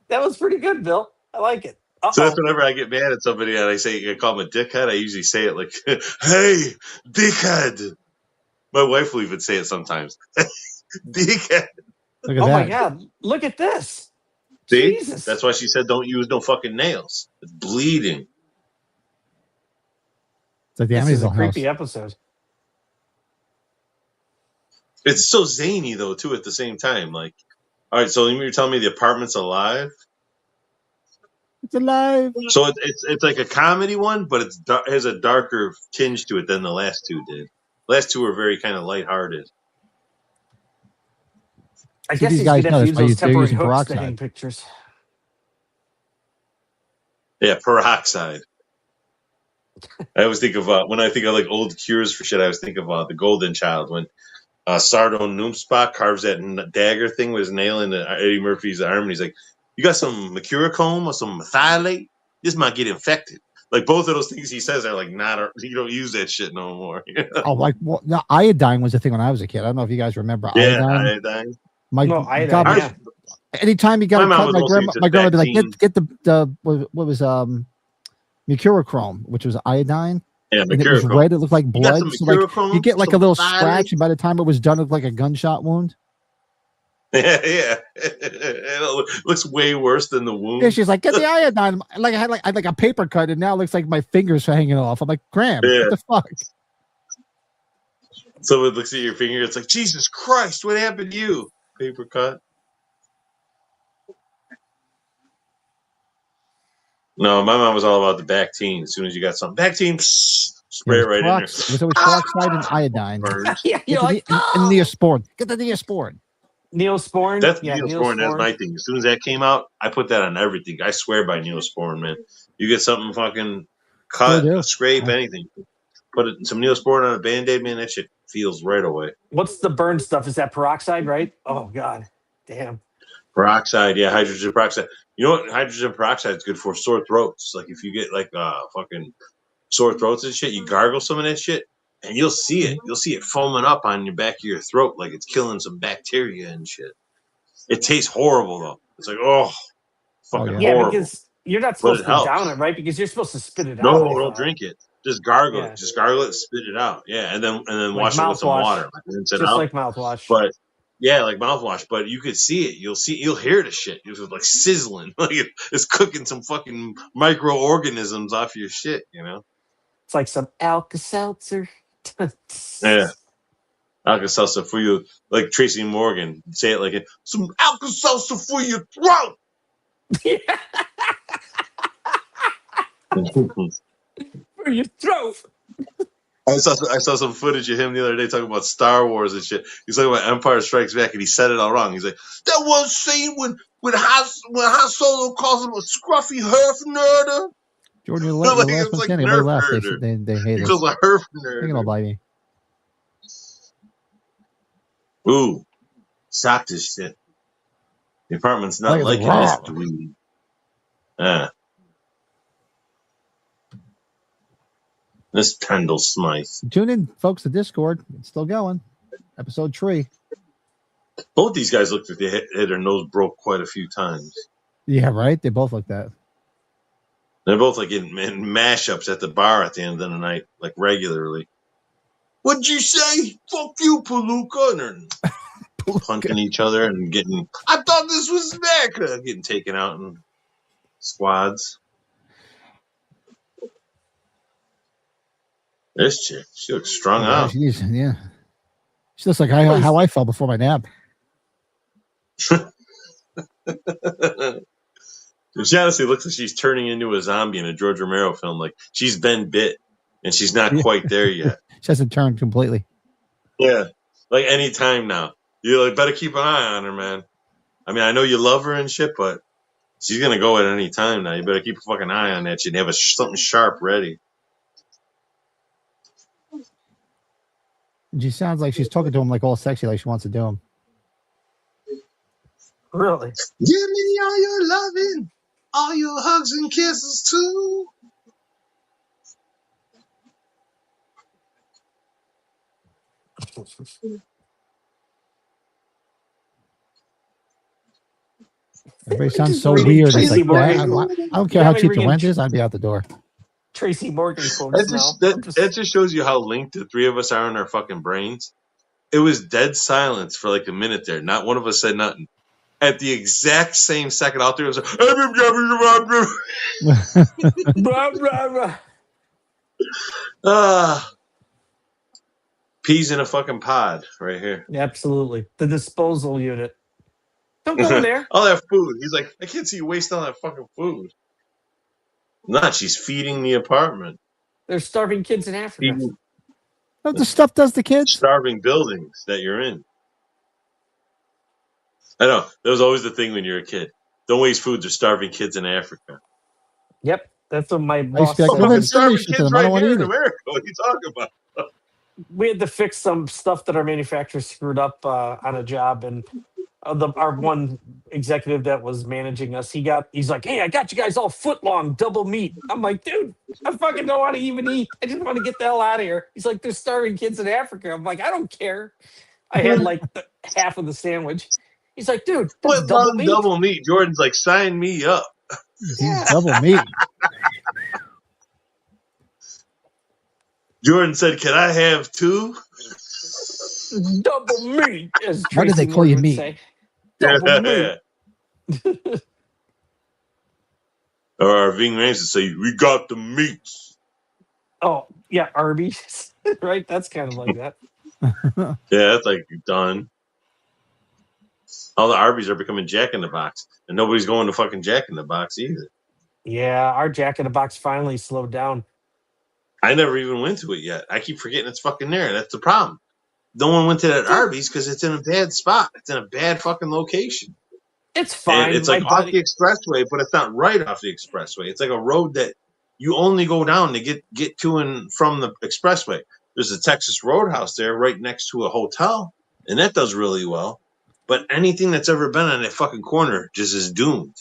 That was pretty good, Bill. I like it. Uh-oh. So that's whenever I get mad at somebody and I call him a dickhead, I usually say it like, hey, dickhead. My wife will even say it sometimes. Dickhead. Look at that. My God. Look at this. See? Jesus. That's why she said don't use no fucking nails. It's bleeding. It's like the This is a Amazon creepy house. episode. It's so zany, though, too, at the same time. Like, all right, so you're telling me the apartment's alive? It's alive. So it's like a comedy one, but it has a darker tinge to it than the last two did. The last two were very kind of lighthearted. I guess these guys know use those temporary hooks to hang pictures. Yeah, peroxide. I always think of when I think of like old cures for shit. I always think of the Golden Child when Sardone Noomspot carves that dagger thing with his nail into Eddie Murphy's arm, and he's like, "You got some mercurochrome or some methylate? This might get infected." Like both of those things he says are like not. You don't use that shit no more. Oh, like no, iodine was a thing when I was a kid. I don't know if you guys remember iodine. Iodine. Anytime you got a cut, my grandma would be like, "Get the what was mercurochrome, which was iodine." Yeah, and it was red. It looked like blood. So like you get like a little scratch, and by the time it was done, it looked like a gunshot wound. Yeah. It looks way worse than the wound. Yeah, she's like, "Get the iodine." Like I had like a paper cut, and now it looks like my fingers are hanging off. I'm like, "Graham, what the fuck?" So it looks at your finger. It's like, Jesus Christ, what happened to you? Paper cut. No, my mom was all about the Bactine. As soon as you got something, Bactine, spray it right in there. It was always peroxide and iodine. You're like, and Neosporin. Get the Neosporin. Neosporin? That's Neosporin. That's my thing. As soon as that came out, I put that on everything. I swear by Neosporin, man. You get something fucking cut, a scrape, anything. Put some Neosporin on a Band-Aid, man. That shit feels right away. What's the burn stuff? Is that peroxide, right? Oh, God. Damn. Peroxide, yeah, hydrogen peroxide. You know what hydrogen peroxide is good for? Sore throats. Like if you get like fucking sore throats and shit, you gargle some of that shit, and you'll see it. You'll see it foaming up on your back of your throat like it's killing some bacteria and shit. It tastes horrible though. It's like fucking horrible. Because you're not supposed to down it, right? Because you're supposed to spit it out. No, don't drink it. Just gargle it. Just gargle it, spit it out. Yeah, and then like wash it with some water. Rinse it out. Like mouthwash. But yeah, like mouthwash. But you could see it. You'll hear the shit. It was like sizzling. Like it's cooking some fucking microorganisms off your shit. You know. It's like some Alka-Seltzer. Yeah. Alka-Seltzer for you, like Tracy Morgan. Say it like it. Some Alka-Seltzer for your throat. For your throat. I saw some footage of him the other day talking about Star Wars and shit. He's talking about Empire Strikes Back, and he said it all wrong. He's like, that one scene when Han Solo calls him a scruffy herf nerder. Jordan, you're last one standing. Everybody laughed. They hate it. He calls a herf nerd. They're gonna buy me. Ooh, sock this shit. The apartment's not like this, dweeby. This Pendle Smythe. Tune in, folks, to Discord. It's still going. Episode 3. Both these guys looked like they had their nose broke quite a few times. Yeah, right? They both look that. They're both like in mashups at the bar at the end of the night, like regularly. What'd you say? Fuck you, Palooka. And they're punching each other and getting, I thought this was America. Getting taken out in squads. This chick, she looks strung out. She looks like how I felt before my nap. She honestly looks like she's turning into a zombie in a George Romero film. Like she's been bit and she's not quite there yet. She hasn't turned completely. Yeah. Like any time now. You better keep an eye on her, man. I mean, I know you love her and shit, but she's going to go at any time now. You better keep a fucking eye on that shit and have something sharp ready. She sounds like she's talking to him like all sexy, like she wants to do him. Really? Give me all your loving, all your hugs and kisses too. Everybody sounds so weird. Like, I don't care how cheap the rent is. I'd be out the door. Tracy Morgan quotes that just shows you how linked the three of us are in our fucking brains. It was dead silence for like a minute there. Not one of us said nothing. At the exact same second, out there was peas in a fucking pod right here. Yeah, absolutely. The disposal unit. Don't go in there. All that food. He's like, I can't see you waste all that fucking food. Not, she's feeding the apartment. There's starving kids in Africa. What the stuff does the kids? Starving buildings that you're in. I know. That was always the thing when you're a kid. Don't waste food. There's starving kids in Africa. Yep. That's what my I used boss to be like, said. go ahead Fucking and send me starving shit to kids them. I right don't want to here eat in it. America. What are you talking about? We had to fix some stuff that our manufacturer screwed up on a job, and our one executive that was managing us, he's like, "Hey, I got you guys all foot long double meat." I'm like, "Dude, I fucking don't want to even eat. I just want to get the hell out of here." He's like, "There's starving kids in Africa." I'm like, "I don't care." I had like half of the sandwich. He's like, "Dude, that's Foot double long meat." double meat. Jordan's like, sign me up. These Yeah. double meat. Jordan said, "Can I have 2?" Double meat, as Why did they Tracy call you Morgan would meat? say. Double meat. Or our Ving Rhames would say, "We got the meats." Oh, yeah, Arby's. Right? That's kind of like that. Yeah, that's like done. All the Arby's are becoming Jack in the Box, and nobody's going to fucking Jack in the Box either. Yeah, our Jack in the Box finally slowed down. I never even went to it yet. I keep forgetting it's fucking there. That's the problem. No one went to that Arby's because it's in a bad spot. It's in a bad fucking location. It's And fine. it's My like off buddy, the expressway, but it's not right off the expressway. It's like a road that you only go down to get to and from the expressway. There's a Texas Roadhouse there right next to a hotel, and that does really well. But anything that's ever been on that fucking corner just is doomed.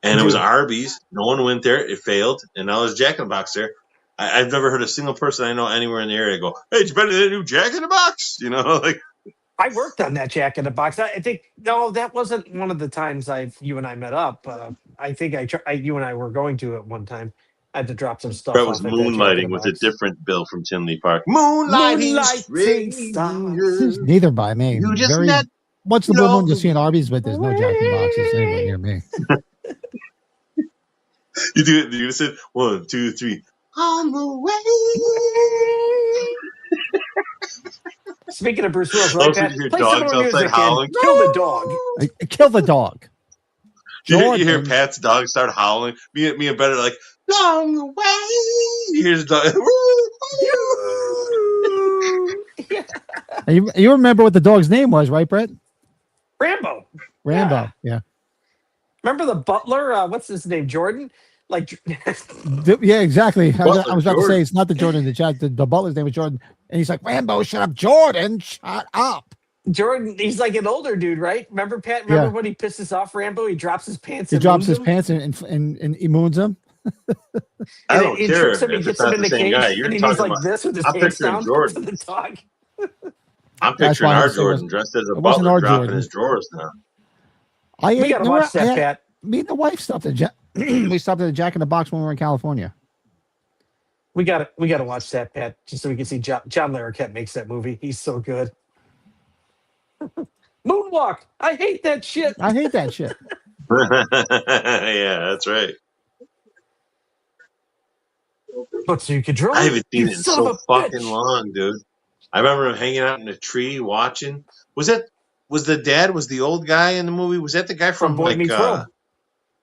And it was Dude. Arby's. No one went there. It failed. And now there's Jack in the Box there. I've never heard a single person I know anywhere in the area go, "Hey, did you better that new Jack in the Box?" You know, like I worked on that Jack in the Box. I think no, that wasn't one of the times you and I met up. I think you and I were going to it one time. I had to drop some stuff Brett was off at that Jack in the moonlighting with a Box. different Bill from Tinley Park. Moonlighting Moonlighting stranger. stars. Neither by me. You just Very met once the blue moon, you'll see an Arby's, but there's no Jack in the Boxes anywhere near me. You do it. You just said 1, 2, 3. On the way. Speaking of Bruce Willis, right, Also, Pat? you hear Play some more dogs outside music and howling. kill the dog. Kill the dog. You hear Jordan. Pat's dog start howling. Me and Ben are like, long way. You hear his dog. You remember what the dog's name was, right, Brett? Rambo. Rambo. Yeah. Remember the butler? What's his name? Jordan? Like, Yeah, exactly. I was about to say Jordan. it's not the Jordan in the chat. The butler's name was Jordan, and he's like, "Rambo, shut up, Jordan, shut up." Jordan, he's like an older dude, right? Remember, Pat? Remember when he pisses off Rambo? He drops his pants. He and drops moons his him? pants and he moons him. I don't He care tricks him. He if gets it's not him in the the same cage, guy. You're and he's talking like about. this with his I'm pants picturing down to Jordan. the dog. I'm That's picturing why I our was saying Jordan dressed as a it wasn't butler our dropping Jordan. his drawers now. We gotta watch that, Pat. Me and the wife stopped at we stopped at the Jack in the Box when we were in California. We gotta watch that, Pat, just so we can see John Larroquette makes that movie. He's so good. Moonwalk. I hate that shit. I hate that shit. Yeah, that's right. But so you could draw. I haven't You seen it in son of so a fucking bitch. long, dude. I remember him hanging out in a tree watching. Was the dad? Was the old guy in the movie? Was that the guy From from Boy like? Meets World.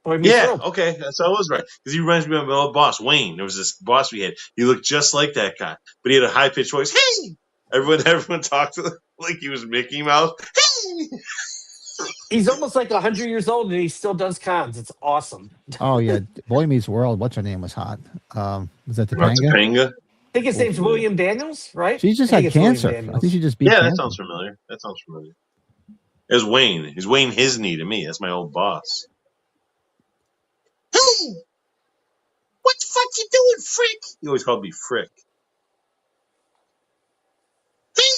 Boy Meets Yeah, World. okay, so I was right because he reminds me of my old boss Wayne. There was this boss we had. He looked just like that guy, but he had a high pitched voice. Hey, everyone talked to him like he was Mickey Mouse. Hey. He's almost like 100 years old, and he still does cons. It's awesome. Oh yeah, Boy Meets World. What's her name was hot. Was that Topanga? Topanga? I think his name's William Daniels, right? She just I had think it's William cancer. I Daniels. think she just beat Yeah, cancer. that sounds familiar. It was Wayne. He's Wayne Hisney to me. That's my old boss. Hey, what the fuck you doing, Frick? He always called me Frick.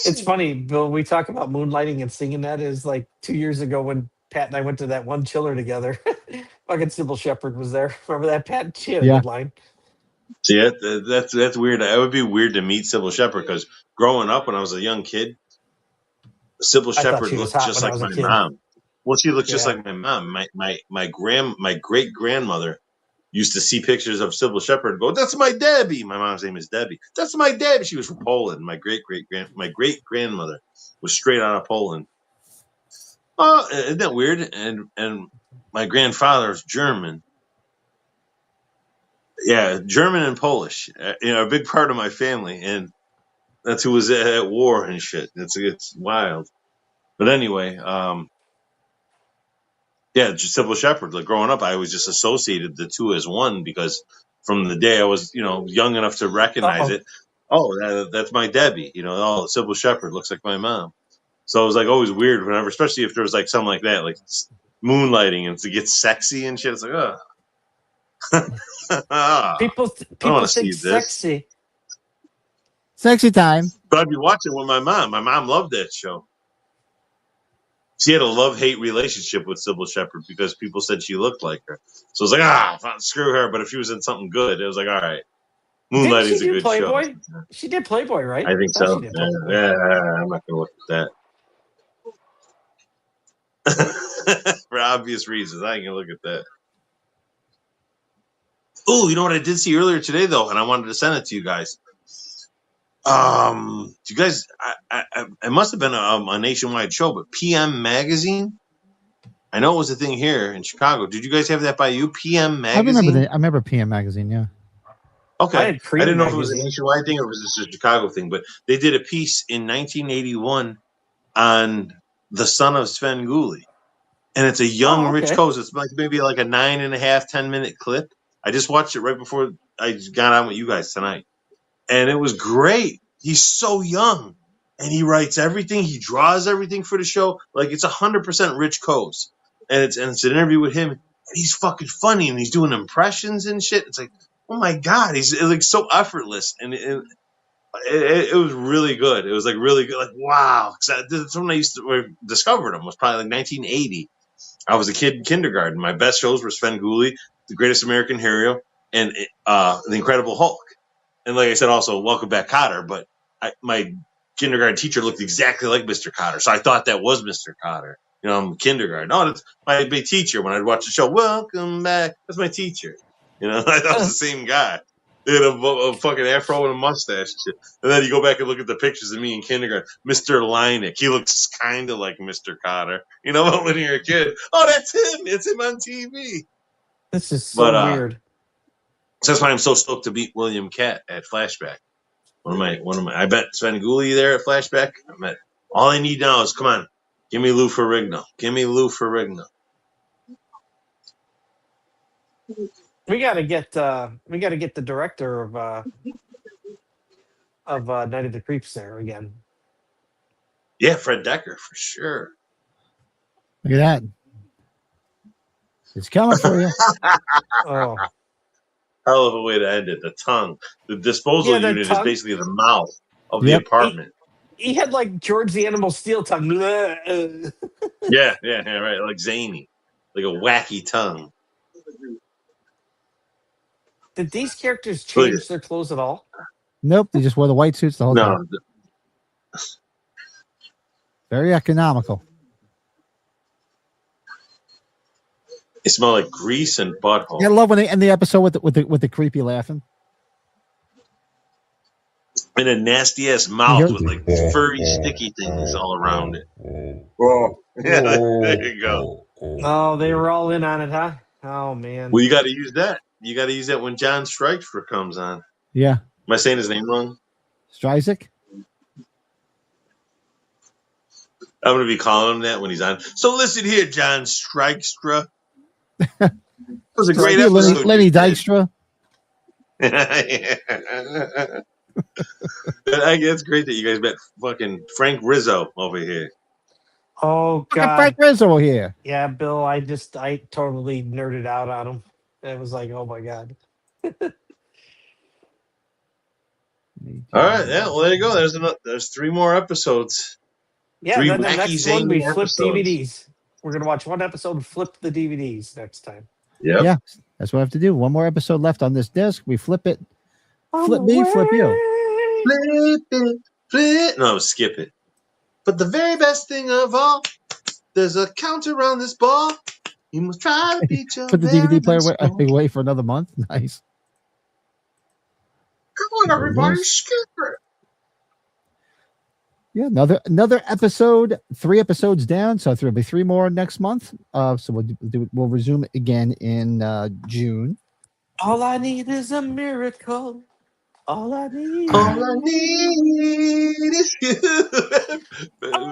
It's funny, Bill. We talk about moonlighting and singing that is like 2 years ago when Pat and I went to that one chiller together. Fucking Sybil Shepherd was there. Remember that, Pat? She had a good line. See, that's weird. It would be weird to meet Sybil Shepherd because growing up when I was a young kid, Sybil I thought Shepherd she was looked hot just when I like was a my kid. mom. Well, she looked just Yeah. like my mom. My great grandmother used to see pictures of Sybil Shepherd and go, "That's my Debbie." My mom's name is Debbie. That's my Debbie. She was from Poland. My great grandmother was straight out of Poland. Oh, isn't that weird? And my grandfather's German. Yeah, German and Polish. A big part of my family, and that's who was at war and shit. It's wild. But anyway, yeah, just Sybil Shepherd. Like growing up, I was just associated the two as one because from the day I was, young enough to recognize it. Oh, that's my Debbie. Sybil Shepherd looks like my mom. So it was like always weird whenever, especially if there was like something like that, like moonlighting and to get sexy and shit. It's like, People think sexy. Sexy time. But I'd be watching with my mom. My mom loved that show. She had a love-hate relationship with Sybil Shepherd because people said she looked like her. So it was like, screw her. But if she was in something good, it was like, all right. Moonlighting's a good Playboy? show. She did Playboy, right? I think so. Yeah, I'm not going to look at that. For obvious reasons. I ain't going to look at that. Oh, you know what I did see earlier today, though? And I wanted to send it to you guys. You guys, it must have been a nationwide show, but PM Magazine. I know it was a thing here in Chicago. Did you guys have that by you? PM Magazine. I remember PM Magazine. Yeah. Okay. I didn't know if it was a nationwide thing or if it was just a Chicago thing, but they did a piece in 1981 on the son of Svengoolie, and it's a young Rich Koz. It's like maybe like a 9.5, 10-minute clip. I just watched it right before I got on with you guys tonight. And it was great. He's so young, and he writes everything. He draws everything for the show. Like it's 100% Rich Koz, and it's an interview with him. And he's fucking funny, and he's doing impressions and shit. It's like, oh my god, he's like so effortless, and it was really good. It was like really good. Like wow, that's when I used to discovered him was probably like 1980. I was a kid in kindergarten. My best shows were Svengoolie, The Greatest American Hero, and The Incredible Hulk. And like I said, also Welcome Back, Kotter. But my kindergarten teacher looked exactly like Mr. Kotter, so I thought that was Mr. Kotter. I'm kindergarten. Oh, that's my big teacher. When I'd watch the show, Welcome Back, that's my teacher. I thought it was the same guy. They had a fucking afro and a mustache and shit. And then you go back and look at the pictures of me in kindergarten. Mr. Leineck, he looks kind of like Mr. Kotter. But when you're a kid, oh, that's him. It's him on TV. This is so weird. So that's why I'm so stoked to beat William Catt at Flashback. One of my. I bet Svengoolie there at Flashback. All I need now is come on, give me Lou Ferrigno. Give me Lou Ferrigno. We gotta get the director of Night of the Creeps there again. Yeah, Fred Decker for sure. Look at that. It's coming for you. Oh. Hell of a way to end it. The tongue. The disposal unit is basically the mouth of the apartment. He had like George the Animal Steel tongue. Yeah, right. Like zany. Like a wacky tongue. Did these characters change their clothes at all? Nope, they just wore the white suits the whole time. Very economical. They smell like grease and butthole. Yeah, I love when they end the episode with the creepy laughing. And a nasty ass mouth with like furry, sticky things all around it. Oh, yeah, there you go. Oh, they were all in on it, huh? Oh man. Well, you got to use that. You got to use that when John Streicher comes on. Yeah. Am I saying his name wrong? Streicher? I'm going to be calling him that when he's on. So listen here, John Streicher. It was a great episode. Lenny Dykstra. It's great that you guys met fucking Frank Rizzo over here. Oh god, Frank Rizzo here. Yeah, Bill. I totally nerded out on him. It was like, oh my god. All right, yeah. Well, there you go. There's 3 more episodes. Yeah, then the next one we flip DVDs. We're gonna watch one episode and flip the DVDs next time. Yep. Yeah, that's what I have to do. One more episode left on this disc. We flip it. Flip me, flip you. Flip it, flip. No, skip it. But the very best thing of all, there's a counter on this ball. You must try to beat your Put the DVD player away for another month. Nice. Come on, everybody, skip it. Yeah, another episode. 3 episodes down, so there'll be 3 more next month. So we'll resume again in June. All I need is a miracle. All I need is you.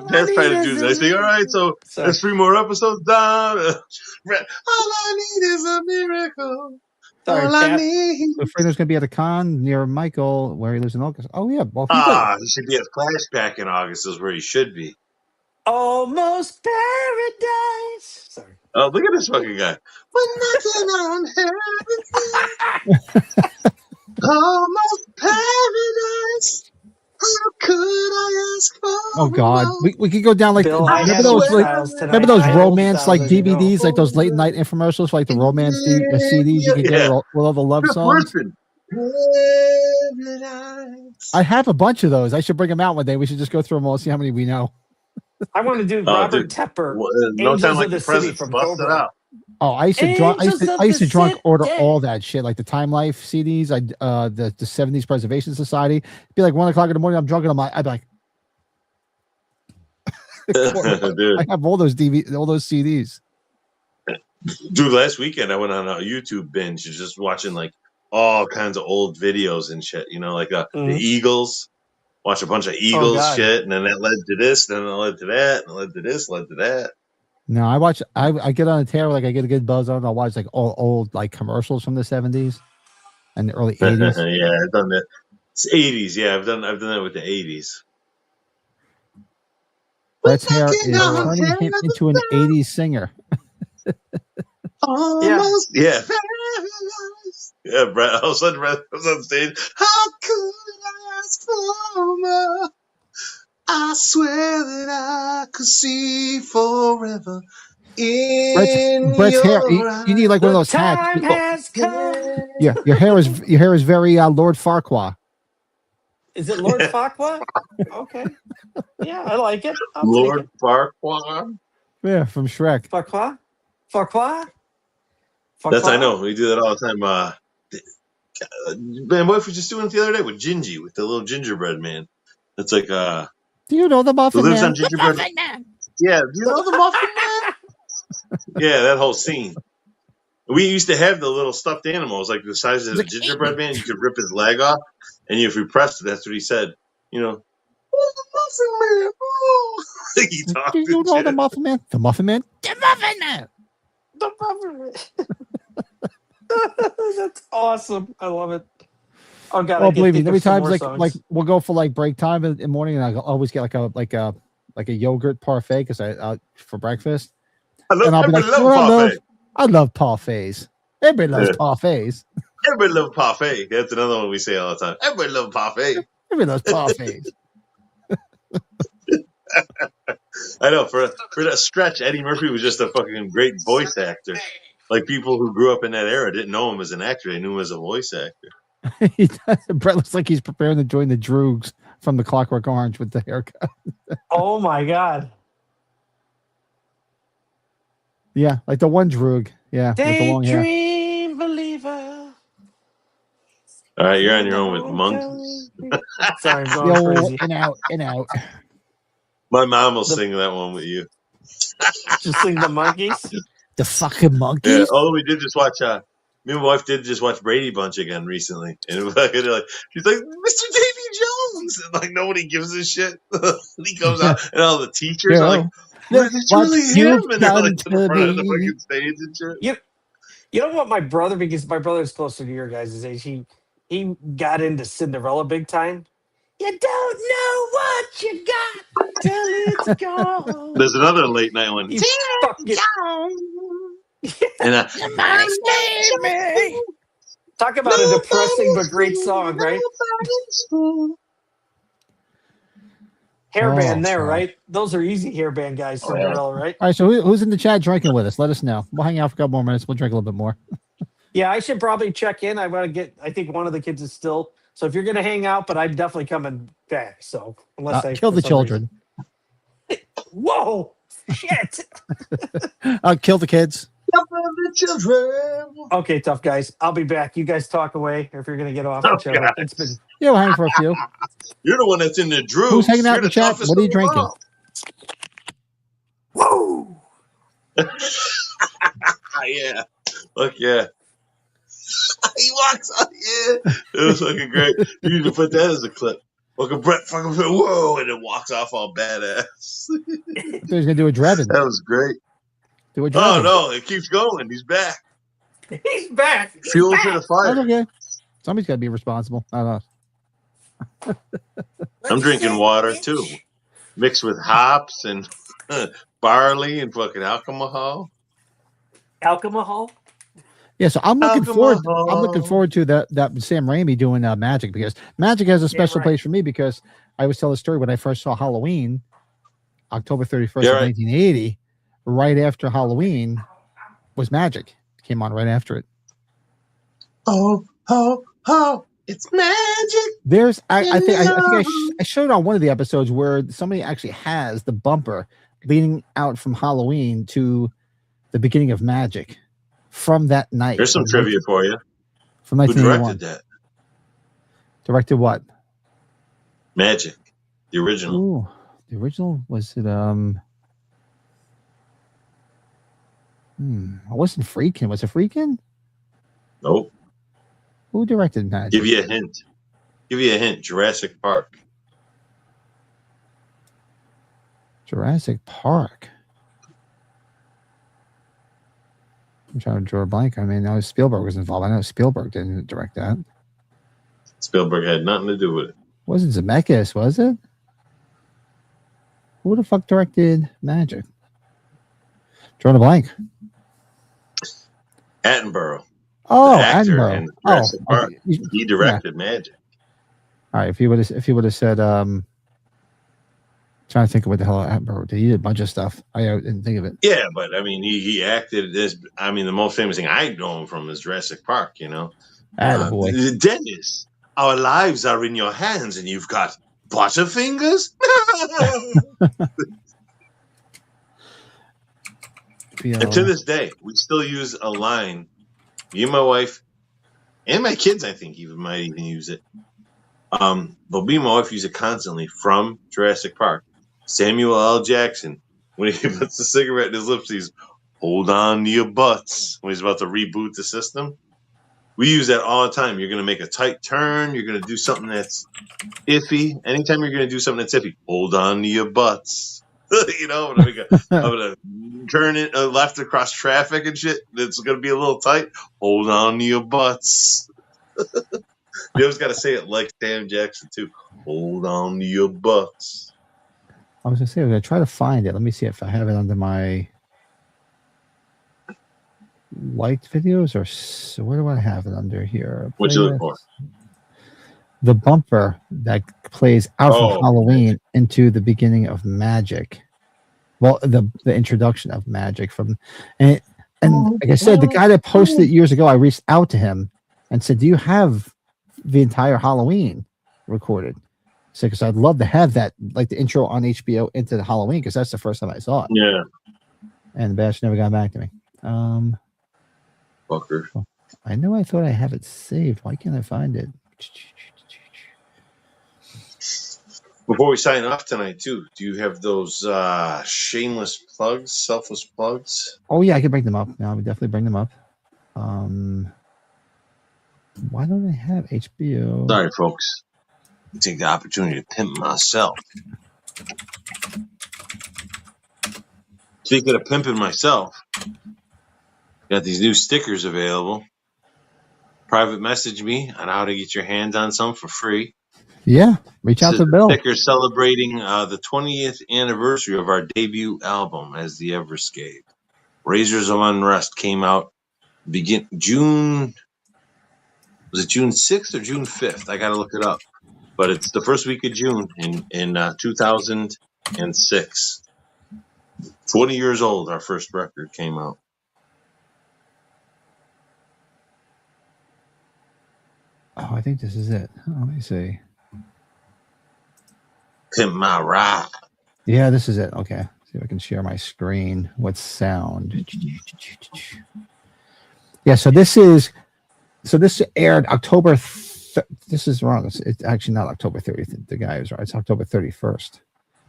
That's trying to do this. I say, all right, so there's 3 more episodes down. All I need is a miracle. Sorry, all I Pat. need. A friend who's going to be at a con near Michael where he lives in August. Oh, yeah. Well, He should be at Flashback in August is where he should be. Almost paradise. Sorry. Oh, look at this fucking guy. We're knocking on heaven. Almost paradise. How could I ask for oh, God. We could go down like, Bill, I had remember old styles tonight. remember those I had old romance styles, like as you know. DVDs, like those late night infomercials, like the romance CDs you could get with all the love songs? Paradise. I have a bunch of those. I should bring them out one day. We should just go through them all, see how many we know. I want to do Robert Tepper, No Angels time like of the the City present. from Bust Cobra. it out. Oh, I used to drunk order all that shit, like the Time Life CDs, the 70s Preservation Society. It'd be like 1 o'clock in the morning. I'm drunk and I'd be like, Dude. I have all those CDs. Dude, last weekend I went on a YouTube binge, just watching like all kinds of old videos and shit. You know, like the Eagles. Watch a bunch of Eagles shit, and then that led to this, then it led to that, and it led to this, led to that. No, I get on a tear, like I get a good buzz on. I'll watch like all old like commercials from the 70s and the early 80s. Yeah, I've done that. It's 80s. Yeah, I've done that with the 80s. Brett's hair is turning him into an 80s singer. Almost, yeah. Yeah, Brett. All of a sudden, Brett was on stage. How could I ask for more? I swear that I could see forever in Brett's hair. You need like one of those hats. Time has come. Yeah, your hair is very Lord Farquaad. Is it Lord Farquaad? Okay. Yeah, I like it. Lord Farquaad? Yeah, from Shrek. Farquaad? That's, I know. We do that all the time. Man, what if we just doing it the other day with Gingy, with the little gingerbread man? It's like, do you know the Muffin lives Man? on gingerbread. Yeah, do you know the Muffin Man? Yeah, that whole scene. We used to have the little stuffed animals, like the size of the gingerbread man. You could rip his leg off, and if you pressed it, that's what he said. You know, oh, the Muffin Man. Oh. He talked. Do you know the Muffin Man? The Muffin Man? The Muffin Man. The Muffin Man. That's awesome. I love it. Oh God! Oh, believe me, every time like we'll go for like break time in the morning, and I always get like a yogurt parfait because for breakfast. I love parfaits. Everybody loves parfaits. Everybody loves parfait. That's another one we say all the time. Everybody loves parfait. Everybody loves parfaits. I know. For that stretch, Eddie Murphy was just a fucking great voice actor. Like people who grew up in that era didn't know him as an actor; they knew him as a voice actor. Brett looks like he's preparing to join the Droogs from the Clockwork Orange with the haircut. Oh my God! Yeah, like the one Droog. Yeah, with the long hair. Daydream believer. All right, you're on your own with monkeys. Sorry, I'm going crazy. And out. My mom will sing that one with you. Just sing the monkeys. The fucking monkeys. Yeah. Although we did just watch. Me and my wife did just watch Brady Bunch again recently, and it was like, she's like, Mr. Davy Jones, and like nobody gives a shit. He comes out, and all the teachers are like, "It's really him," and they're like to the front of the fucking stage and shit. You know what, my brother, because my brother is closer to your guys' age, he got into Cinderella big time. You don't know what you got till it's gone. There's another late night one. You fucking and talk about a depressing but great song, right? Hairband there, right? Those are easy hairband guys, Cinderella, right? All right, so who's in the chat drinking with us? Let us know. We'll hang out for a couple more minutes. We'll drink a little bit more. Yeah, I should probably check in. I think one of the kids is still. So if you're going to hang out, but I'm definitely coming back. So unless I kill the children. Whoa, shit. Kill the kids. Okay, tough guys. I'll be back. You guys talk away if you're going to get off each other. It's been. We'll hang for a few. You're the one that's in the Drew. Who's hanging out in the chat? What are you drinking? Whoa. Yeah. Look, yeah. He walks out. Yeah. It was fucking great. You need to put that as a clip. Fucking Brett fucking whoa, and then walks off all badass. I thought he was going to do a Drebin. That was great. Do a Drebin. Oh, no. It keeps going. He's back. He's back. He's Fuel back. to the fire. That's okay. Somebody's got to be responsible. I don't know. I'm drinking water too, mixed with hops and barley and fucking alcohol. Alcohol. Yeah, so I'm looking forward. I'm looking forward to that Sam Raimi doing Magic, because Magic has a special place for me, because I always tell the story when I first saw Halloween, October 31st, 1980, right after Halloween was Magic. It came on right after it. Oh, it's magic. There's, I think I showed on one of the episodes where somebody actually has the bumper leading out from Halloween to the beginning of Magic from that night. There's some trivia for you. From Who directed that? Directed what? Magic, the original. Ooh, the original, was it? It wasn't Friedkin. Was it Friedkin? Nope. Who directed Magic? Give you a hint. Jurassic Park. Jurassic Park. I'm trying to draw a blank. I mean, I know Spielberg was involved. I know Spielberg didn't direct that. Spielberg had nothing to do with it. Wasn't Zemeckis, was it? Who the fuck directed Magic? Drawing a blank. Attenborough. Oh, Attenborough. In Jurassic Park. Okay. He directed Magic. All right. If he would have said, trying to think of what the hell Attenborough did. He did a bunch of stuff. I didn't think of it. Yeah, but I mean, he acted this. I mean, the most famous thing I know him from is Jurassic Park. You know, Dennis, our lives are in your hands, and you've got butterfingers. And to this day, we still use a line. Me and my wife, and my kids, I think, might even use it. But me and my wife use it constantly from Jurassic Park. Samuel L. Jackson, when he puts the cigarette in his lips, he's hold on to your butts when he's about to reboot the system. We use that all the time. You're going to make a tight turn. You're going to do something that's iffy. Anytime you're going to do something that's iffy, hold on to your butts. You know, I'm going to turn it left across traffic and shit. It's going to be a little tight. Hold on to your butts. You always got to say it like Sam Jackson, too. Hold on to your butts. I was going to say, I'm going to try to find it. Let me see if I have it under my liked videos, or where do I have it under here? What you looking for? The bumper that plays out from Halloween into the beginning of Magic. Well, the introduction of Magic and like I said, the guy that posted it years ago, I reached out to him and said, "Do you have the entire Halloween recorded?" So, because I'd love to have that, like the intro on HBO into the Halloween, because that's the first time I saw it. Yeah. And the batch never got back to me. Fucker. I know I thought I have it saved. Why can't I find it? Before we sign off tonight, too, do you have those shameless plugs, selfless plugs? Oh, yeah, I can bring them up. No, I would definitely bring them up. Why don't I have HBO? Sorry, folks. I take the opportunity to pimp myself. Speaking of pimping myself, got these new stickers available. Private message me on how to get your hands on some for free. Yeah, reach out to Bill. Stickers celebrating the 20th anniversary of our debut album as the Everscape. Razors of Unrest came out June. Was it June 6th or June 5th? I got to look it up. But it's the first week of June in 2006. 20 years old, our first record came out. Oh, I think this is it. Let me see. Pimp my ride. Yeah, this is it. Okay. See if I can share my screen with sound. Yeah, so this aired October. This is wrong. It's actually not October 30th. The guy was right. It's October 31st.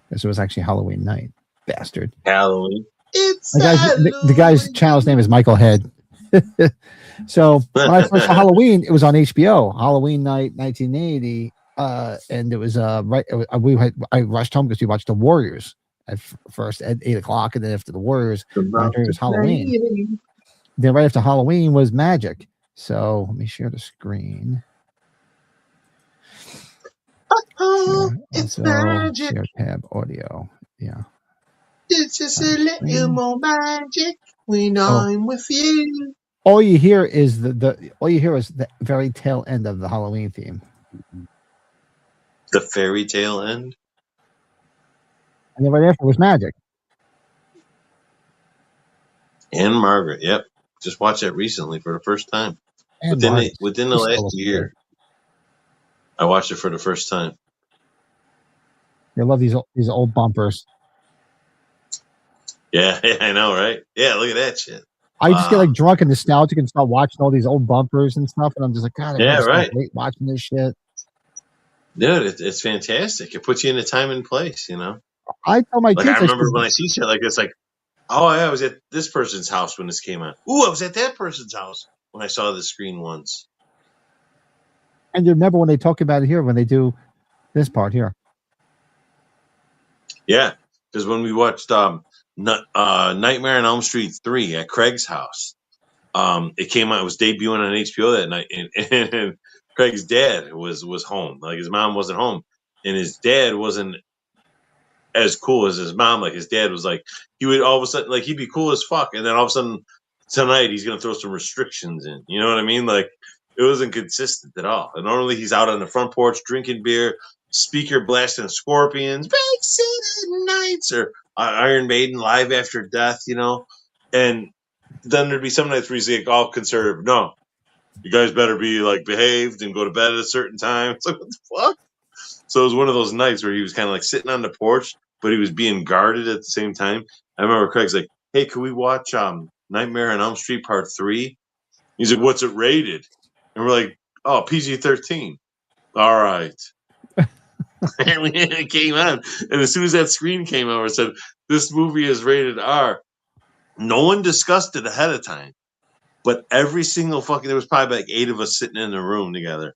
This was actually Halloween night. Bastard. Halloween. The guy's channel's name is Michael Head. So when I first saw Halloween, it was on HBO. Halloween night, 1980. And it was I rushed home because we watched the Warriors at first at 8:00, and then after the Warriors, it was Halloween. then right after Halloween was Magic. So let me share the screen. It's magic. Share tab audio. Yeah. It's just a little more magic when I'm with you. All you hear is the very tail end of the Halloween theme. The fairy tale end? And then right after was Magic. And Margaret, yep. Just watched that recently for the first time. And within the last year, I watched it for the first time. I love these old bumpers. Yeah, I know, right? Yeah, look at that shit. I just get like drunk and nostalgic and start watching all these old bumpers and stuff, and I'm just like, God, I hate watching this shit. Dude, it's fantastic. It puts you in a time and place, you know. I tell my kids, I remember when I see shit like this, like, oh yeah, I was at this person's house when this came out. Ooh, I was at that person's house when I saw the screen once. And you remember when they talk about it here when they do this part here. Yeah, because when we watched Nightmare on Elm Street 3 at Craig's house, it came out. It was debuting on HBO that night, and Craig's dad was home. Like his mom wasn't home, and his dad wasn't as cool as his mom. Like his dad was like, he would all of a sudden, like he'd be cool as fuck, and then all of a sudden tonight he's gonna throw some restrictions in. You know what I mean? Like it wasn't consistent at all. And normally he's out on the front porch drinking beer, speaker blasting Scorpions, Big City Nights, or Iron Maiden, Live After Death. You know, and then there'd be some nights where he's like all conservative. No, you guys better be like behaved and go to bed at a certain time. It's like, what the fuck? So it was one of those nights where he was kind of like sitting on the porch, but he was being guarded at the same time. I remember Craig's like, hey, can we watch Nightmare on Elm Street Part 3? He's like, what's it rated? And we're like, oh, PG-13. All right. And it came on. And as soon as that screen came over, it said, this movie is rated R. No one discussed it ahead of time. But every single there was probably like 8 of us sitting in the room together.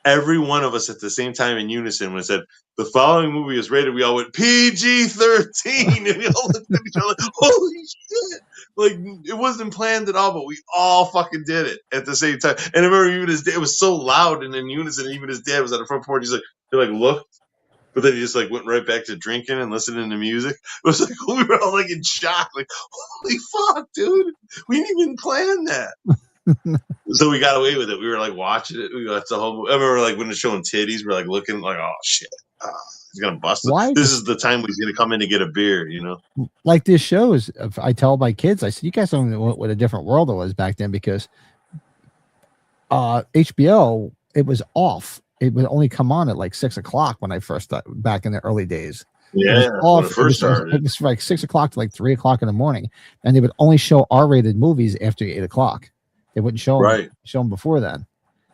Every one of us at the same time in unison when it said, the following movie is rated, we all went PG-13. And we all looked at each other like, holy shit. Like, it wasn't planned at all, but we all fucking did it at the same time. And I remember even his dad, it was so loud and in unison, even his dad was at the front porch. He looked, but then he just like went right back to drinking and listening to music. It was like, we were all like in shock. Like, holy fuck, dude. We didn't even plan that. So we got away with it. We were like watching it. We watched the whole movie. I remember like when they're showing titties, we're like looking like, oh shit, he's gonna bust it. This is the time he's gonna come in to get a beer, you know. Like this shows, I tell my kids, I said, you guys don't know what a different world it was back then because HBO, it was off. It would only come on at like 6 o'clock when I first started, back in the early days. Yeah, when it first started. It was like 6 o'clock to like 3 o'clock in the morning, and they would only show R-rated movies after 8 o'clock. They wouldn't show them before then.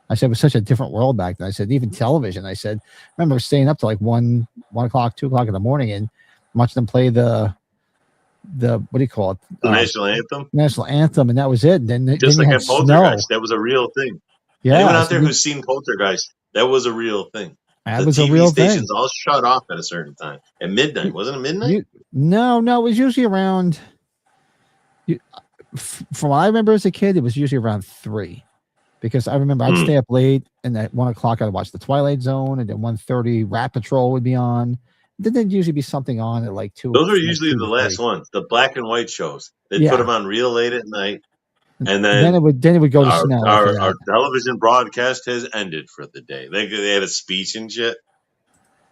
I said it was such a different world back then. I said even television. I said I remember staying up to like 1 o'clock, 2 o'clock in the morning and watching them play the what do you call it? The national anthem. National anthem, and that was it. And then just like at Poltergeist, that was a real thing. Yeah, anyone out there who's seen Poltergeist, that was a real thing. That was a real thing. Stations all shut off at a certain time at midnight. Wasn't it midnight? No, it was usually around. From what I remember as a kid, it was usually around 3, because I remember I'd stay up late, and at 1 o'clock I'd watch The Twilight Zone, and then 1:30 Rat Patrol would be on. Then there'd usually be something on at like 2. Those are usually the last ones, the black and white shows. They'd put them on real late at night, and then it would go to snow. Our television broadcast has ended for the day. They had a speech and shit.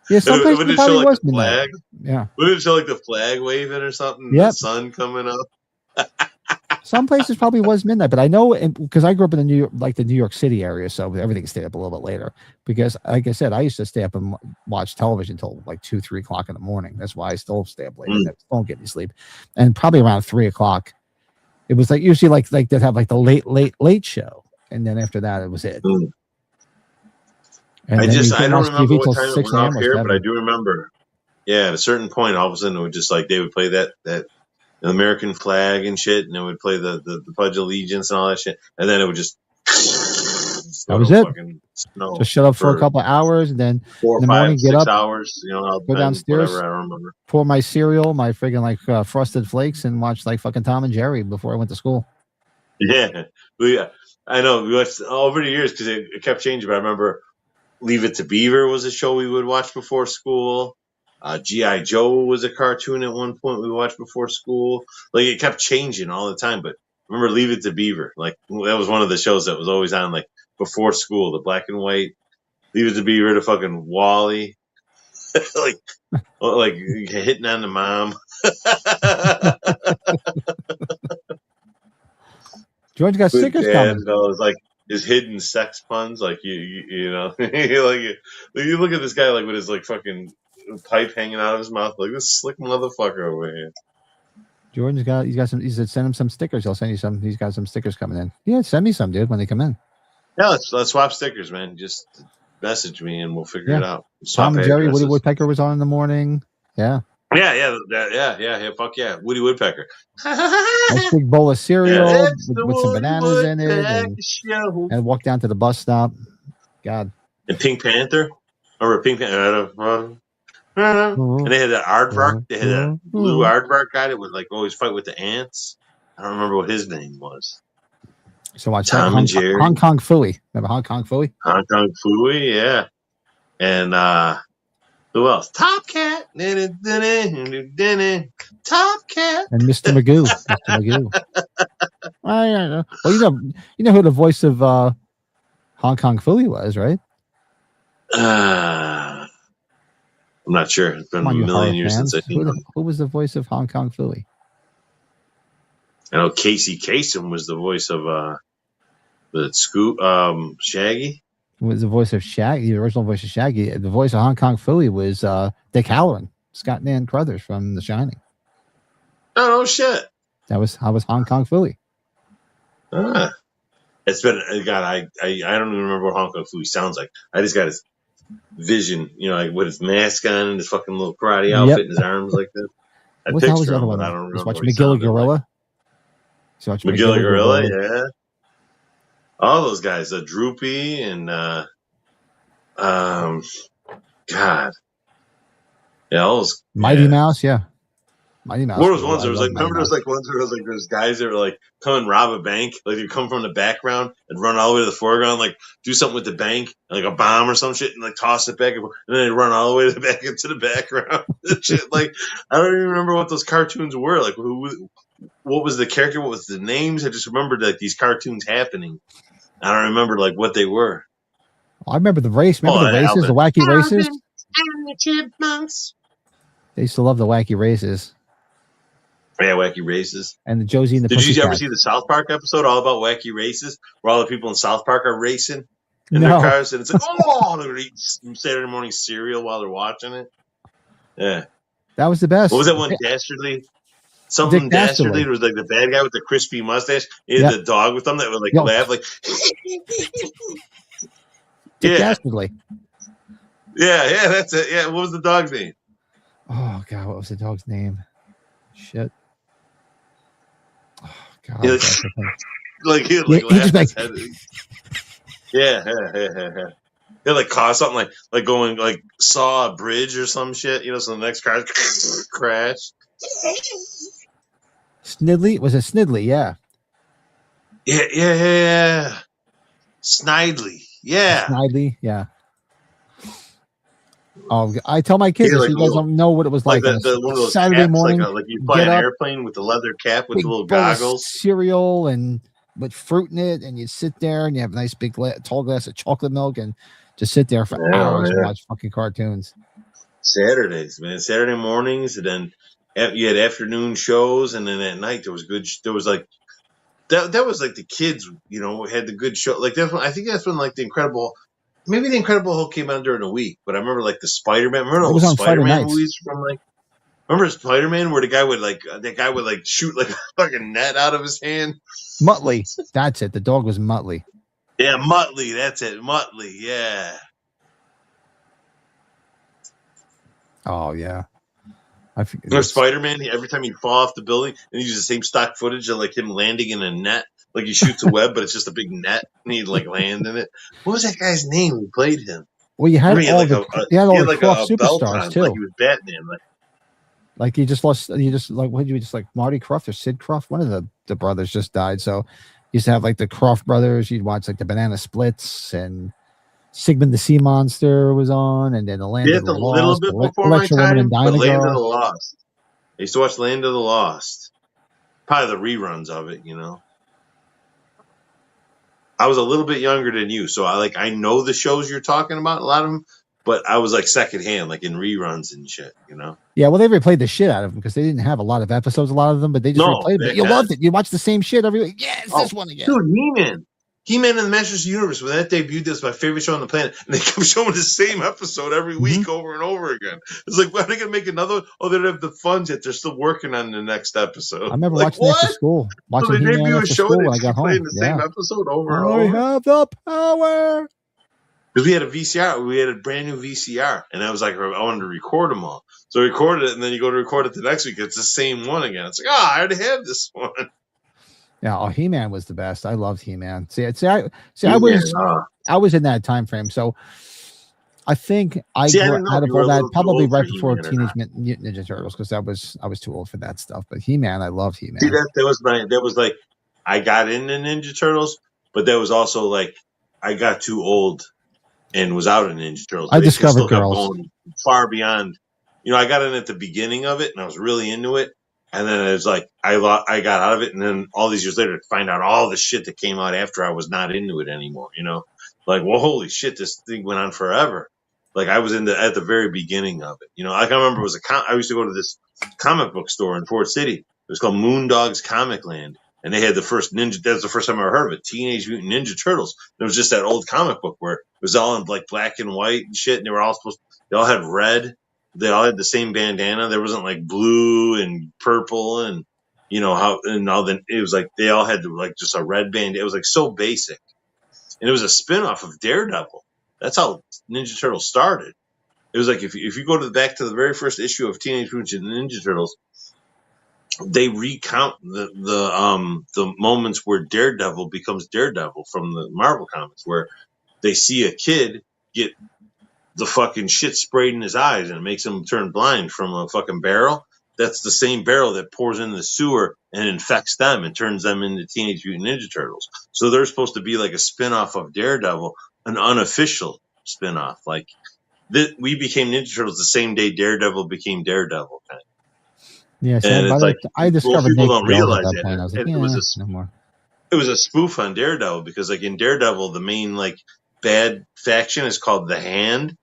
Yeah, some places it probably was flag. Yeah, would it show like the flag waving or something? Yep. The sun coming up. Some places probably was midnight, but I know because I grew up in the New York City area, so everything stayed up a little bit later. Because, like I said, I used to stay up and watch television until like 2, 3 o'clock in the morning. That's why I still stay up late. I don't get any sleep. And probably around 3 o'clock, it was like usually like they'd have like the late show, and then after that, it was it. And I don't remember what time it 6 went off here, but I do remember. Yeah, at a certain point, all of a sudden, it would just like they would play that American flag and shit, and it would play the Pledge of Allegiance and all that shit, and then it would just that was it. Just shut up for a couple of hours, and then 4 in the 5 morning, get 6 up, hours, go downstairs, whatever, I don't remember. Pour my cereal, my friggin' like Frosted Flakes, and watch like fucking Tom and Jerry before I went to school. Yeah, I know. We watched over the years because it kept changing. But I remember Leave It to Beaver was a show we would watch before school. G.I. Joe was a cartoon at one point we watched before school. Like it kept changing all the time. But remember Leave It to Beaver? Like that was one of the shows that was always on like before school. The black and white Leave It to Beaver to fucking Wally. like hitting on the mom. George got stickers coming. It was like his hidden sex puns, like you know, like you look at this guy like with his like fucking pipe hanging out of his mouth, like this slick motherfucker over here. Jordan's got some. He said send him some stickers. I'll send you some. He's got some stickers coming in. Yeah, send me some, dude, when they come in. Yeah, let's swap stickers, man. Just message me and we'll figure it out. Tom and Jerry, Woody Woodpecker was on in the morning. Yeah. Yeah. Fuck yeah, Woody Woodpecker. Nice big bowl of cereal with some bananas in it, and walk down to the bus stop. God. And Pink Panther, or Pink Panther, and they had that aardvark. They had that blue aardvark guy that would like always fight with the ants. I don't remember what his name was. So watch Tom and Jerry. Hong Kong Phooey. Remember Hong Kong Phooey? Hong Kong Phooey, yeah. And who else? Top Cat. Top Cat. And Mr. Magoo. Mr. Magoo. Well, you know who the voice of Hong Kong Phooey was, right? I'm not sure. It's been a million years since I've seen him. Who was the voice of Hong Kong Phooey? I know Casey Kasem was the voice of the Scoop Shaggy. Was the voice of Shaggy, the original voice of Shaggy. The voice of Hong Kong Phooey was Dick Halloran, Scott Nan Crothers from The Shining. Oh, no shit. That was Hong Kong Phooey. It's been God. I don't even remember what Hong Kong Phooey sounds like. I just got his vision, you know, like with his mask on and his fucking little karate outfit and his arms like that. I What the hell was picture the other him, one? but I don't remember. Just watch McGilla Gorilla. Like. McGilla Gorilla, yeah. All those guys, Droopy and God, yeah, all those Mighty Mouse, yeah. Mighty Mouse. What was ones? There was like, remember, there was like ones where it was like there's guys that were like come and rob a bank, like you come from the background and run all the way to the foreground, like do something with the bank, like a bomb or some shit, and like toss it back, and then they run all the way to the back into the background. Shit, like I don't even remember what those cartoons were. Like, what was the character? What was the names? I just remembered like these cartoons happening. I don't remember like what they were. I remember the race. Remember the races, the wacky races. And the chipmunks. They used to love the wacky races. Yeah, wacky races. And the Josie and the Did you ever see the South Park episode all about wacky races, where all the people in South Park are racing in their cars, and it's like, oh, they're eating Saturday morning cereal while they're watching it. Yeah, that was the best. What was that one? Dastardly. Something Dastardly. It was like the bad guy with the crispy mustache. He had the dog with him that would like laugh like. Dastardly. Yeah, that's it. Yeah, what was the dog's name? Oh God, what was the dog's name? Shit. Oh God. Like he would like laugh his head. Yeah. He like cause something like going like saw a bridge or some shit, you know, so the next car crash. Snidley? Was it Snidley? Yeah. Yeah. Snidely. Yeah. Snidely, yeah. Oh, I tell my kids, you guys don't know what it was like one of those Saturday caps, morning. like you fly an airplane with the leather cap with the little goggles. Cereal and with fruit in it, and you sit there and you have a nice big tall glass of chocolate milk and just sit there for hours and watch fucking cartoons. Saturdays, man. Saturday mornings, and then you had afternoon shows, and then at night there was good. There was like that was like the kids, you know, had the good show. Like that's when, I think that's when like the Incredible Hulk came out during the week. But I remember like the Spider-Man. Remember all the Spider-Man movies from like. Remember Spider-Man where the guy would shoot like a fucking net out of his hand. Muttley, that's it. The dog was Muttley. Yeah, Muttley. That's it, Muttley. Yeah. Oh yeah. Spider-Man, every time he'd fall off the building, and he used the same stock footage of like him landing in a net. Like he shoots a web, but it's just a big net, and he'd like land in it. What was that guy's name who played him? Well, you had all the cross superstars too. Like he was Batman. Like what did you just like Marty Krofft or Sid Krofft? One of the brothers just died. So used to have like the Croft brothers. You'd watch like the Banana Splits, and Sigmund the Sea Monster was on, and then the Land of the a little Lost, bit before my Electro Woman time, and but Land of the Dynagar. Lost. I used to watch Land of the Lost. Probably the reruns of it, you know. I was a little bit younger than you, so I know the shows you're talking about, a lot of them, but I was like secondhand, like in reruns and shit, you know. Yeah, well, they replayed the shit out of them because they didn't have a lot of episodes, a lot of them, but they just replayed it. You loved it. You watched the same shit every week. Yeah, it's this one again. Dude, He-Man. He-Man and the Masters of the Universe, when that debuted, that's my favorite show on the planet. And they kept showing the same episode every week over and over again. It's like, when are they going to make another one? Oh, they don't have the funds yet. They're still working on the next episode. I remember watching after school. Watching He-Man after school when I got home. Playing the same episode over and over. over. I have the power. Because we had a VCR. We had a brand new VCR. And I was like, I wanted to record them all. So I recorded it, and then you go to record it the next week. It's the same one again. It's like, I already have this one. Yeah, He-Man was the best. I loved He-Man. I was in that time frame, so I think I grew out of all that probably right before Teenage Mutant Ninja Turtles, because I was too old for that stuff. But He-Man, I loved He-Man. See, that was like I got into Ninja Turtles, but that was also like I got too old and was out of Ninja Turtles. I discovered girls going far beyond. You know, I got in at the beginning of it, and I was really into it. And then it was like I got out of it, and then all these years later, to find out all the shit that came out after I was not into it anymore. You know, like, well, holy shit, this thing went on forever. Like I was at the very beginning of it. You know, like I remember I used to go to this comic book store in Fort City. It was called Moondog's Comic Land, and they had the first Ninja. That's the first time I ever heard of it. Teenage Mutant Ninja Turtles. It was just that old comic book where it was all in like black and white and shit, and they all had red. They all had the same bandana. There wasn't like blue and purple and, you know, it was like they all had like just a red band. It was like so basic. And it was a spinoff of Daredevil. That's how Ninja Turtles started. It was like if you go back to the very first issue of Teenage Mutant Ninja Turtles, they recount the moments where Daredevil becomes Daredevil from the Marvel comics, where they see a kid get the fucking shit sprayed in his eyes and it makes him turn blind from a fucking barrel. That's the same barrel that pours in the sewer and infects them and turns them into Teenage Mutant Ninja Turtles. So they're supposed to be like a spinoff of Daredevil, an unofficial spinoff. Like we became Ninja Turtles the same day Daredevil became Daredevil. Kind of. Yeah, so and it's like I discovered people don't realize that point. I was like, no more. It was a spoof on Daredevil because, like in Daredevil, the main like bad faction is called the Hand.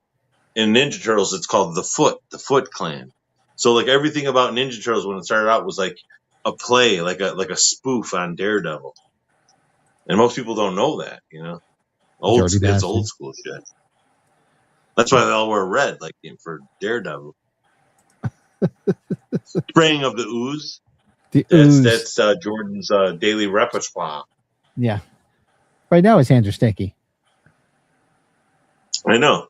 In Ninja Turtles, it's called the Foot Clan. So like everything about Ninja Turtles when it started out was like a play, like a spoof on Daredevil. And most people don't know that, you know. It's old school shit. That's why they all wear red, like for Daredevil. Spraying of the ooze. That's Jordan's daily repertoire. Yeah. Right now his hands are sticky. I know.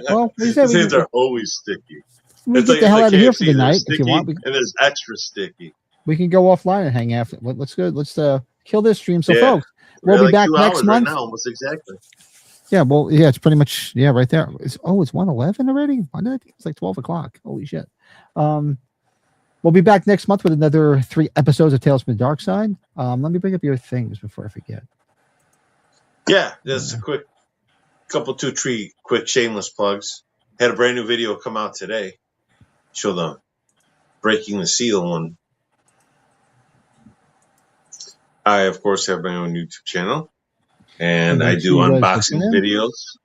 Well, his hands are always sticky. We get the hell out of here for the night if you want. And it's extra sticky. We can go offline and hang out. Let's go. Let's kill this stream. So, folks, we'll be back next month. Right now, almost exactly. Yeah, well, yeah, it's pretty much right there. It's 1:11 already. I think it's like 12 o'clock. Holy shit. We'll be back next month with another 3 episodes of Tales from the Darkside. Let me bring up your things before I forget. Yeah, just a quick couple 2-3 quick shameless plugs. Had a brand new video come out today. Show the Breaking the Seal one. I, of course, have my own YouTube channel, and I do unboxing videos.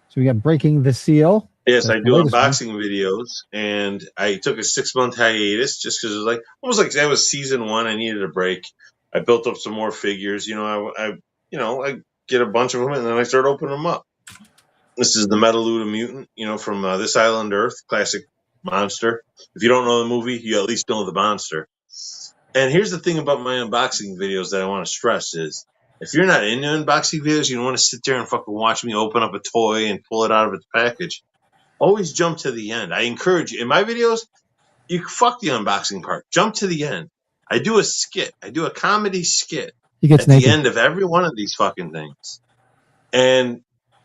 So we got Breaking the Seal. Yes, I do unboxing videos, and I took a 6-month hiatus just because it was almost like that was season 1. I needed a break. I built up some more figures. I get a bunch of them, and then I start opening them up. This is the Metaluda Mutant, from This Island Earth, classic monster. If you don't know the movie, you at least know the monster. And here's the thing about my unboxing videos that I want to stress is, if you're not into unboxing videos, you don't want to sit there and fucking watch me open up a toy and pull it out of its package. Always jump to the end. I encourage you. In my videos, you fuck the unboxing part. Jump to the end. I do a skit. I do a comedy skit at the end of every one of these fucking things. And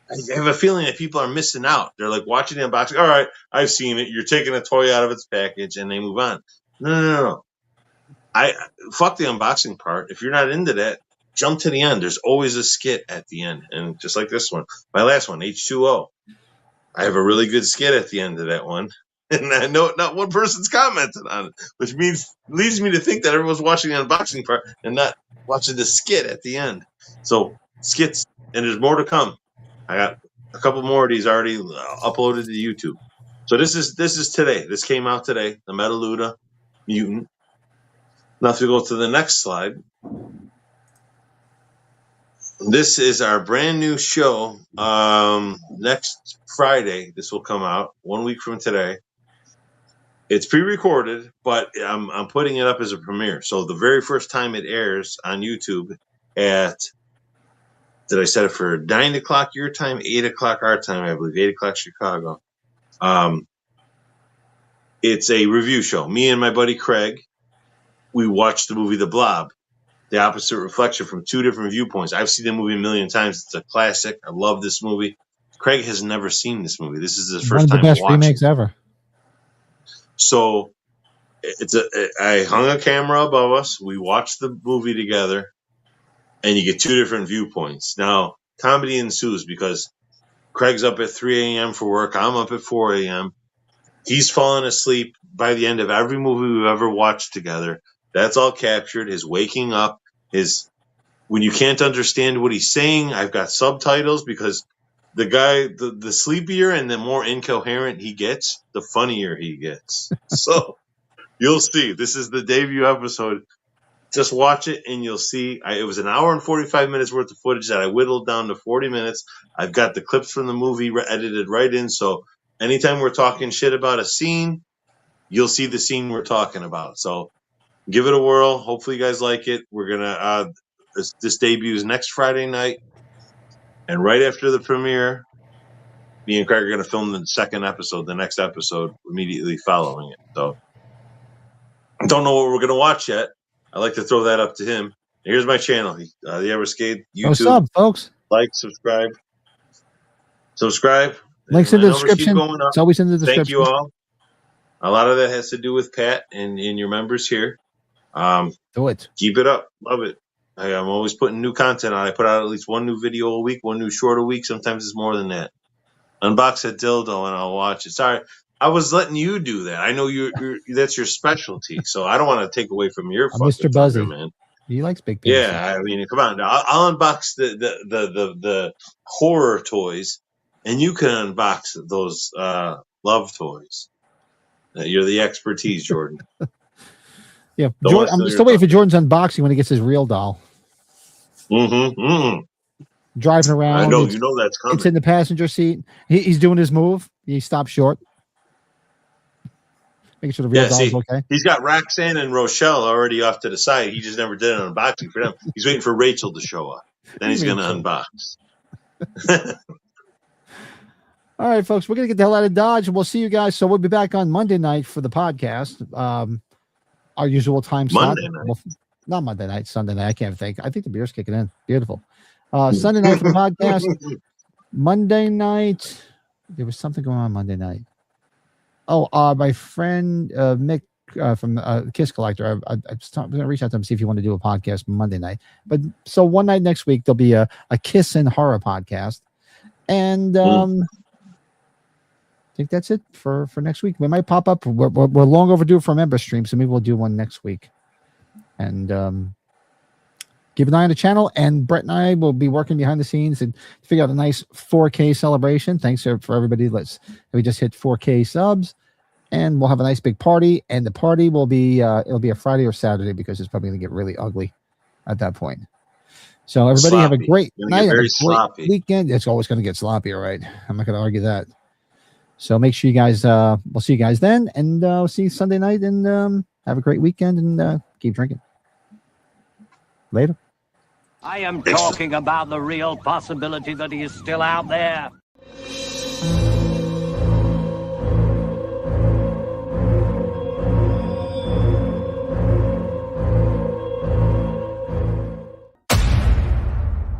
I have a feeling that people are missing out. They're like watching the unboxing. All right, I've seen it. You're taking a toy out of its package, and they move on. No. fuck the unboxing part. If you're not into that, jump to the end. There's always a skit at the end, and just like this one, my last one, H2O. I have a really good skit at the end of that one. And I know not one person's commented on it, which leads me to think that everyone's watching the unboxing part and not watching the skit at the end. So skits, and there's more to come. I got a couple more of these already uploaded to YouTube. So this is today. This came out today. The Metaluda Mutant. Now if we go to the next slide. This is our brand new show. Next Friday, this will come out 1 week from today. It's pre-recorded, but I'm putting it up as a premiere. So the very first time it airs on YouTube did I set it for 9 o'clock your time, 8 o'clock our time, I believe, 8 o'clock Chicago. It's a review show. Me and my buddy Craig, we watched the movie The Blob, the opposite reflection from two different viewpoints. I've seen the movie a million times. It's a classic. I love this movie. Craig has never seen this movie. This is his first time watching. One of the best remakes ever. So I hung a camera above us. We watched the movie together, and you get two different viewpoints. Now, comedy ensues because Craig's up at 3 a.m. for work. I'm up at 4 a.m. He's fallen asleep by the end of every movie we've ever watched together. That's all captured. His waking up, when you can't understand what he's saying, I've got subtitles because the guy, the sleepier and the more incoherent he gets, the funnier he gets. So you'll see. This is the debut episode. Just watch it and you'll see. It was an hour and 45 minutes worth of footage that I whittled down to 40 minutes. I've got the clips from the movie edited right in. So anytime we're talking shit about a scene, you'll see the scene we're talking about. So give it a whirl. Hopefully you guys like it. We're going to, this debuts next Friday night. And right after the premiere, me and Craig are going to film the second episode, the next episode, immediately following it. So I don't know what we're going to watch yet. I like to throw that up to him. Here's my channel, the Everskade YouTube. What's up, folks? Like, subscribe. Links in the description. It's always in the description. Thank you all. A lot of that has to do with Pat and your members here. Do it. Keep it up. Love it. I'm always putting new content on. I put out at least one new video a week, one new short a week. Sometimes it's more than that. Unbox a dildo and I'll watch it. Sorry, I was letting you do that. I know that's your specialty, so I don't want to take away from your Mr. Buzzy, man. He likes big things. Yeah, I mean, come on. I'll unbox the horror toys, and you can unbox those love toys. You're the expertise, Jordan. Yeah, I'm still waiting for Jordan's unboxing when he gets his real doll. Driving around. I know, that's coming. It's in the passenger seat. He's doing his move. He stopped short. Making sure the real doll's okay. He's got Roxanne and Rochelle already off to the side. He just never did an unboxing for them. He's waiting for Rachel to show up. Then he's going to unbox. All right, folks, we're going to get the hell out of Dodge. We'll see you guys. So we'll be back on Monday night for the podcast. Our usual time slot. Well, not Monday night, Sunday night. I can't think. I think the beer's kicking in. Beautiful. Sunday night for the podcast. Monday night. There was something going on Monday night. Oh, my friend Mick from Kiss Collector. I'm going to reach out to him, see if you want to do a podcast Monday night. But so one night next week, there'll be a Kiss and Horror podcast. And I think that's it for next week. We might pop up. We're long overdue for a member stream, so maybe we'll do one next week. And keep an eye on the channel. And Brett and I will be working behind the scenes and figure out a nice 4K celebration. Thanks for everybody. We just hit 4K subs, and we'll have a nice big party. And the party will be it'll be a Friday or Saturday because it's probably going to get really ugly at that point. So everybody have a great night, have a great weekend. It's always going to get sloppy, all right? I'm not going to argue that. So make sure you guys, we'll see you guys then, and we'll see you Sunday night, and have a great weekend, and keep drinking. Later. I am talking about the real possibility that he is still out there.